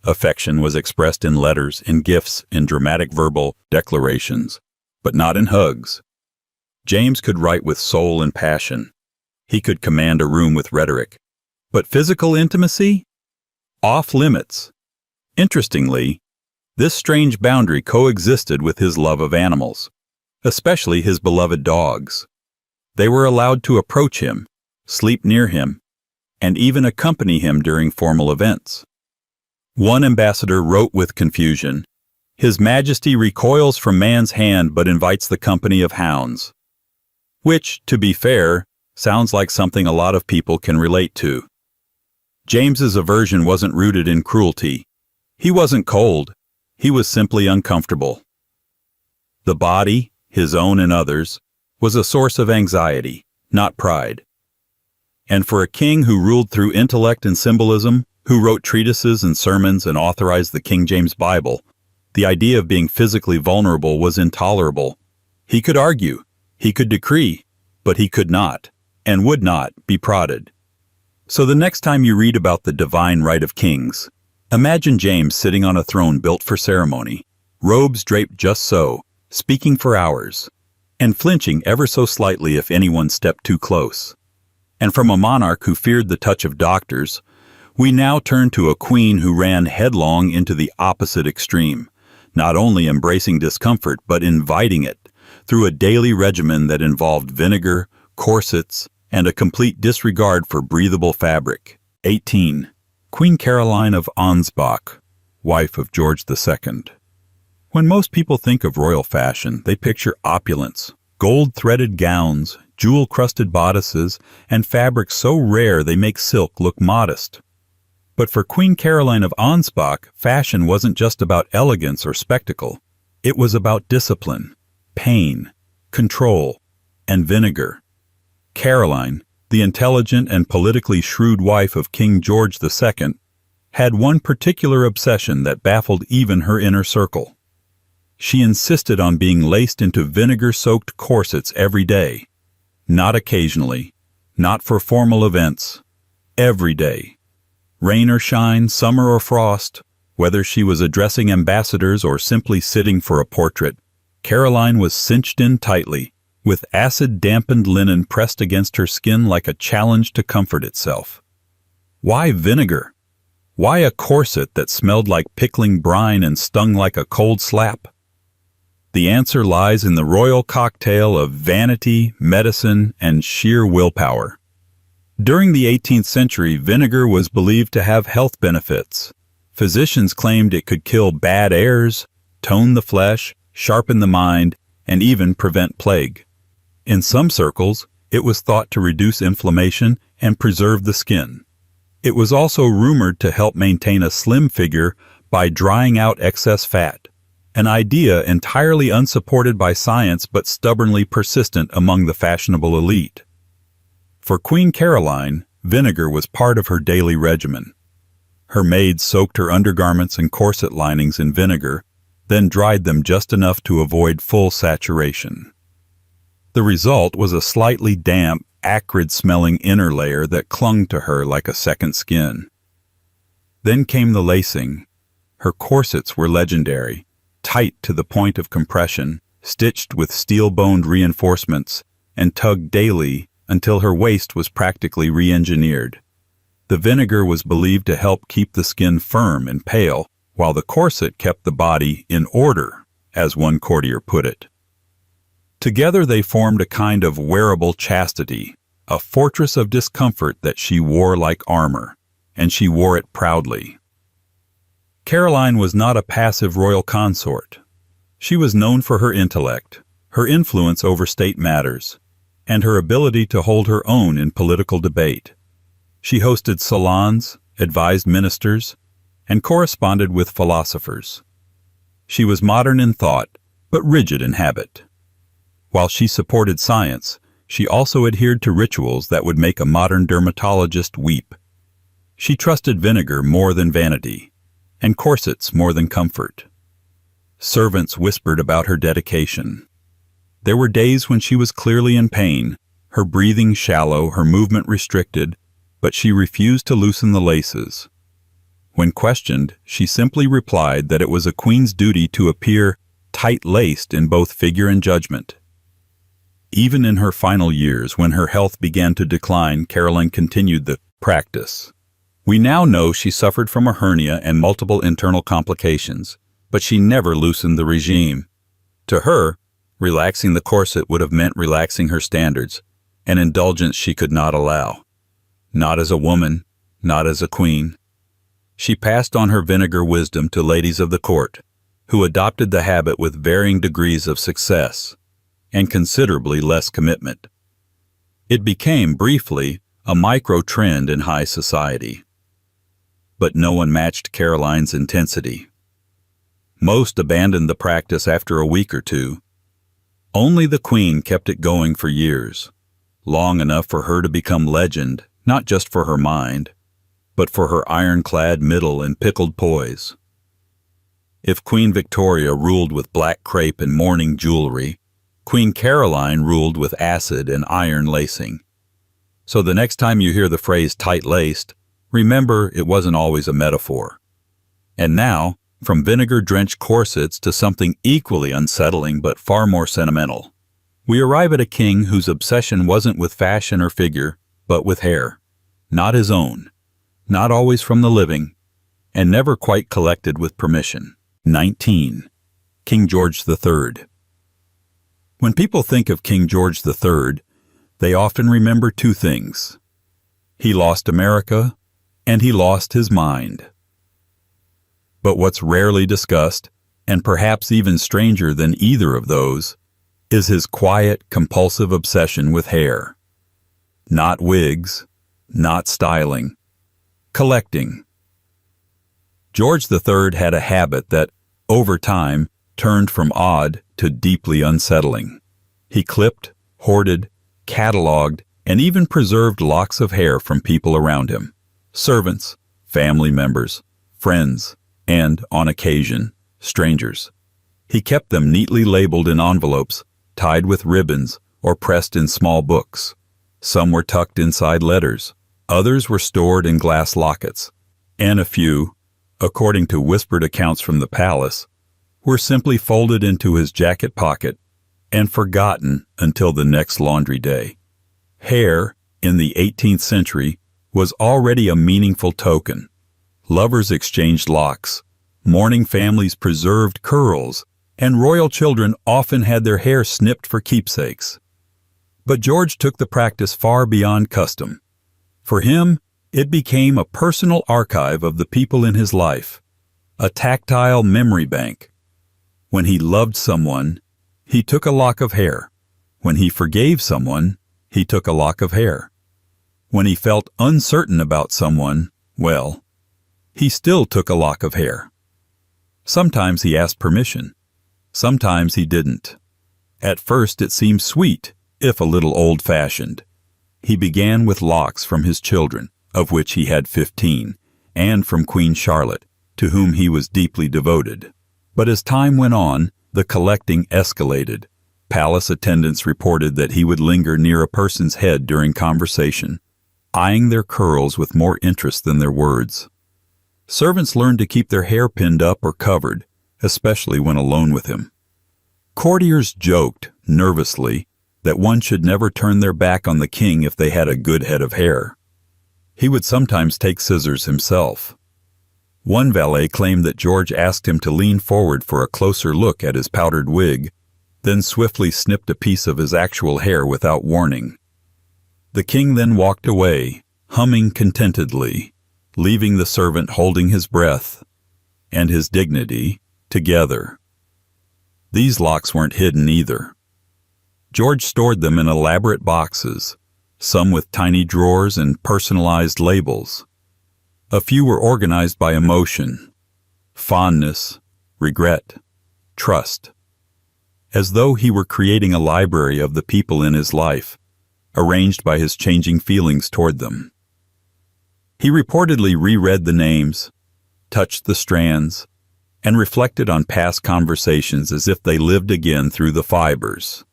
Speaker 1: Affection was expressed in letters, in gifts, in dramatic verbal declarations, but not in hugs. James could write with soul and passion. He could command a room with rhetoric. But physical intimacy? Off limits. Interestingly, this strange boundary coexisted with his love of animals, especially his beloved dogs. They were allowed to approach him, sleep near him, and even accompany him during formal events. One ambassador wrote with confusion, "His Majesty recoils from man's hand but invites the company of hounds." Which, to be fair, sounds like something a lot of people can relate to. James's aversion wasn't rooted in cruelty. He wasn't cold. He was simply uncomfortable. The body, his own and others, was a source of anxiety, not pride. And for a king who ruled through intellect and symbolism, who wrote treatises and sermons and authorized the King James Bible, the idea of being physically vulnerable was intolerable. He could argue, he could decree, but he could not, and would not, be prodded. So the next time you read about the divine right of kings, imagine James sitting on a throne built for ceremony, robes draped just so, speaking for hours, and flinching ever so slightly if anyone stepped too close. And from a monarch who feared the touch of doctors, we now turn to a queen who ran headlong into the opposite extreme, not only embracing discomfort but inviting it, through a daily regimen that involved vinegar, corsets, and a complete disregard for breathable fabric. 18. Queen Caroline of Ansbach, wife of George II. When most people think of royal fashion, they picture opulence, gold-threaded gowns, jewel-crusted bodices, and fabrics so rare they make silk look modest. But for Queen Caroline of Ansbach, fashion wasn't just about elegance or spectacle. It was about discipline, pain, control, and vinegar. Caroline, the intelligent and politically shrewd wife of King George II, had one particular obsession that baffled even her inner circle. She insisted on being laced into vinegar-soaked corsets every day, not occasionally, not for formal events, every day. Rain or shine, summer or frost, whether she was addressing ambassadors or simply sitting for a portrait, Caroline was cinched in tightly, with acid-dampened linen pressed against her skin like a challenge to comfort itself. Why vinegar? Why a corset that smelled like pickling brine and stung like a cold slap? The answer lies in the royal cocktail of vanity, medicine, and sheer willpower. During the 18th century, vinegar was believed to have health benefits. Physicians claimed it could kill bad airs, tone the flesh, sharpen the mind, and even prevent plague. In some circles, it was thought to reduce inflammation and preserve the skin. It was also rumored to help maintain a slim figure by drying out excess fat, an idea entirely unsupported by science but stubbornly persistent among the fashionable elite. For Queen Caroline, vinegar was part of her daily regimen. Her maids soaked her undergarments and corset linings in vinegar, then dried them just enough to avoid full saturation. The result was a slightly damp, acrid-smelling inner layer that clung to her like a second skin. Then came the lacing. Her corsets were legendary, tight to the point of compression, stitched with steel-boned reinforcements, and tugged daily until her waist was practically re-engineered. The vinegar was believed to help keep the skin firm and pale, while the corset kept the body in order, as one courtier put it. Together they formed a kind of wearable chastity, a fortress of discomfort that she wore like armor, and she wore it proudly. Caroline was not a passive royal consort. She was known for her intellect, her influence over state matters, and her ability to hold her own in political debate. She hosted salons, advised ministers, and corresponded with philosophers. She was modern in thought, but rigid in habit. While she supported science, she also adhered to rituals that would make a modern dermatologist weep. She trusted vinegar more than vanity, and corsets more than comfort. Servants whispered about her dedication. There were days when she was clearly in pain, her breathing shallow, her movement restricted, but she refused to loosen the laces. When questioned, she simply replied that it was a queen's duty to appear tight-laced in both figure and judgment. Even in her final years, when her health began to decline, Caroline continued the practice. We now know she suffered from a hernia and multiple internal complications, but she never loosened the regime. To her, relaxing the corset would have meant relaxing her standards, an indulgence she could not allow. Not as a woman, not as a queen. She passed on her vinegar wisdom to ladies of the court, who adopted the habit with varying degrees of success and considerably less commitment. It became, briefly, a micro-trend in high society. But no one matched Caroline's intensity. Most abandoned the practice after a week or two. Only the queen kept it going for years, long enough for her to become legend, not just for her mind, but for her ironclad middle and pickled poise. If Queen Victoria ruled with black crepe and mourning jewelry, Queen Caroline ruled with acid and iron lacing. So the next time you hear the phrase tight-laced, remember it wasn't always a metaphor. And now, from vinegar-drenched corsets to something equally unsettling but far more sentimental, we arrive at a king whose obsession wasn't with fashion or figure, but with hair. Not his own, not always from the living, and never quite collected with permission. 19. King George III. When people think of King George III, they often remember two things. He lost America, and he lost his mind. But what's rarely discussed, and perhaps even stranger than either of those, is his quiet, compulsive obsession with hair. Not wigs, not styling, collecting. George III had a habit that, over time, turned from odd to deeply unsettling. He clipped, hoarded, cataloged, and even preserved locks of hair from people around him. Servants, family members, friends, and, on occasion, strangers. He kept them neatly labeled in envelopes, tied with ribbons, or pressed in small books. Some were tucked inside letters, others were stored in glass lockets, and a few, according to whispered accounts from the palace, were simply folded into his jacket pocket and forgotten until the next laundry day. Hair, in the 18th century, was already a meaningful token. Lovers exchanged locks, mourning families preserved curls, and royal children often had their hair snipped for keepsakes. But George took the practice far beyond custom. For him, it became a personal archive of the people in his life, a tactile memory bank. When he loved someone, he took a lock of hair. When he forgave someone, he took a lock of hair. When he felt uncertain about someone, well, he still took a lock of hair. Sometimes he asked permission. Sometimes he didn't. At first it seemed sweet, if a little old-fashioned. He began with locks from his children, of which he had 15, and from Queen Charlotte, to whom he was deeply devoted. But as time went on, the collecting escalated. Palace attendants reported that he would linger near a person's head during conversation, eyeing their curls with more interest than their words. Servants learned to keep their hair pinned up or covered, especially when alone with him. Courtiers joked, nervously, that one should never turn their back on the king if they had a good head of hair. He would sometimes take scissors himself. One valet claimed that George asked him to lean forward for a closer look at his powdered wig, then swiftly snipped a piece of his actual hair without warning. The king then walked away, humming contentedly, leaving the servant holding his breath and his dignity together. These locks weren't hidden either. George stored them in elaborate boxes, some with tiny drawers and personalized labels. A few were organized by emotion, fondness, regret, trust, as though he were creating a library of the people in his life, arranged by his changing feelings toward them. He reportedly reread the names, touched the strands, and reflected on past conversations as if they lived again through the fibers.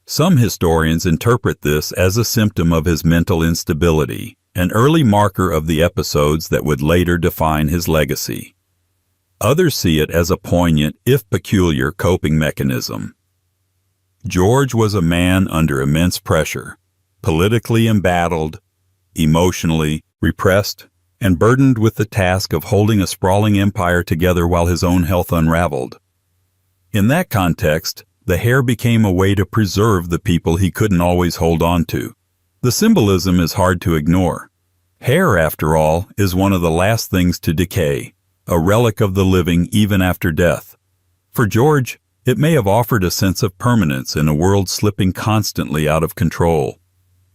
Speaker 1: Some historians interpret this as a symptom of his mental instability, an early marker of the episodes that would later define his legacy. Others see it as a poignant, if peculiar, coping mechanism. George was a man under immense pressure, politically embattled, emotionally repressed, and burdened with the task of holding a sprawling empire together while his own health unraveled. In that context, the hair became a way to preserve the people he couldn't always hold on to. The symbolism is hard to ignore. Hair, after all, is one of the last things to decay, a relic of the living even after death. For George, it may have offered a sense of permanence in a world slipping constantly out of control.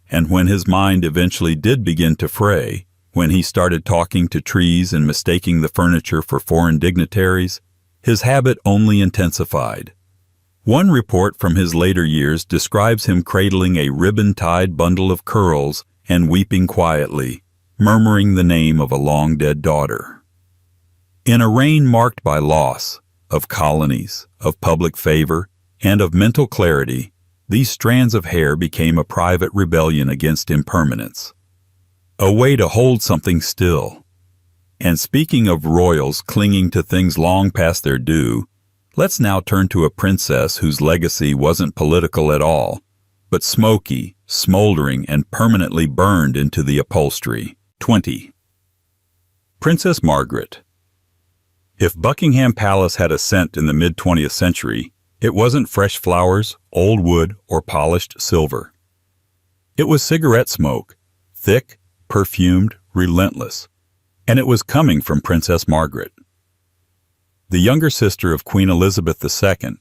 Speaker 1: And when his mind eventually did begin to fray, when he started talking to trees and mistaking the furniture for foreign dignitaries, his habit only intensified. One report from his later years describes him cradling a ribbon-tied bundle of curls and weeping quietly, murmuring the name of a long-dead daughter. In a reign marked by loss, of colonies, of public favor, and of mental clarity, these strands of hair became a private rebellion against impermanence, a way to hold something still. And speaking of royals clinging to things long past their due, let's now turn to a princess whose legacy wasn't political at all, but smoky, smoldering, and permanently burned into the upholstery. 20. Princess Margaret. If Buckingham Palace had a scent in the mid-20th century, it wasn't fresh flowers, old wood, or polished silver. It was cigarette smoke, thick, perfumed, relentless, and it was coming from Princess Margaret. The younger sister of Queen Elizabeth II,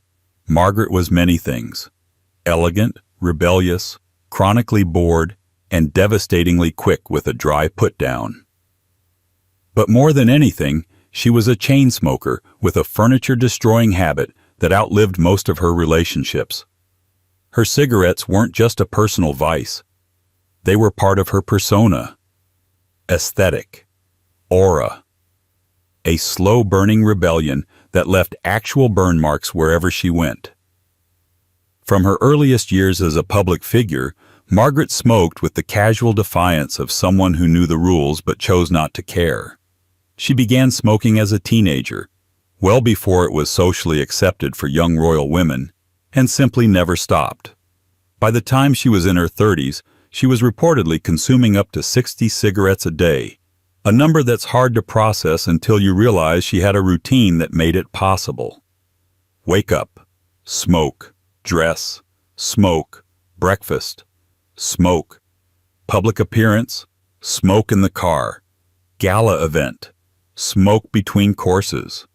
Speaker 1: Margaret was many things: elegant, rebellious, chronically bored, and devastatingly quick with a dry put-down. But more than anything, she was a chain smoker with a furniture-destroying habit that outlived most of her relationships. Her cigarettes weren't just a personal vice. They were part of her persona, aesthetic, aura, a slow-burning rebellion that left actual burn marks wherever she went. From her earliest years as a public figure, Margaret smoked with the casual defiance of someone who knew the rules but chose not to care. She began smoking as a teenager, well before it was socially accepted for young royal women, and simply never stopped. By the time she was in her 30s, she was reportedly consuming up to 60 cigarettes a day, a number that's hard to process until you realize she had a routine that made it possible. Wake up, smoke, dress, smoke, breakfast, smoke, public appearance, smoke in the car, gala event, smoke between courses.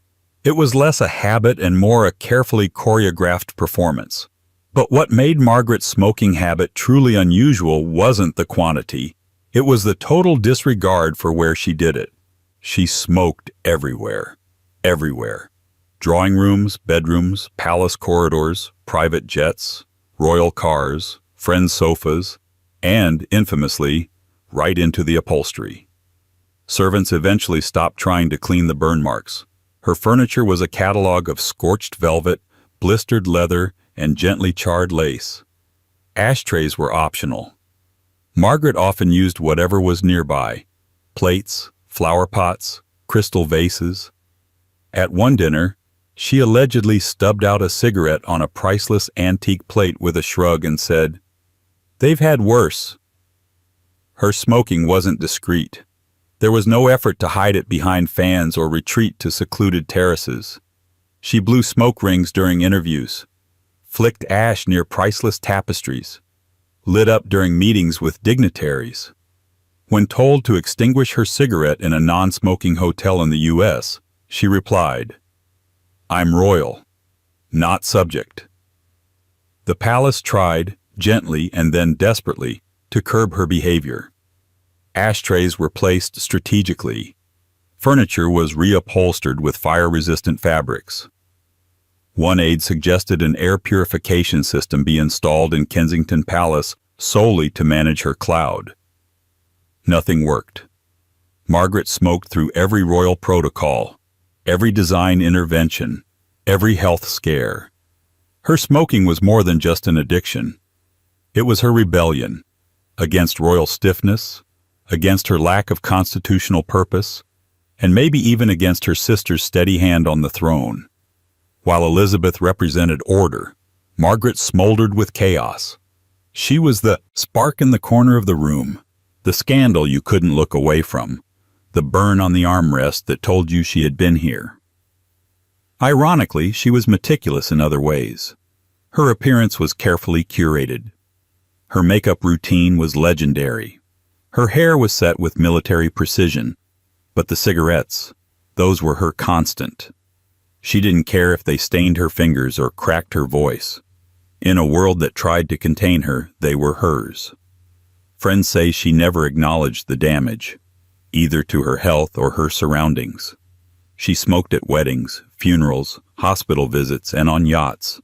Speaker 1: It was less a habit and more a carefully choreographed performance. But what made Margaret's smoking habit truly unusual wasn't the quantity. It was the total disregard for where she did it. She smoked everywhere. Everywhere. Drawing rooms, bedrooms, palace corridors, private jets, royal cars, friends' sofas, and, infamously, right into the upholstery. Servants eventually stopped trying to clean the burn marks. Her furniture was a catalog of scorched velvet, blistered leather, and gently charred lace. Ashtrays were optional. Margaret often used whatever was nearby: plates, flower pots, crystal vases. At one dinner, she allegedly stubbed out a cigarette on a priceless antique plate with a shrug and said, "They've had worse." Her smoking wasn't discreet. There was no effort to hide it behind fans or retreat to secluded terraces. She blew smoke rings during interviews, flicked ash near priceless tapestries, lit up during meetings with dignitaries. When told to extinguish her cigarette in a non-smoking hotel in the U.S., she replied, "I'm royal, not subject." The palace tried, gently and then desperately, to curb her behavior. Ashtrays were placed strategically. Furniture was reupholstered with fire-resistant fabrics. One aide suggested an air purification system be installed in Kensington Palace solely to manage her cloud. Nothing worked. Margaret smoked through every royal protocol, every design intervention, every health scare. Her smoking was more than just an addiction. It was her rebellion against royal stiffness, against her lack of constitutional purpose, and maybe even against her sister's steady hand on the throne. While Elizabeth represented order, Margaret smoldered with chaos. She was the spark in the corner of the room, the scandal you couldn't look away from, the burn on the armrest that told you she had been here. Ironically, she was meticulous in other ways. Her appearance was carefully curated. Her makeup routine was legendary. Her hair was set with military precision, but the cigarettes, those were her constant. She didn't care if they stained her fingers or cracked her voice. In a world that tried to contain her, they were hers. Friends say she never acknowledged the damage, either to her health or her surroundings. She smoked at weddings, funerals, hospital visits, and on yachts.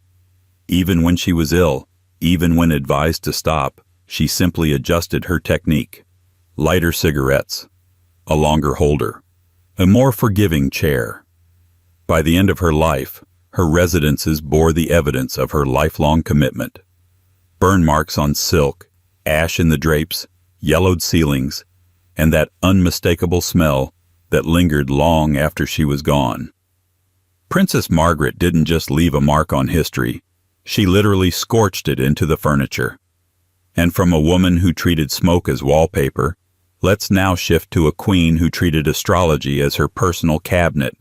Speaker 1: Even when she was ill, even when advised to stop, she simply adjusted her technique. Lighter cigarettes, a longer holder, a more forgiving chair. By the end of her life, her residences bore the evidence of her lifelong commitment. Burn marks on silk, ash in the drapes, yellowed ceilings, and that unmistakable smell that lingered long after she was gone. Princess Margaret didn't just leave a mark on history, she literally scorched it into the furniture. And from a woman who treated smoke as wallpaper, let's now shift to a queen who treated astrology as her personal cabinet,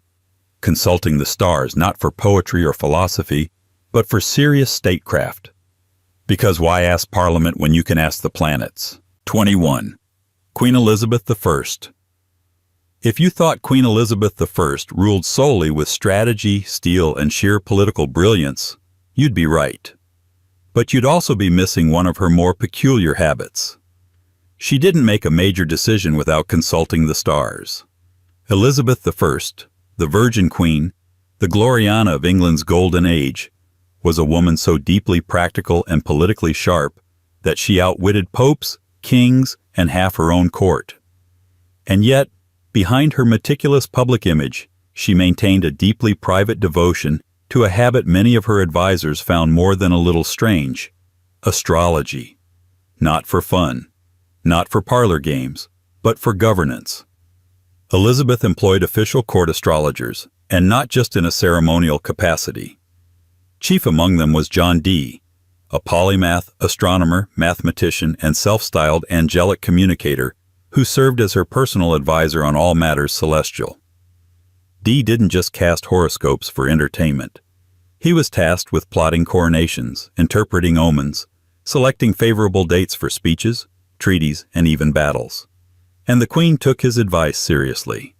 Speaker 1: consulting the stars not for poetry or philosophy, but for serious statecraft. Because why ask Parliament when you can ask the planets? 21. Queen Elizabeth I. If you thought Queen Elizabeth I ruled solely with strategy, steel, and sheer political brilliance, you'd be right. But you'd also be missing one of her more peculiar habits. She didn't make a major decision without consulting the stars. Elizabeth I, the Virgin Queen, the Gloriana of England's golden age, was a woman so deeply practical and politically sharp that she outwitted popes, kings, and half her own court. And yet, behind her meticulous public image, she maintained a deeply private devotion to a habit many of her advisors found more than a little strange: astrology. Not for fun, not for parlor games, but for governance. Elizabeth employed official court astrologers, and not just in a ceremonial capacity. Chief among them was John Dee, a polymath, astronomer, mathematician, and self-styled angelic communicator who served as her personal advisor on all matters celestial. Dee didn't just cast horoscopes for entertainment. He was tasked with plotting coronations, interpreting omens, selecting favorable dates for speeches, treaties, and even battles. And the Queen took his advice seriously.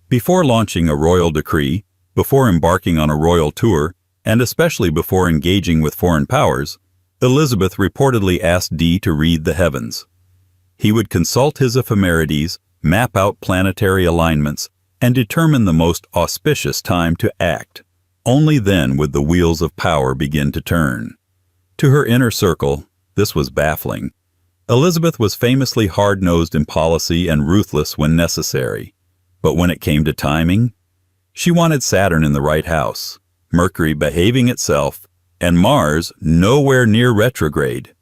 Speaker 1: Before launching a royal decree, before embarking on a royal tour, and especially before engaging with foreign powers, Elizabeth reportedly asked Dee to read the heavens. He would consult his ephemerides, map out planetary alignments, and determine the most auspicious time to act. Only then would the wheels of power begin to turn. To her inner circle, this was baffling. Elizabeth was famously hard-nosed in policy and ruthless when necessary. But when it came to timing, she wanted Saturn in the right house, Mercury behaving itself, and Mars nowhere near retrograde.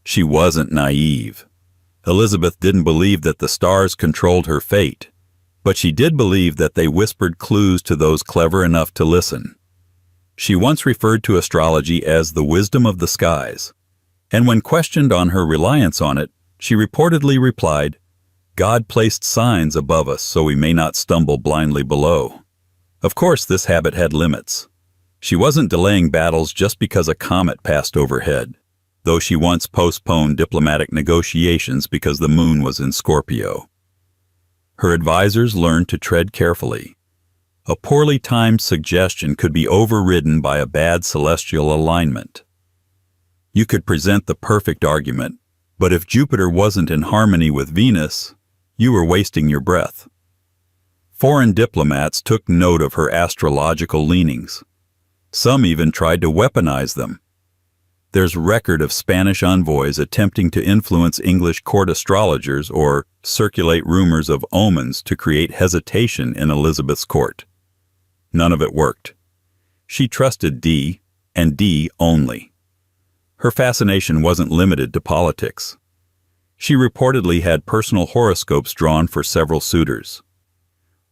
Speaker 1: She wasn't naive. Elizabeth didn't believe that the stars controlled her fate, but she did believe that they whispered clues to those clever enough to listen. She once referred to astrology as the wisdom of the skies, and when questioned on her reliance on it, she reportedly replied, "God placed signs above us so we may not stumble blindly below." Of course, this habit had limits. She wasn't delaying battles just because a comet passed overhead, though she once postponed diplomatic negotiations because the moon was in Scorpio. Her advisors learned to tread carefully. A poorly timed suggestion could be overridden by a bad celestial alignment. You could present the perfect argument, but if Jupiter wasn't in harmony with Venus, you were wasting your breath. Foreign diplomats took note of her astrological leanings. Some even tried to weaponize them. There's record of Spanish envoys attempting to influence English court astrologers or circulate rumors of omens to create hesitation in Elizabeth's court. None of it worked. She trusted D, and D only. Her fascination wasn't limited to politics. She reportedly had personal horoscopes drawn for several suitors.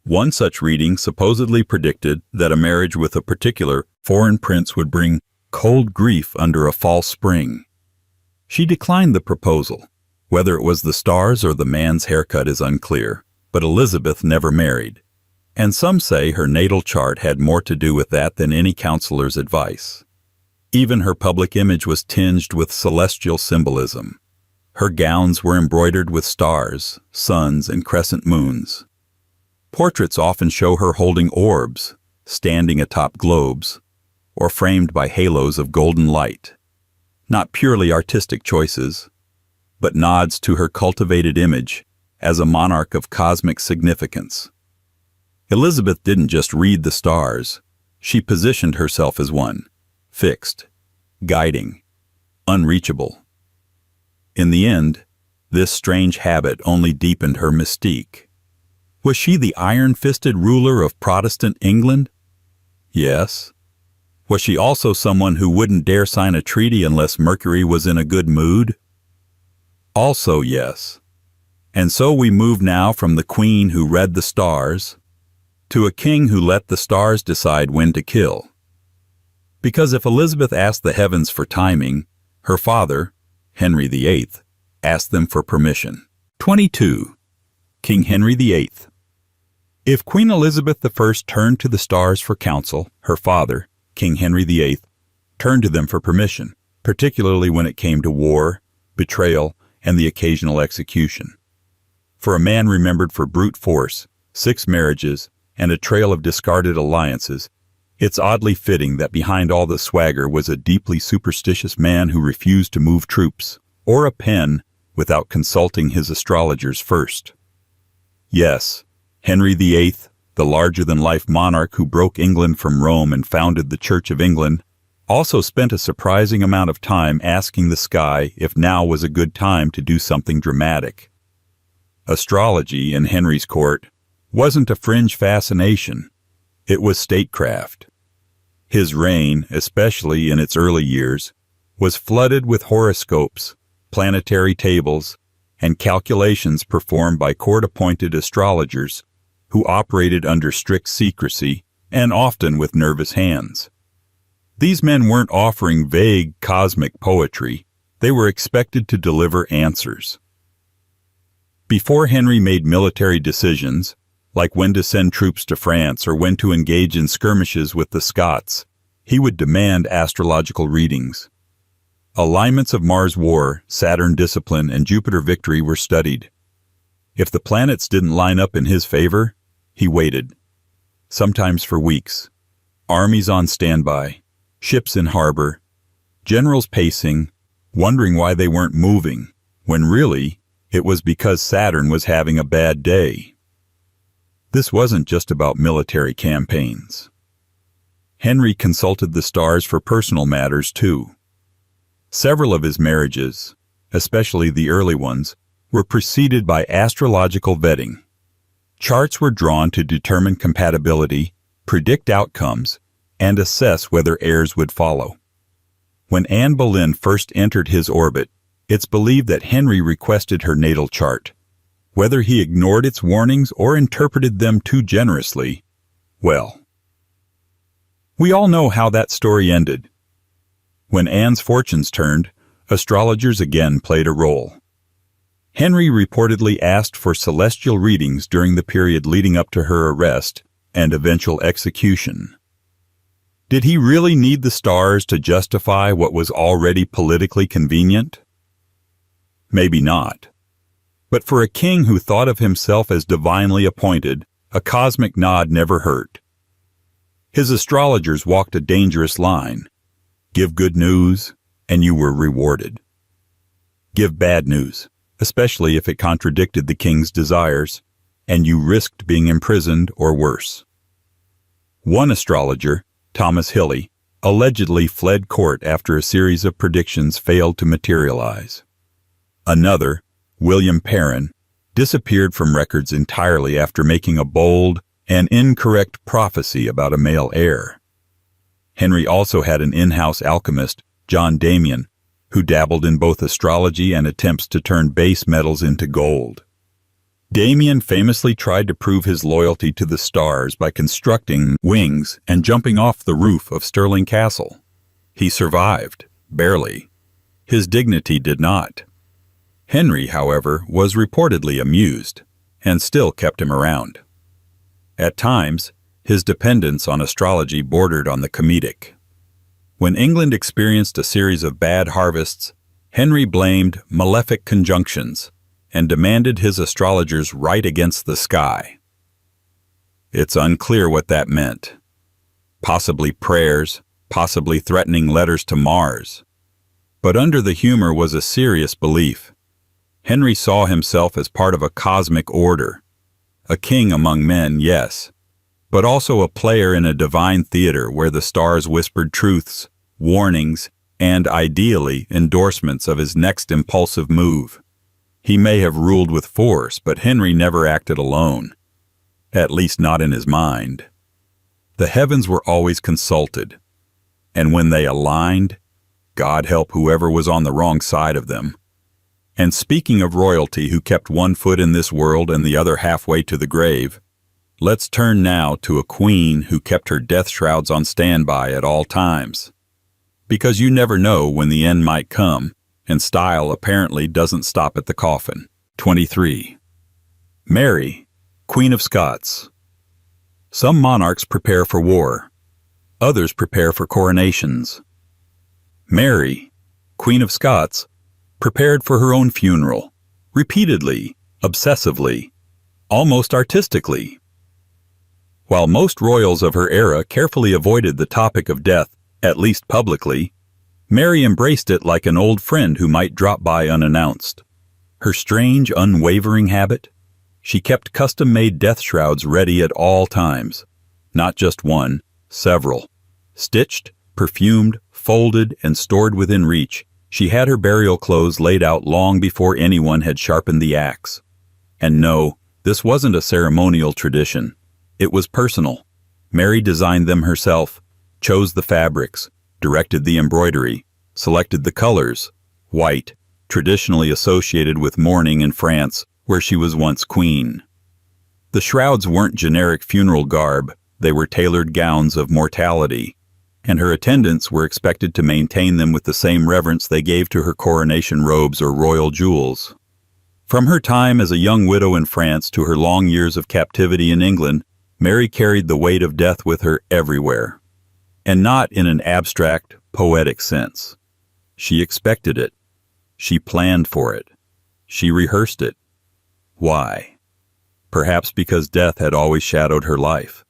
Speaker 1: One such reading supposedly predicted that a marriage with a particular foreign prince would bring cold grief under a false spring. She declined the proposal. Whether it was the stars or the man's haircut is unclear, but Elizabeth never married. And some say her natal chart had more to do with that than any counselor's advice. Even her public image was tinged with celestial symbolism. Her gowns were embroidered with stars, suns, and crescent moons. Portraits often show her holding orbs, standing atop globes, or framed by halos of golden light. Not purely artistic choices, but nods to her cultivated image as a monarch of cosmic significance. Elizabeth didn't just read the stars, she positioned herself as one, fixed, guiding, unreachable. In the end, this strange habit only deepened her mystique. Was she the iron-fisted ruler of Protestant England? Yes. Was she also someone who wouldn't dare sign a treaty unless Mercury was in a good mood? Also yes. And so we move now from the queen who read the stars to a king who let the stars decide when to kill. Because if Elizabeth asked the heavens for timing, her father, Henry VIII, asked them for permission. 22. King Henry VIII. If Queen Elizabeth I turned to the stars for counsel, her father, King Henry VIII, turned to them for permission, particularly when it came to war, betrayal, and the occasional execution. For a man remembered for brute force, 6 marriages, and a trail of discarded alliances, it's oddly fitting that behind all the swagger was a deeply superstitious man who refused to move troops, or a pen, without consulting his astrologers first. Yes, Henry VIII, the larger-than-life monarch who broke England from Rome and founded the Church of England, also spent a surprising amount of time asking the sky if now was a good time to do something dramatic. Astrology in Henry's court wasn't a fringe fascination, it was statecraft. His reign, especially in its early years, was flooded with horoscopes, planetary tables, and calculations performed by court-appointed astrologers who operated under strict secrecy and often with nervous hands. These men weren't offering vague cosmic poetry, they were expected to deliver answers. Before Henry made military decisions, like when to send troops to France or when to engage in skirmishes with the Scots, he would demand astrological readings. Alignments of Mars war, Saturn discipline, and Jupiter victory were studied. If the planets didn't line up in his favor, he waited, sometimes for weeks. Armies on standby, ships in harbor, generals pacing, wondering why they weren't moving, when really, it was because Saturn was having a bad day. This wasn't just about military campaigns. Henry consulted the stars for personal matters too. Several of his marriages, especially the early ones, were preceded by astrological vetting. Charts were drawn to determine compatibility, predict outcomes, and assess whether heirs would follow. When Anne Boleyn first entered his orbit, it's believed that Henry requested her natal chart. Whether he ignored its warnings or interpreted them too generously, well, we all know how that story ended. When Anne's fortunes turned, astrologers again played a role. Henry reportedly asked for celestial readings during the period leading up to her arrest and eventual execution. Did he really need the stars to justify what was already politically convenient? Maybe not. But for a king who thought of himself as divinely appointed, a cosmic nod never hurt. His astrologers walked a dangerous line. Give good news, and you were rewarded. Give bad news, especially if it contradicted the king's desires, and you risked being imprisoned or worse. One astrologer, Thomas Hilly, allegedly fled court after a series of predictions failed to materialize. Another, William Perrin, disappeared from records entirely after making a bold and incorrect prophecy about a male heir. Henry also had an in-house alchemist, John Damien, who dabbled in both astrology and attempts to turn base metals into gold. Damien famously tried to prove his loyalty to the stars by constructing wings and jumping off the roof of Stirling Castle. He survived, barely. His dignity did not. Henry, however, was reportedly amused, and still kept him around. At times, his dependence on astrology bordered on the comedic. When England experienced a series of bad harvests, Henry blamed malefic conjunctions and demanded his astrologers write against the sky. It's unclear what that meant. Possibly prayers, possibly threatening letters to Mars. But under the humor was a serious belief. Henry saw himself as part of a cosmic order. A king among men, yes, but also a player in a divine theater where the stars whispered truths, warnings, and, ideally, endorsements of his next impulsive move. He may have ruled with force, but Henry never acted alone. At least not in his mind. The heavens were always consulted, and when they aligned, God help whoever was on the wrong side of them. And speaking of royalty who kept one foot in this world and the other halfway to the grave, let's turn now to a queen who kept her death shrouds on standby at all times. Because you never know when the end might come, and style apparently doesn't stop at the coffin. 23. Mary, Queen of Scots. Some monarchs prepare for war. Others prepare for coronations. Mary, Queen of Scots, prepared for her own funeral, repeatedly, obsessively, almost artistically. While most royals of her era carefully avoided the topic of death, at least publicly, Mary embraced it like an old friend who might drop by unannounced. Her strange, unwavering habit? She kept custom-made death shrouds ready at all times. Not just one, several. Stitched, perfumed, folded, and stored within reach, she had her burial clothes laid out long before anyone had sharpened the axe. And no, this wasn't a ceremonial tradition. It was personal. Mary designed them herself, chose the fabrics, directed the embroidery, selected the colors, white, traditionally associated with mourning in France, where she was once queen. The shrouds weren't generic funeral garb, they were tailored gowns of mortality, and her attendants were expected to maintain them with the same reverence they gave to her coronation robes or royal jewels. From her time as a young widow in France to her long years of captivity in England, Mary carried the weight of death with her everywhere. And not in an abstract, poetic sense. She expected it. She planned for it. She rehearsed it. Why? Perhaps because death had always shadowed her life.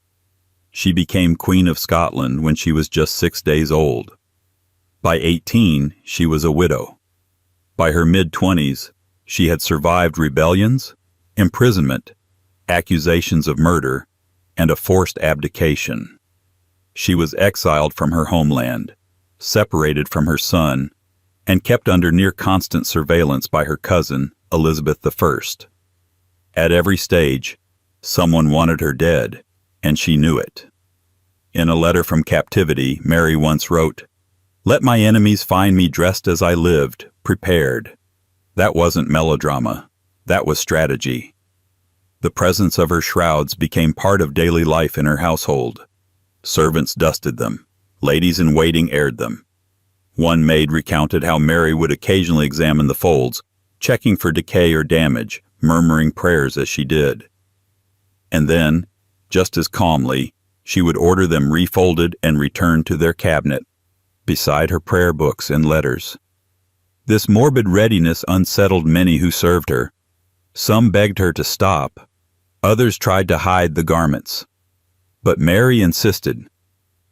Speaker 1: She became Queen of Scotland when she was just 6 days old. By 18, she was a widow. By her mid-20s, she had survived rebellions, imprisonment, accusations of murder, and a forced abdication. She was exiled from her homeland, separated from her son, and kept under near constant surveillance by her cousin, Elizabeth I. At every stage, someone wanted her dead, and she knew it. In a letter from captivity, Mary once wrote, "Let my enemies find me dressed as I lived, prepared." That wasn't melodrama. That was strategy. The presence of her shrouds became part of daily life in her household. Servants dusted them. Ladies-in-waiting aired them. One maid recounted how Mary would occasionally examine the folds, checking for decay or damage, murmuring prayers as she did. And then, just as calmly, she would order them refolded and returned to their cabinet, beside her prayer books and letters. This morbid readiness unsettled many who served her. Some begged her to stop. Others tried to hide the garments. But Mary insisted.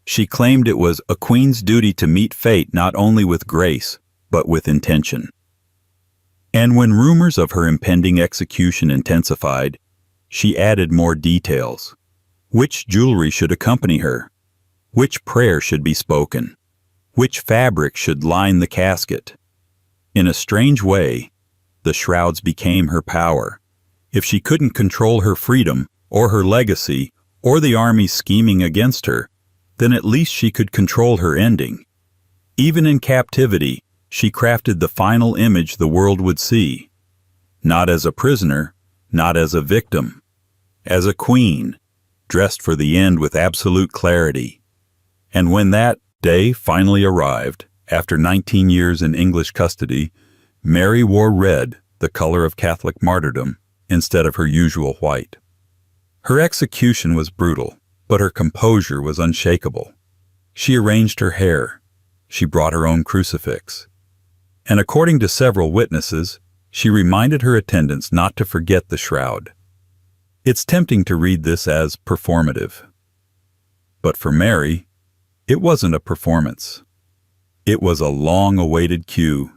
Speaker 1: She claimed it was a queen's duty to meet fate not only with grace, but with intention. And when rumors of her impending execution intensified, she added more details. Which jewelry should accompany her? Which prayer should be spoken? Which fabric should line the casket? In a strange way, the shrouds became her power. If she couldn't control her freedom, or her legacy, or the army scheming against her, then at least she could control her ending. Even in captivity, she crafted the final image the world would see. Not as a prisoner, not as a victim. As a queen, dressed for the end with absolute clarity. And when that day finally arrived, after 19 years in English custody, Mary wore red, the color of Catholic martyrdom, instead of her usual white. Her execution was brutal, but her composure was unshakable. She arranged her hair. She brought her own crucifix. And according to several witnesses, she reminded her attendants not to forget the shroud. It's tempting to read this as performative. But for Mary, it wasn't a performance. It was a long-awaited cue.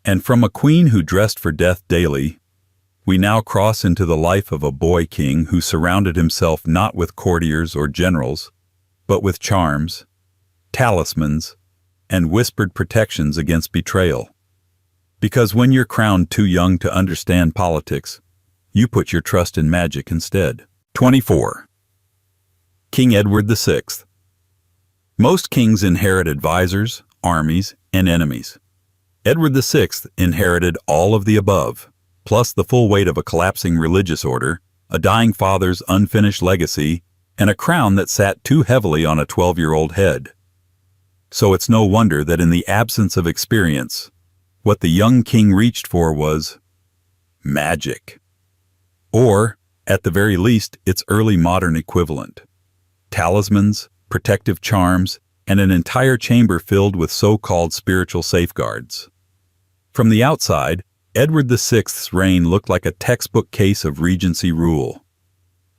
Speaker 1: And from a queen who dressed for death daily, we now cross into the life of a boy king who surrounded himself not with courtiers or generals, but with charms, talismans, and whispered protections against betrayal. Because when you're crowned too young to understand politics, you put your trust in magic instead. 24. King Edward VI. Most kings inherit advisors, armies, and enemies. Edward VI inherited all of the above, plus the full weight of a collapsing religious order, a dying father's unfinished legacy, and a crown that sat too heavily on a 12-year-old head. So it's no wonder that in the absence of experience, what the young king reached for was magic. Or, at the very least, its early modern equivalent. Talismans, protective charms, and an entire chamber filled with so-called spiritual safeguards. From the outside, Edward VI's reign looked like a textbook case of regency rule.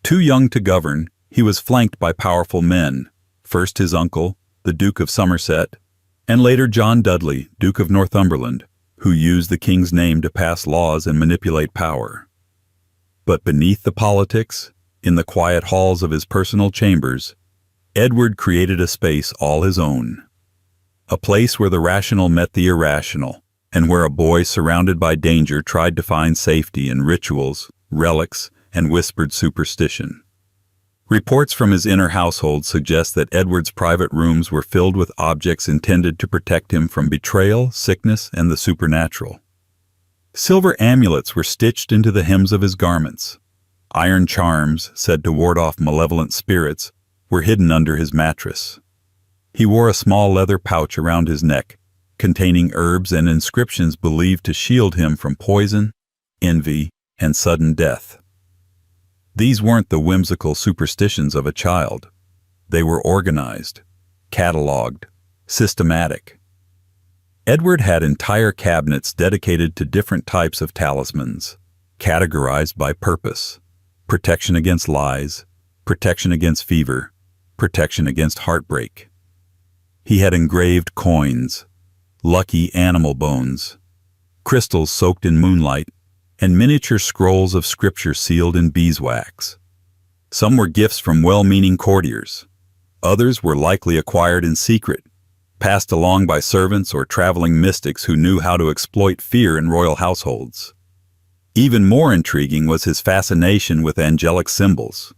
Speaker 1: Too young to govern, he was flanked by powerful men, first his uncle, the Duke of Somerset, and later John Dudley, Duke of Northumberland, who used the king's name to pass laws and manipulate power. But beneath the politics, in the quiet halls of his personal chambers, Edward created a space all his own. A place where the rational met the irrational, and where a boy surrounded by danger tried to find safety in rituals, relics, and whispered superstition. Reports from his inner household suggest that Edward's private rooms were filled with objects intended to protect him from betrayal, sickness, and the supernatural. Silver amulets were stitched into the hems of his garments. Iron charms, said to ward off malevolent spirits, were hidden under his mattress. He wore a small leather pouch around his neck, containing herbs and inscriptions believed to shield him from poison, envy, and sudden death. These weren't the whimsical superstitions of a child. They were organized, cataloged, systematic. Edward had entire cabinets dedicated to different types of talismans, categorized by purpose: protection against lies, protection against fever, protection against heartbreak. He had engraved coins, lucky animal bones, crystals soaked in moonlight, and miniature scrolls of scripture sealed in beeswax. Some were gifts from well-meaning courtiers. Others were likely acquired in secret, passed along by servants or traveling mystics who knew how to exploit fear in royal households. Even more intriguing was his fascination with angelic symbols.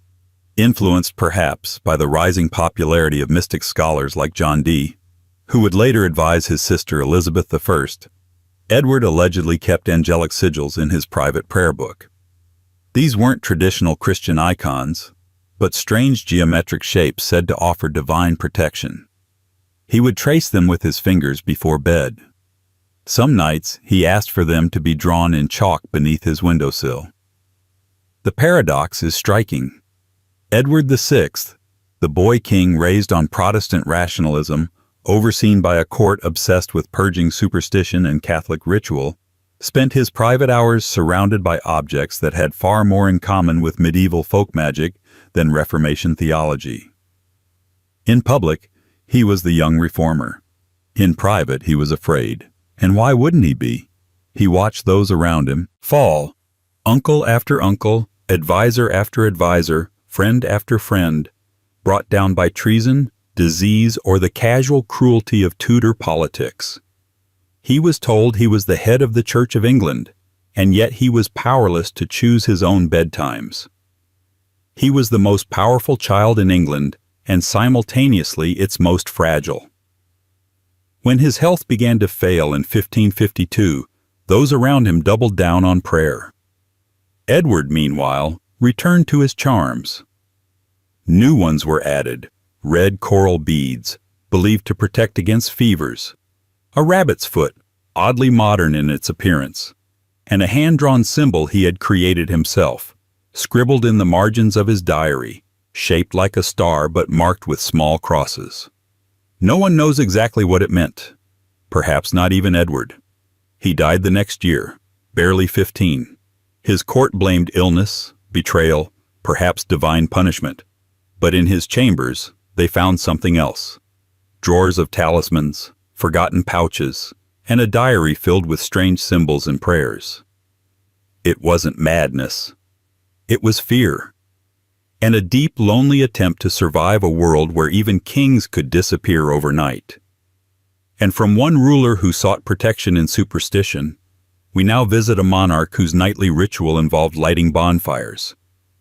Speaker 1: Influenced perhaps by the rising popularity of mystic scholars like John Dee, who would later advise his sister Elizabeth I, Edward allegedly kept angelic sigils in his private prayer book. These weren't traditional Christian icons, but strange geometric shapes said to offer divine protection. He would trace them with his fingers before bed. Some nights he asked for them to be drawn in chalk beneath his windowsill. The paradox is striking. Edward VI, The boy king, raised on Protestant rationalism, overseen by a court obsessed with purging superstition and Catholic ritual, spent his private hours surrounded by objects that had far more in common with medieval folk magic than Reformation theology. In public, he was the young reformer. In private, he was afraid. And why wouldn't he be? He watched those around him fall, uncle after uncle, advisor after advisor, friend after friend, brought down by treason, disease, or the casual cruelty of Tudor politics. He was told he was the head of the Church of England, and yet he was powerless to choose his own bedtimes. He was the most powerful child in England, and simultaneously its most fragile. When his health began to fail in 1552, those around him doubled down on prayer. Edward, meanwhile, returned to his charms. New ones were added: red coral beads, believed to protect against fevers, a rabbit's foot, oddly modern in its appearance, and a hand-drawn symbol he had created himself, scribbled in the margins of his diary, shaped like a star but marked with small crosses. No one knows exactly what it meant. Perhaps not even Edward. He died the next year, barely 15. His court blamed illness, betrayal, perhaps divine punishment. But in his chambers, they found something else. Drawers of talismans, forgotten pouches, and a diary filled with strange symbols and prayers. It wasn't madness. It was fear. And a deep, lonely attempt to survive a world where even kings could disappear overnight. And from one ruler who sought protection in superstition, we now visit a monarch whose nightly ritual involved lighting bonfires,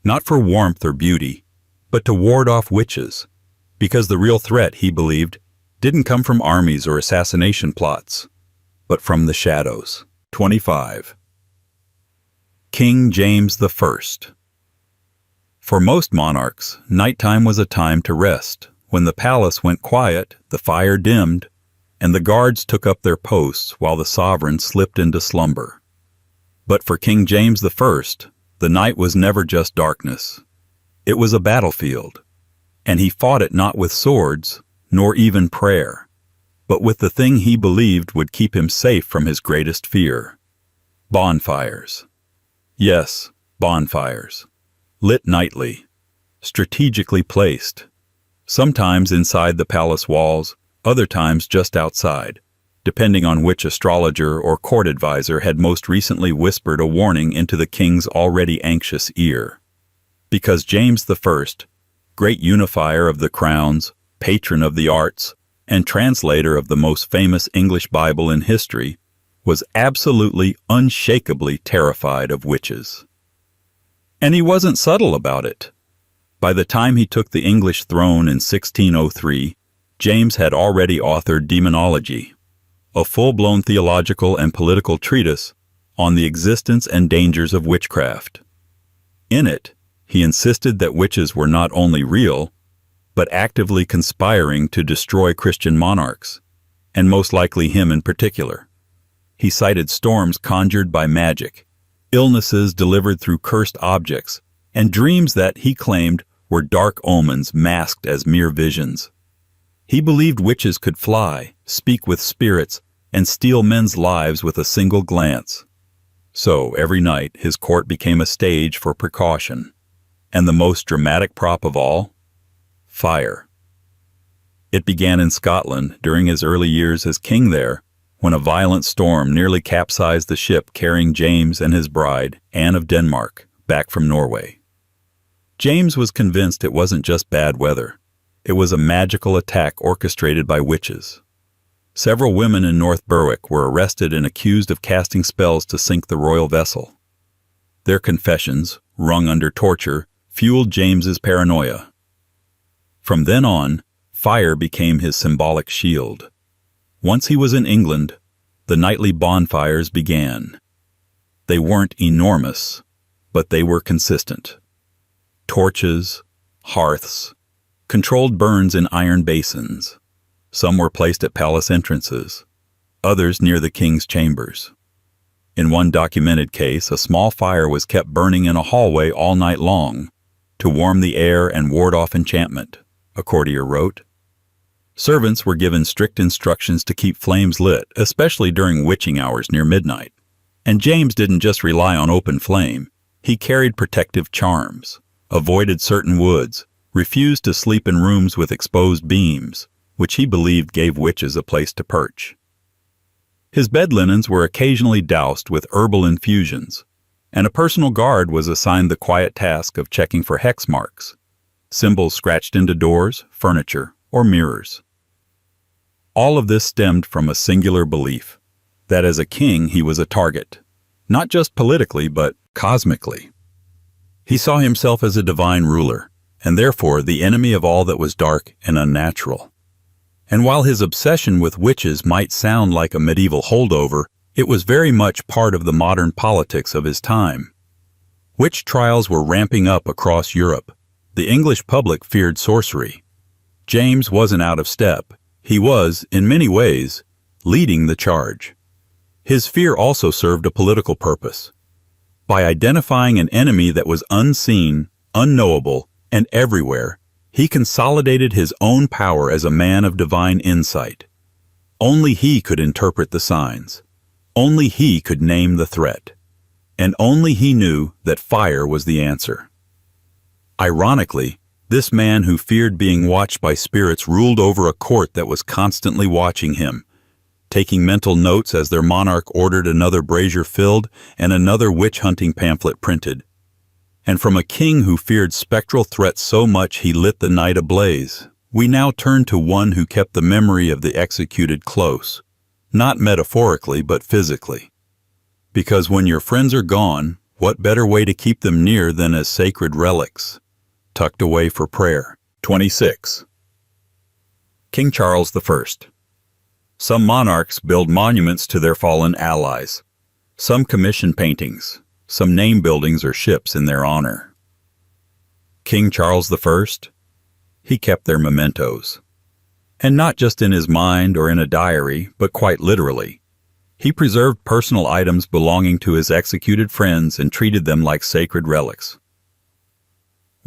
Speaker 1: not for warmth or beauty, but to ward off witches, because the real threat, he believed, didn't come from armies or assassination plots, but from the shadows. 25. King James I. For most monarchs, nighttime was a time to rest. When the palace went quiet, the fire dimmed, and the guards took up their posts while the sovereign slipped into slumber. But for King James I, the night was never just darkness. It was a battlefield, and he fought it not with swords, nor even prayer, but with the thing he believed would keep him safe from his greatest fear: bonfires. Yes, bonfires. Lit nightly, strategically placed, sometimes inside the palace walls, other times just outside, depending on which astrologer or court advisor had most recently whispered a warning into the king's already anxious ear. Because James I, great unifier of the crowns, patron of the arts, and translator of the most famous English Bible in history, was absolutely, unshakably terrified of witches. And he wasn't subtle about it. By the time he took the English throne in 1603, James had already authored Demonology, a full-blown theological and political treatise on the existence and dangers of witchcraft. In it, he insisted that witches were not only real, but actively conspiring to destroy Christian monarchs, and most likely him in particular. He cited storms conjured by magic, illnesses delivered through cursed objects, and dreams that, he claimed, were dark omens masked as mere visions. He believed witches could fly, speak with spirits, and steal men's lives with a single glance. So, every night, his court became a stage for precaution. And the most dramatic prop of all? Fire. It began in Scotland during his early years as king there, when a violent storm nearly capsized the ship carrying James and his bride, Anne of Denmark, back from Norway. James was convinced it wasn't just bad weather. It was a magical attack orchestrated by witches. Several women in North Berwick were arrested and accused of casting spells to sink the royal vessel. Their confessions, wrung under torture, fueled James's paranoia. From then on, fire became his symbolic shield. Once he was in England, the nightly bonfires began. They weren't enormous, but they were consistent. Torches, hearths, controlled burns in iron basins. Some were placed at palace entrances, others near the king's chambers. In one documented case, a small fire was kept burning in a hallway all night long to warm the air and ward off enchantment. a courtier wrote. Servants were given strict instructions to keep flames lit, especially during witching hours near midnight. And James didn't just rely on open flame. He carried protective charms, avoided certain woods, refused to sleep in rooms with exposed beams, which he believed gave witches a place to perch. His bed linens were occasionally doused with herbal infusions, and a personal guard was assigned the quiet task of checking for hex marks, symbols scratched into doors, furniture, or mirrors. All of this stemmed from a singular belief, that as a king he was a target, not just politically but cosmically. He saw himself as a divine ruler, and therefore the enemy of all that was dark and unnatural. And while his obsession with witches might sound like a medieval holdover, it was very much part of the modern politics of his time. Witch trials were ramping up across Europe. The English public feared sorcery. James wasn't out of step. He was, in many ways, leading the charge. His fear also served a political purpose. By identifying an enemy that was unseen, unknowable, and everywhere, he consolidated his own power as a man of divine insight. Only he could interpret the signs. Only he could name the threat. And only he knew that fire was the answer. Ironically, this man who feared being watched by spirits ruled over a court that was constantly watching him, taking mental notes as their monarch ordered another brazier filled and another witch-hunting pamphlet printed. And from a king who feared spectral threats so much he lit the night ablaze, we now turn to one who kept the memory of the executed close, not metaphorically but physically. Because when your friends are gone, what better way to keep them near than as sacred relics, tucked away for prayer. 26. King Charles I. Some monarchs build monuments to their fallen allies. Some commission paintings. Some name buildings or ships in their honor. King Charles I? He kept their mementos. And not just in his mind or in a diary, but quite literally. He preserved personal items belonging to his executed friends and treated them like sacred relics.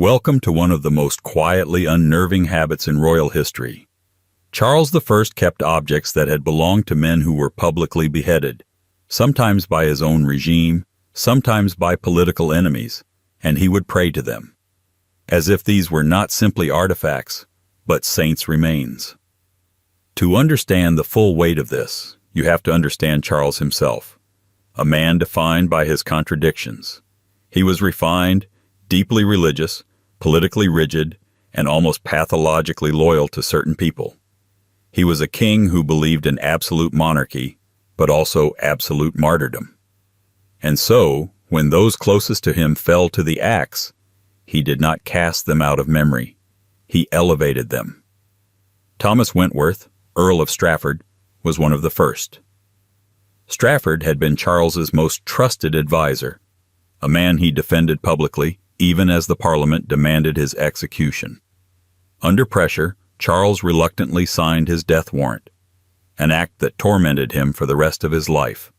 Speaker 1: Welcome to one of the most quietly unnerving habits in royal history. Charles I kept objects that had belonged to men who were publicly beheaded, sometimes by his own regime, sometimes by political enemies, and he would pray to them, as if these were not simply artifacts, but saints' remains. To understand the full weight of this, you have to understand Charles himself, a man defined by his contradictions. He was refined, deeply religious, politically rigid, and almost pathologically loyal to certain people. He was a king who believed in absolute monarchy, but also absolute martyrdom. And so, when those closest to him fell to the axe, he did not cast them out of memory. He elevated them. Thomas Wentworth, Earl of Strafford, was one of the first. Strafford had been Charles's most trusted advisor, a man he defended publicly, even as the Parliament demanded his execution. Under pressure, Charles reluctantly signed his death warrant, an act that tormented him for the rest of his life.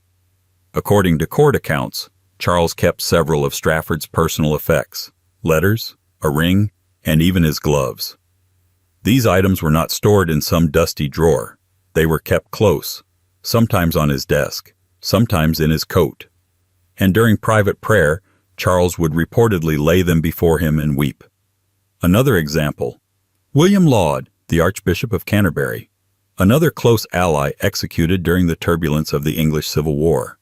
Speaker 1: According to court accounts, Charles kept several of Strafford's personal effects, letters, a ring, and even his gloves. These items were not stored in some dusty drawer. They were kept close, sometimes on his desk, sometimes in his coat. And during private prayer, Charles would reportedly lay them before him and weep. Another example, William Laud, the Archbishop of Canterbury, another close ally executed during the turbulence of the English Civil War.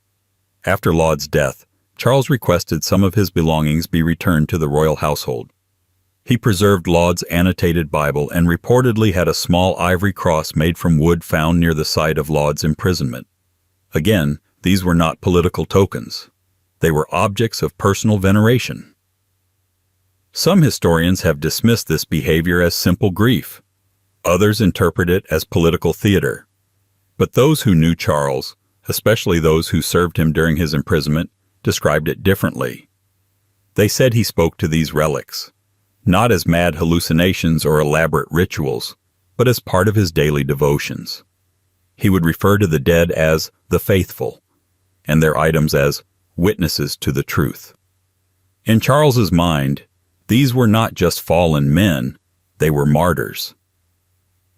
Speaker 1: After Laud's death, Charles requested some of his belongings be returned to the royal household. He preserved Laud's annotated Bible and reportedly had a small ivory cross made from wood found near the site of Laud's imprisonment. Again, these were not political tokens. They were objects of personal veneration. Some historians have dismissed this behavior as simple grief. Others interpret it as political theater. But those who knew Charles, especially those who served him during his imprisonment, described it differently. They said he spoke to these relics, not as mad hallucinations or elaborate rituals, but as part of his daily devotions. He would refer to the dead as the faithful, and their items as witnesses to the truth. In Charles's mind, these were not just fallen men, They were martyrs.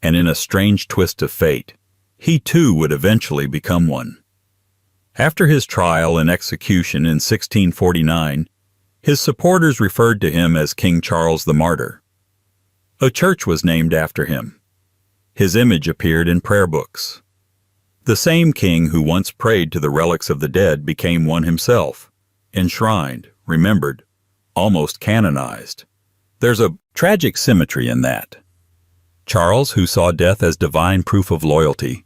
Speaker 1: And in a strange twist of fate, he too would eventually become one. After his trial and execution in 1649, his supporters referred to him as King Charles the Martyr. A church was named after him. His image appeared in prayer books. The same king who once prayed to the relics of the dead became one himself, enshrined, remembered, almost canonized. There's a tragic symmetry in that. Charles, who saw death as divine proof of loyalty,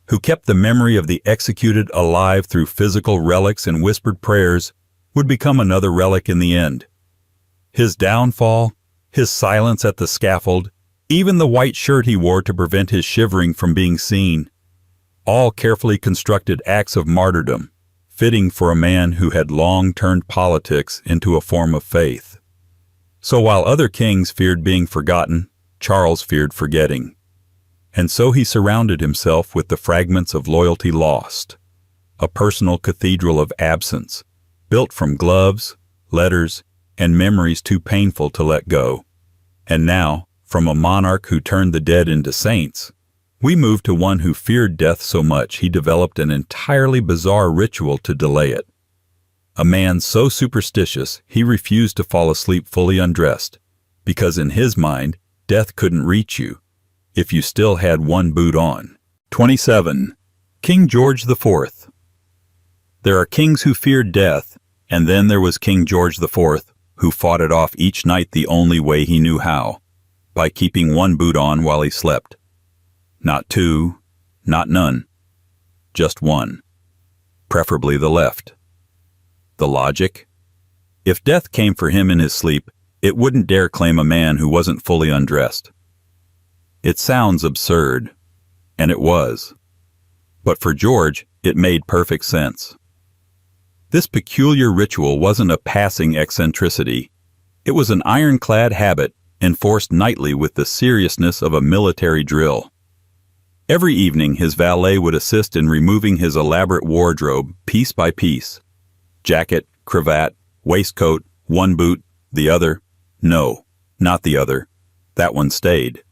Speaker 1: who kept the memory of the executed alive through physical relics and whispered prayers, would become another relic in the end. His downfall, his silence at the scaffold, even the white shirt he wore to prevent his shivering from being seen, all carefully constructed acts of martyrdom, fitting for a man who had long turned politics into a form of faith. So while other kings feared being forgotten, Charles feared forgetting. And so he surrounded himself with the fragments of loyalty lost, a personal cathedral of absence, built from gloves, letters, and memories too painful to let go. And now, from a monarch who turned the dead into saints, we move to one who feared death so much he developed an entirely bizarre ritual to delay it. A man so superstitious he refused to fall asleep fully undressed, because in his mind, death couldn't reach you if you still had one boot on. 27. King George IV. There are kings who feared death, and then there was King George IV, who fought it off each night the only way he knew how, by keeping one boot on while he slept. Not two, not none, just one, preferably the left. The logic? If death came for him in his sleep, it wouldn't dare claim a man who wasn't fully undressed. It sounds absurd, and it was. But for George, it made perfect sense. This peculiar ritual wasn't a passing eccentricity. It was an ironclad habit enforced nightly with the seriousness of a military drill. Every evening, his valet would assist in removing his elaborate wardrobe piece by piece. Jacket, cravat, waistcoat, one boot, the other. No, not the other. That one stayed.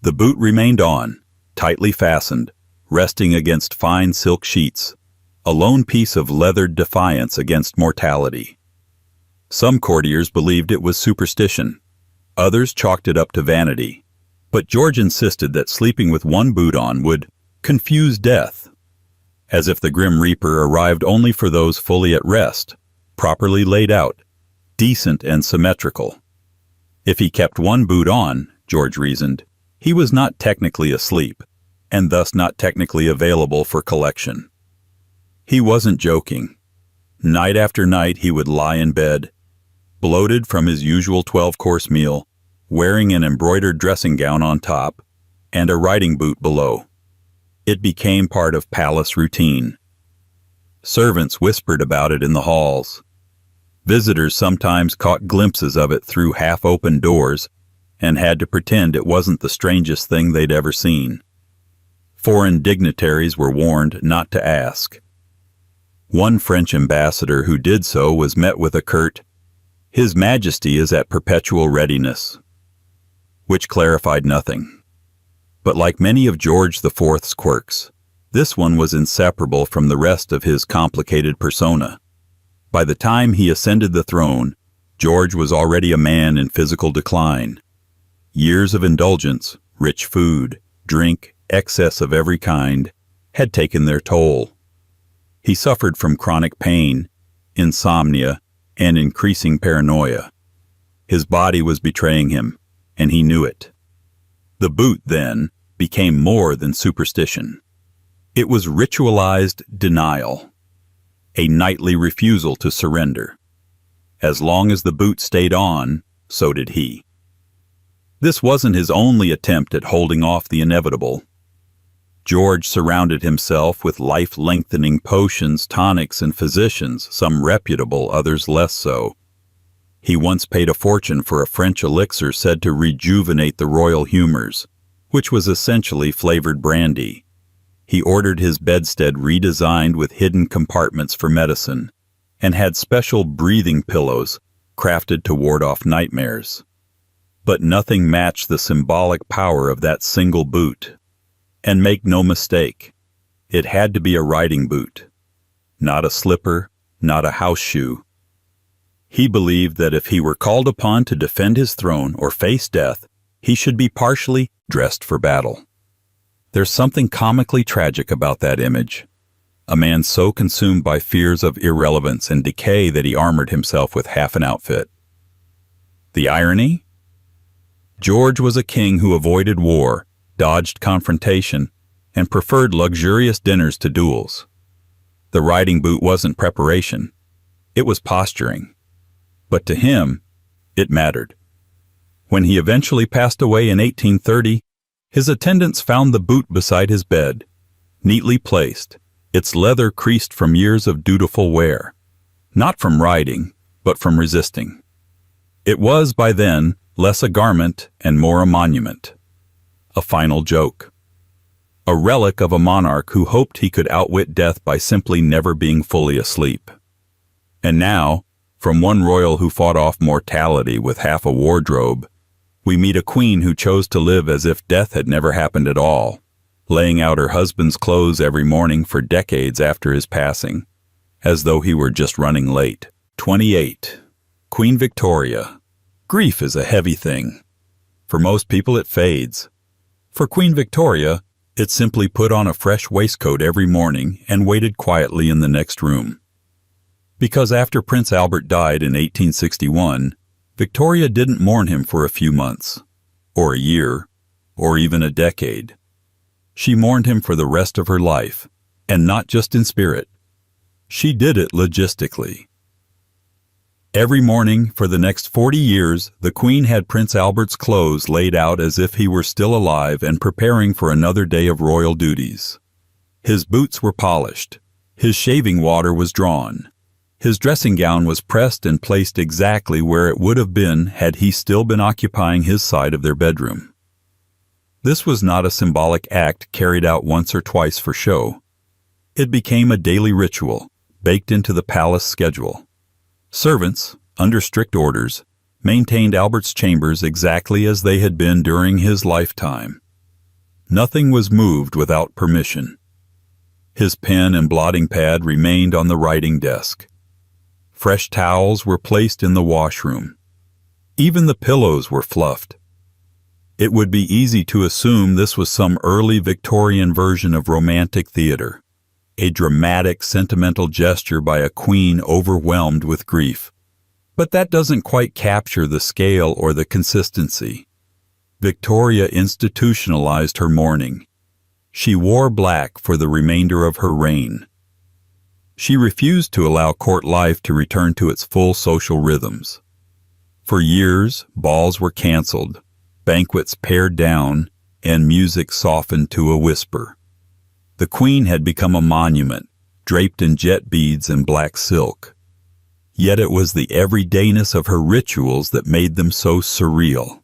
Speaker 1: The boot remained on, tightly fastened, resting against fine silk sheets, a lone piece of leathered defiance against mortality. Some courtiers believed it was superstition. Others chalked it up to vanity. But George insisted that sleeping with one boot on would confuse death, as if the Grim Reaper arrived only for those fully at rest, properly laid out, decent and symmetrical. If he kept one boot on, George reasoned, he was not technically asleep, and thus not technically available for collection. He wasn't joking. Night after night he would lie in bed, bloated from his usual 12-course meal, wearing an embroidered dressing gown on top, and a riding boot below. It became part of palace routine. Servants whispered about it in the halls. Visitors sometimes caught glimpses of it through half-open doors and had to pretend it wasn't the strangest thing they'd ever seen. Foreign dignitaries were warned not to ask. One French ambassador who did so was met with a curt, "His Majesty is at perpetual readiness," which clarified nothing. But like many of George IV's quirks, this one was inseparable from the rest of his complicated persona. By the time he ascended the throne, George was already a man in physical decline. Years of indulgence, rich food, drink, excess of every kind, had taken their toll. He suffered from chronic pain, insomnia, and increasing paranoia. His body was betraying him, and he knew it. The boot, then, became more than superstition. It was ritualized denial, a nightly refusal to surrender. As long as the boot stayed on, so did he. This wasn't his only attempt at holding off the inevitable. George surrounded himself with life-lengthening potions, tonics, and physicians, some reputable, others less so. He once paid a fortune for a French elixir said to rejuvenate the royal humors, which was essentially flavored brandy. He ordered his bedstead redesigned with hidden compartments for medicine, and had special breathing pillows crafted to ward off nightmares. But nothing matched the symbolic power of that single boot. And make no mistake, it had to be a riding boot. Not a slipper, not a house shoe. He believed that if he were called upon to defend his throne or face death, he should be partially dressed for battle. There's something comically tragic about that image. A man so consumed by fears of irrelevance and decay that he armored himself with half an outfit. The irony? George was a king who avoided war, dodged confrontation, and preferred luxurious dinners to duels. The riding boot wasn't preparation. It was posturing. But to him, it mattered. When he eventually passed away in 1830, his attendants found the boot beside his bed, neatly placed, its leather creased from years of dutiful wear, not from riding, but from resisting. It was, by then, less a garment and more a monument. A final joke. A relic of a monarch who hoped he could outwit death by simply never being fully asleep. And now, from one royal who fought off mortality with half a wardrobe, we meet a queen who chose to live as if death had never happened at all, laying out her husband's clothes every morning for decades after his passing, as though he were just running late. 28. Queen Victoria. Grief is a heavy thing. For most people it fades. For Queen Victoria, it simply put on a fresh waistcoat every morning and waited quietly in the next room. Because after Prince Albert died in 1861, Victoria didn't mourn him for a few months, or a year, or even a decade. She mourned him for the rest of her life, and not just in spirit. She did it logistically. Every morning for the next 40 years, the Queen had Prince Albert's clothes laid out as if he were still alive and preparing for another day of royal duties. His boots were polished. His shaving water was drawn. His dressing gown was pressed and placed exactly where it would have been had he still been occupying his side of their bedroom. This was not a symbolic act carried out once or twice for show. It became a daily ritual, baked into the palace schedule. Servants, under strict orders, maintained Albert's chambers exactly as they had been during his lifetime. Nothing was moved without permission. His pen and blotting pad remained on the writing desk. Fresh towels were placed in the washroom. Even the pillows were fluffed. It would be easy to assume this was some early Victorian version of romantic theater, a dramatic, sentimental gesture by a queen overwhelmed with grief. But that doesn't quite capture the scale or the consistency. Victoria institutionalized her mourning. She wore black for the remainder of her reign. She refused to allow court life to return to its full social rhythms. For years, balls were canceled, banquets pared down, and music softened to a whisper. The Queen had become a monument, draped in jet beads and black silk. Yet it was the everydayness of her rituals that made them so surreal.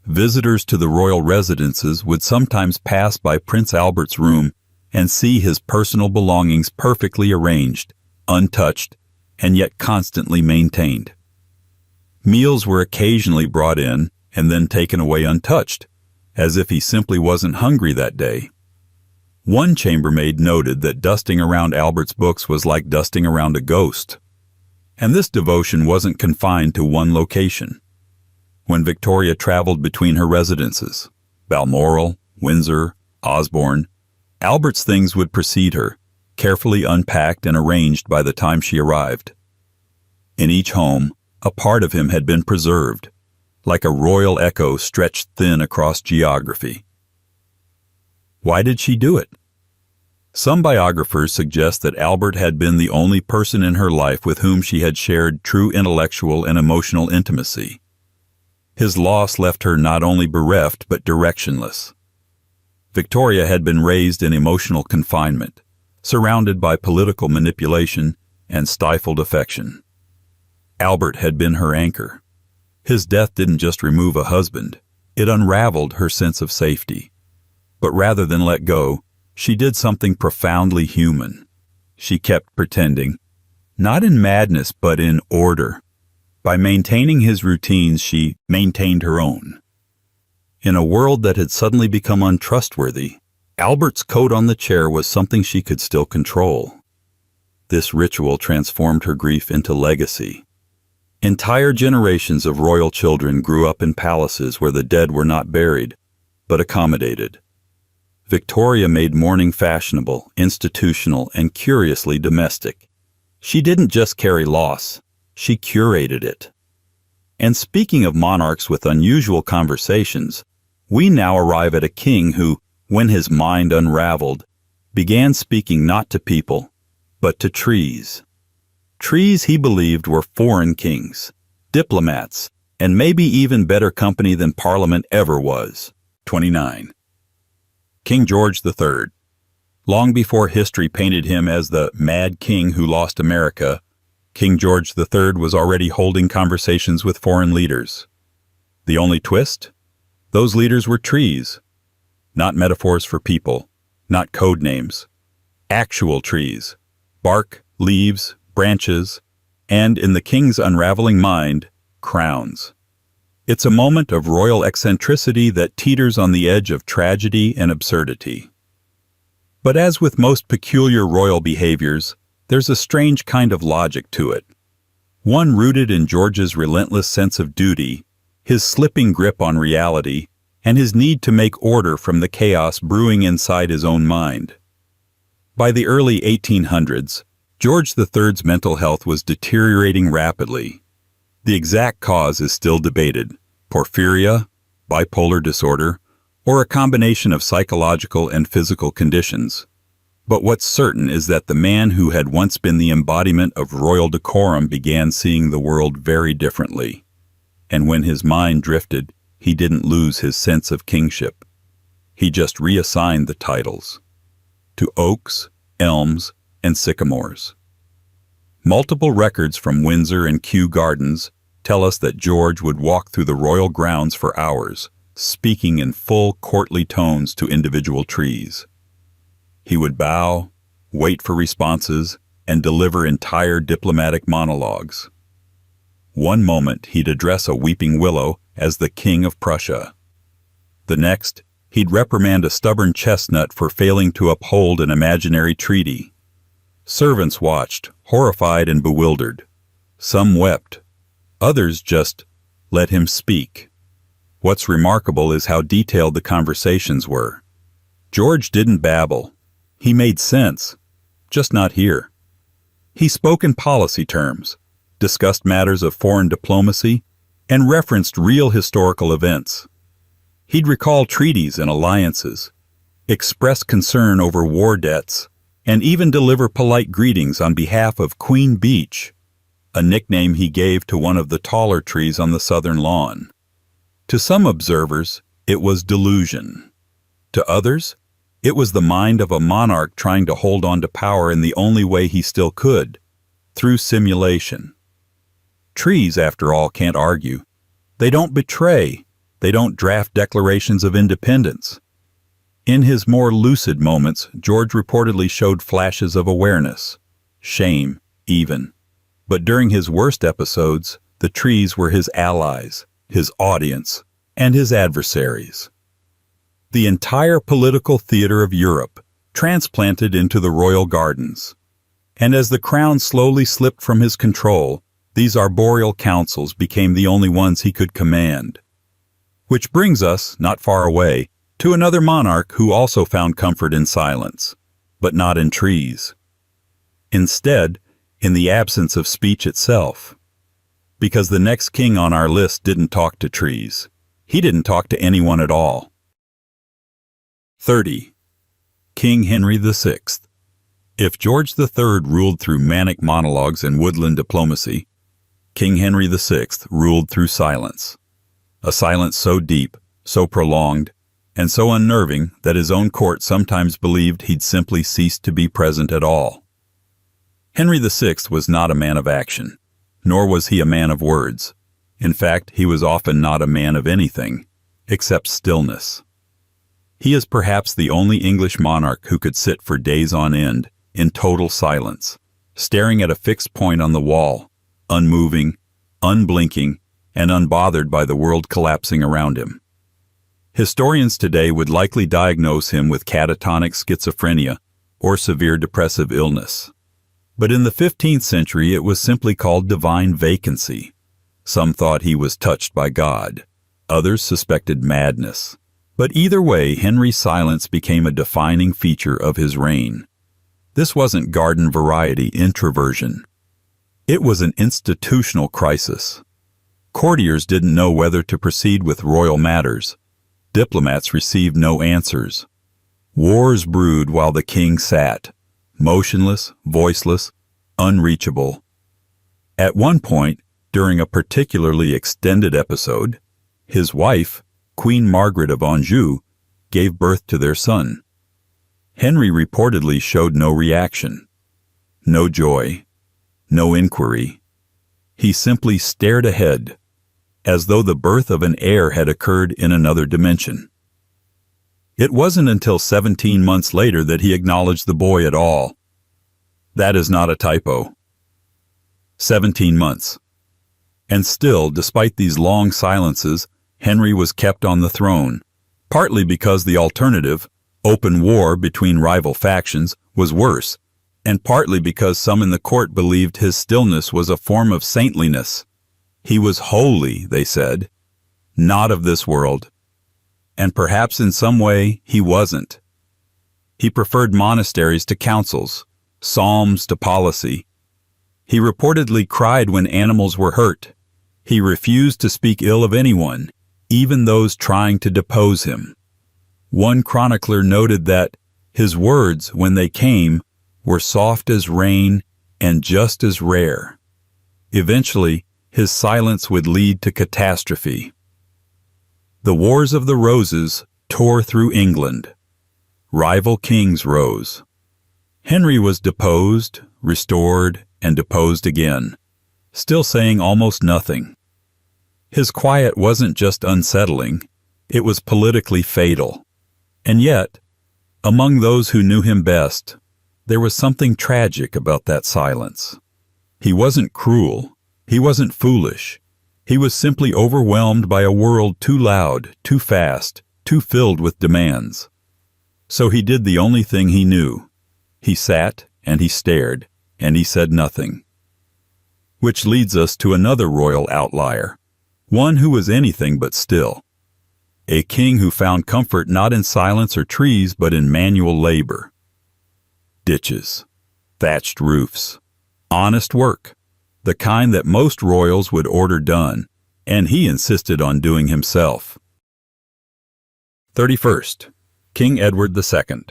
Speaker 1: Visitors to the royal residences would sometimes pass by Prince Albert's room and see his personal belongings perfectly arranged, untouched, and yet constantly maintained. Meals were occasionally brought in and then taken away untouched, as if he simply wasn't hungry that day. One chambermaid noted that dusting around Albert's books was like dusting around a ghost. And this devotion wasn't confined to one location. When Victoria traveled between her residences, Balmoral, Windsor, Osborne, Albert's things would precede her, carefully unpacked and arranged by the time she arrived. In each home, a part of him had been preserved, like a royal echo stretched thin across geography. Why did she do it? Some biographers suggest that Albert had been the only person in her life with whom she had shared true intellectual and emotional intimacy. His loss left her not only bereft but directionless. Victoria had been raised in emotional confinement, surrounded by political manipulation and stifled affection. Albert had been her anchor. His death didn't just remove a husband, it unraveled her sense of safety. But rather than let go, she did something profoundly human. She kept pretending, not in madness but in order. By maintaining his routines, she maintained her own. In a world that had suddenly become untrustworthy, Albert's coat on the chair was something she could still control. This ritual transformed her grief into legacy. Entire generations of royal children grew up in palaces where the dead were not buried, but accommodated. Victoria made mourning fashionable, institutional, and curiously domestic. She didn't just carry loss, she curated it. And speaking of monarchs with unusual conversations, we now arrive at a king who, when his mind unraveled, began speaking not to people, but to trees. Trees he believed were foreign kings, diplomats, and maybe even better company than Parliament ever was. 29. King George III. Long before history painted him as the mad king who lost America, King George III was already holding conversations with foreign leaders. The only twist? Those leaders were trees. Not metaphors for people, not code names. Actual trees. Bark, leaves, branches, and, in the king's unraveling mind, crowns. It's a moment of royal eccentricity that teeters on the edge of tragedy and absurdity. But as with most peculiar royal behaviors, there's a strange kind of logic to it. One rooted in George's relentless sense of duty, his slipping grip on reality, and his need to make order from the chaos brewing inside his own mind. By the early 1800s, George III's mental health was deteriorating rapidly. The exact cause is still debated: porphyria, bipolar disorder, or a combination of psychological and physical conditions. But what's certain is that the man who had once been the embodiment of royal decorum began seeing the world very differently. And when his mind drifted, he didn't lose his sense of kingship. He just reassigned the titles to oaks, elms, and sycamores. Multiple records from Windsor and Kew Gardens tell us that George would walk through the royal grounds for hours, speaking in full courtly tones to individual trees. He would bow, wait for responses, and deliver entire diplomatic monologues. One moment he'd address a weeping willow as the King of Prussia. The next, he'd reprimand a stubborn chestnut for failing to uphold an imaginary treaty. Servants watched, horrified and bewildered. Some wept. Others just let him speak. What's remarkable is how detailed the conversations were. George didn't babble. He made sense, just not here. He spoke in policy terms, discussed matters of foreign diplomacy, and referenced real historical events. He'd recall treaties and alliances, express concern over war debts, and even deliver polite greetings on behalf of Queen Beech, a nickname he gave to one of the taller trees on the southern lawn. To some observers, it was delusion. To others, it was the mind of a monarch trying to hold on to power in the only way he still could, through simulation. Trees, after all, can't argue. They don't betray. They don't draft declarations of independence. In his more lucid moments, George reportedly showed flashes of awareness, shame, even. But during his worst episodes, the trees were his allies, his audience, and his adversaries. The entire political theater of Europe transplanted into the royal gardens. And as the crown slowly slipped from his control, these arboreal councils became the only ones he could command. Which brings us, not far away, to another monarch who also found comfort in silence, but not in trees. Instead, in the absence of speech itself. Because the next king on our list didn't talk to trees. He didn't talk to anyone at all. 30. King Henry VI. If George III ruled through manic monologues and woodland diplomacy, King Henry VI ruled through silence. A silence so deep, so prolonged, and so unnerving that his own court sometimes believed he'd simply ceased to be present at all. Henry VI was not a man of action, nor was he a man of words. In fact, he was often not a man of anything, except stillness. He is perhaps the only English monarch who could sit for days on end, in total silence, staring at a fixed point on the wall, unmoving, unblinking, and unbothered by the world collapsing around him. Historians today would likely diagnose him with catatonic schizophrenia or severe depressive illness. But in the 15th century, it was simply called divine vacancy. Some thought he was touched by God. Others suspected madness. But either way, Henry's silence became a defining feature of his reign. This wasn't garden variety introversion. It was an institutional crisis. Courtiers didn't know whether to proceed with royal matters. Diplomats received no answers. Wars brewed while the king sat, motionless, voiceless, unreachable. At one point, during a particularly extended episode, his wife, Queen Margaret of Anjou, gave birth to their son. Henry reportedly showed no reaction, no joy, no inquiry. He simply stared ahead, as though the birth of an heir had occurred in another dimension. It wasn't until 17 months later that he acknowledged the boy at all. That is not a typo. 17 months. And still, despite these long silences, Henry was kept on the throne, partly because the alternative, open war between rival factions, was worse, and partly because some in the court believed his stillness was a form of saintliness. He was holy, they said, not of this world. And perhaps in some way he wasn't. He preferred monasteries to councils, psalms to policy. He reportedly cried when animals were hurt. He refused to speak ill of anyone, even those trying to depose him. One chronicler noted that his words, when they came, were soft as rain and just as rare. Eventually, his silence would lead to catastrophe. The Wars of the Roses tore through England. Rival kings rose. Henry was deposed, restored, and deposed again, still saying almost nothing. His quiet wasn't just unsettling, it was politically fatal. And yet, among those who knew him best, there was something tragic about that silence. He wasn't cruel, he wasn't foolish. He was simply overwhelmed by a world too loud, too fast, too filled with demands. So he did the only thing he knew. He sat, and he stared, and he said nothing. Which leads us to another royal outlier, one who was anything but still. A king who found comfort not in silence or trees, but in manual labor. Ditches, thatched roofs, honest work, the kind that most royals would order done, and he insisted on doing himself. 31st. King Edward II.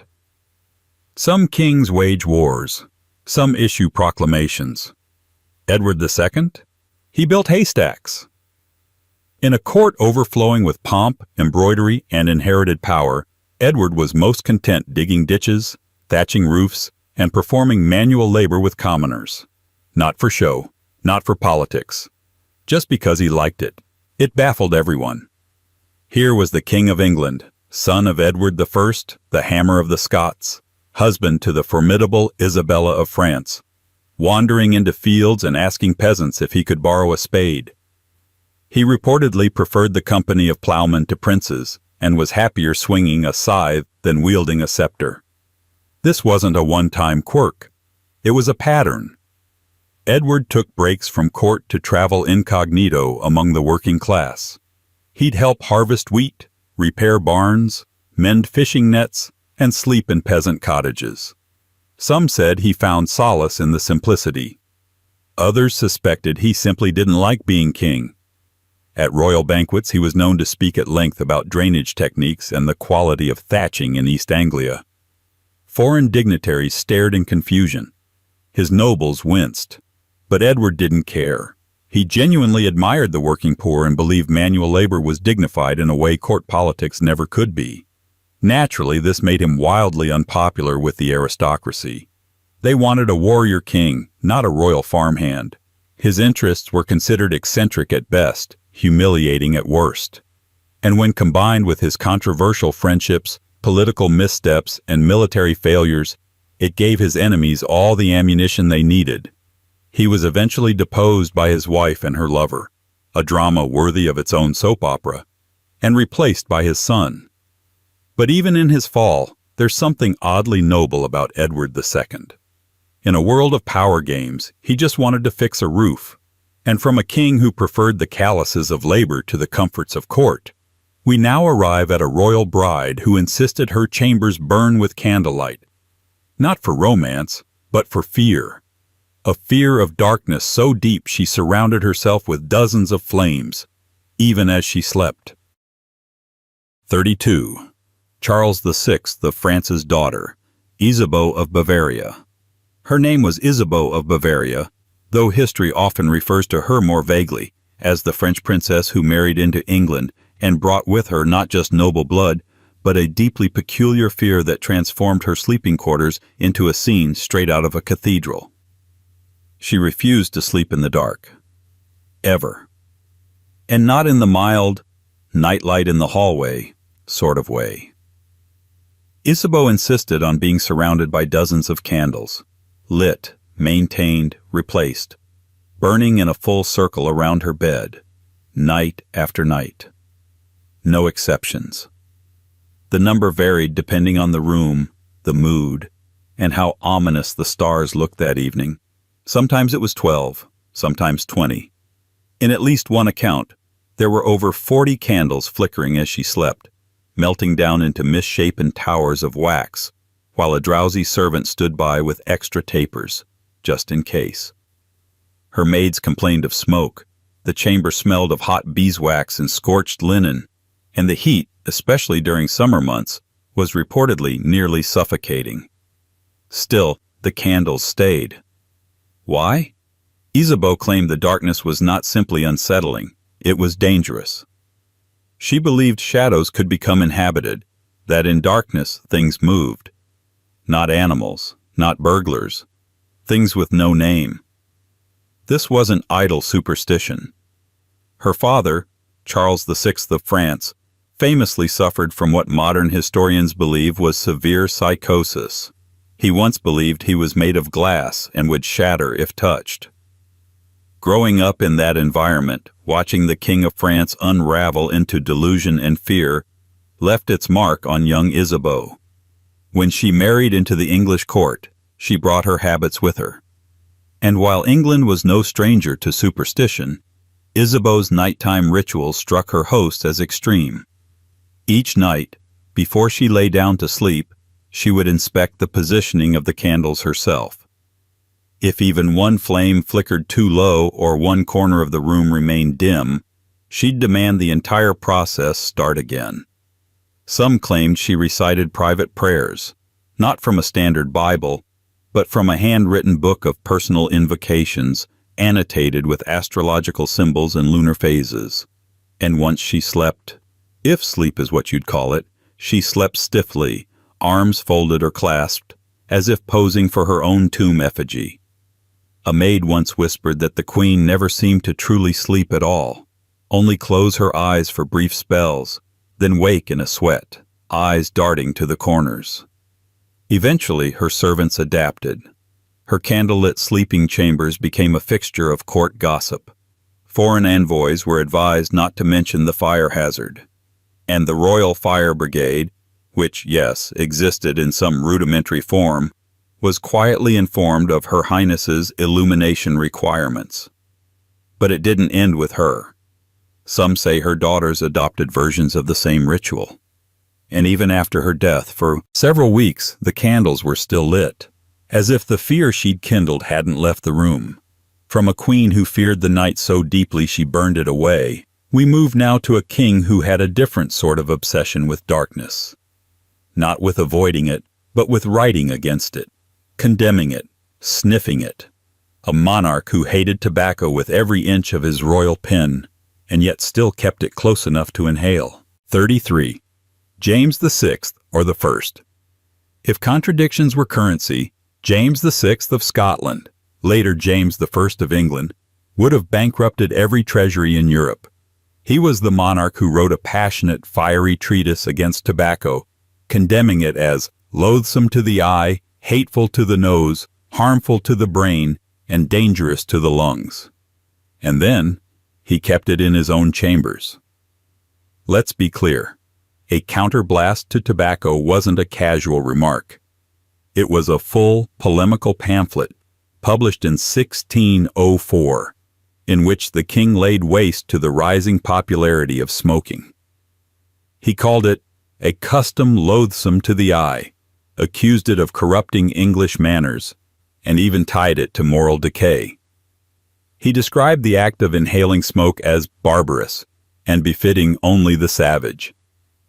Speaker 1: Some kings wage wars. Some issue proclamations. Edward II? He built haystacks. In a court overflowing with pomp, embroidery, and inherited power, Edward was most content digging ditches, thatching roofs, and performing manual labor with commoners. Not for show, not for politics. Just because he liked it. It baffled everyone. Here was the King of England, son of Edward I, the Hammer of the Scots, husband to the formidable Isabella of France, wandering into fields and asking peasants if he could borrow a spade. He reportedly preferred the company of plowmen to princes, and was happier swinging a scythe than wielding a scepter. This wasn't a one-time quirk. It was a pattern. Edward took breaks from court to travel incognito among the working class. He'd help harvest wheat, repair barns, mend fishing nets, and sleep in peasant cottages. Some said he found solace in the simplicity. Others suspected he simply didn't like being king. At royal banquets, he was known to speak at length about drainage techniques and the quality of thatching in East Anglia. Foreign dignitaries stared in confusion. His nobles winced. But Edward didn't care. He genuinely admired the working poor and believed manual labor was dignified in a way court politics never could be. Naturally, this made him wildly unpopular with the aristocracy. They wanted a warrior king, not a royal farmhand. His interests were considered eccentric at best, humiliating at worst. And when combined with his controversial friendships, political missteps, and military failures, it gave his enemies all the ammunition they needed. He was eventually deposed by his wife and her lover, a drama worthy of its own soap opera, and replaced by his son. But even in his fall, there's something oddly noble about Edward II. In a world of power games, he just wanted to fix a roof, and from a king who preferred the calluses of labor to the comforts of court, we now arrive at a royal bride who insisted her chambers burn with candlelight, not for romance, but for fear. A fear of darkness so deep she surrounded herself with dozens of flames, even as she slept. 32. Charles VI of France's daughter, Isabeau of Bavaria. Her name was Isabeau of Bavaria, though history often refers to her more vaguely as the French princess who married into England and brought with her not just noble blood, but a deeply peculiar fear that transformed her sleeping quarters into a scene straight out of a cathedral. She refused to sleep in the dark. Ever. And not in the mild, nightlight in the hallway sort of way. Isabeau insisted on being surrounded by dozens of candles, lit, maintained, replaced, burning in a full circle around her bed, night after night. No exceptions. The number varied depending on the room, the mood, and how ominous the stars looked that evening. Sometimes it was 12, sometimes 20. In at least one account, there were over 40 candles flickering as she slept, melting down into misshapen towers of wax, while a drowsy servant stood by with extra tapers, just in case. Her maids complained of smoke, the chamber smelled of hot beeswax and scorched linen, and the heat, especially during summer months, was reportedly nearly suffocating. Still, the candles stayed. Why? Isabeau claimed the darkness was not simply unsettling, it was dangerous. She believed shadows could become inhabited, that in darkness things moved. Not animals, not burglars, things with no name. This wasn't idle superstition. Her father, Charles VI of France, famously suffered from what modern historians believe was severe psychosis. He once believed he was made of glass and would shatter if touched. Growing up in that environment, watching the King of France unravel into delusion and fear, left its mark on young Isabeau. When she married into the English court, she brought her habits with her. And while England was no stranger to superstition, Isabeau's nighttime rituals struck her hosts as extreme. Each night, before she lay down to sleep, she would inspect the positioning of the candles herself. If even one flame flickered too low or one corner of the room remained dim, she'd demand the entire process start again. Some claimed she recited private prayers, not from a standard Bible, but from a handwritten book of personal invocations, annotated with astrological symbols and lunar phases. And once she slept, if sleep is what you'd call it, she slept stiffly, arms folded or clasped, as if posing for her own tomb effigy. A maid once whispered that the queen never seemed to truly sleep at all, only close her eyes for brief spells, then wake in a sweat, eyes darting to the corners. Eventually, her servants adapted. Her candlelit sleeping chambers became a fixture of court gossip. Foreign envoys were advised not to mention the fire hazard. And the Royal Fire Brigade, which, yes, existed in some rudimentary form, was quietly informed of Her Highness's illumination requirements. But it didn't end with her. Some say her daughters adopted versions of the same ritual. And even after her death, for several weeks, the candles were still lit, as if the fear she'd kindled hadn't left the room. From a queen who feared the night so deeply she burned it away, we move now to a king who had a different sort of obsession with darkness. Not with avoiding it, but with writing against it, condemning it, sniffing it. A monarch who hated tobacco with every inch of his royal pen, and yet still kept it close enough to inhale. 33. James VI, or the First. If contradictions were currency, James VI of Scotland, later James I of England, would have bankrupted every treasury in Europe. He was the monarch who wrote a passionate, fiery treatise against tobacco, condemning it as loathsome to the eye, hateful to the nose, harmful to the brain, and dangerous to the lungs. And then, he kept it in his own chambers. Let's be clear. A counterblast to tobacco wasn't a casual remark. It was a full, polemical pamphlet published in 1604, in which the king laid waste to the rising popularity of smoking. He called it a custom loathsome to the eye, accused it of corrupting English manners, and even tied it to moral decay. He described the act of inhaling smoke as barbarous and befitting only the savage.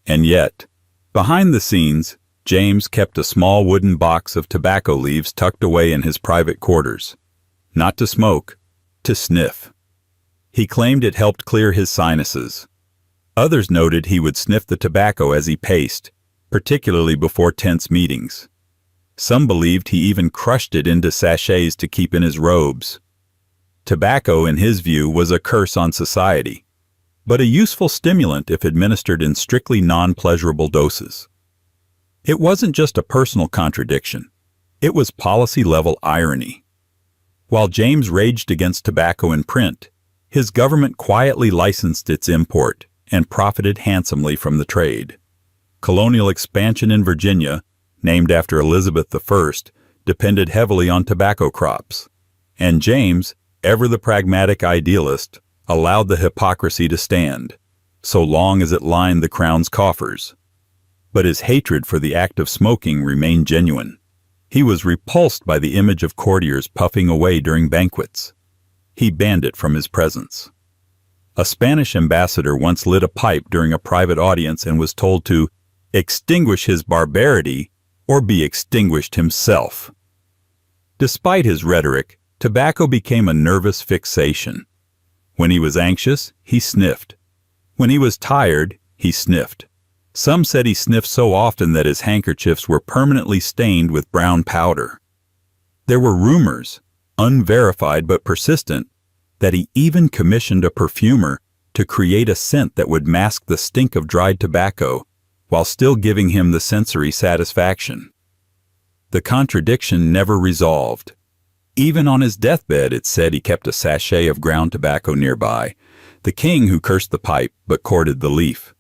Speaker 1: And yet, behind the scenes, James kept a small wooden box of tobacco leaves tucked away in his private quarters. Not to smoke, to sniff. He claimed it helped clear his sinuses. Others noted he would sniff the tobacco as he paced, particularly before tense meetings. Some believed he even crushed it into sachets to keep in his robes. Tobacco, in his view, was a curse on society, but a useful stimulant if administered in strictly non-pleasurable doses. It wasn't just a personal contradiction. It was policy-level irony. While James raged against tobacco in print, his government quietly licensed its import and profited handsomely from the trade. Colonial expansion in Virginia, named after Elizabeth I, depended heavily on tobacco crops, and James, ever the pragmatic idealist, allowed the hypocrisy to stand, so long as it lined the crown's coffers. But his hatred for the act of smoking remained genuine. He was repulsed by the image of courtiers puffing away during banquets. He banned it from his presence. A Spanish ambassador once lit a pipe during a private audience and was told to extinguish his barbarity or be extinguished himself. Despite his rhetoric, tobacco became a nervous fixation. When he was anxious, he sniffed. When he was tired, he sniffed. Some said he sniffed so often that his handkerchiefs were permanently stained with brown powder. There were rumors, unverified but persistent, that he even commissioned a perfumer to create a scent that would mask the stink of dried tobacco while still giving him the sensory satisfaction. The contradiction never resolved. Even on his deathbed, it said he kept a sachet of ground tobacco nearby, the king who cursed the pipe but courted the leaf.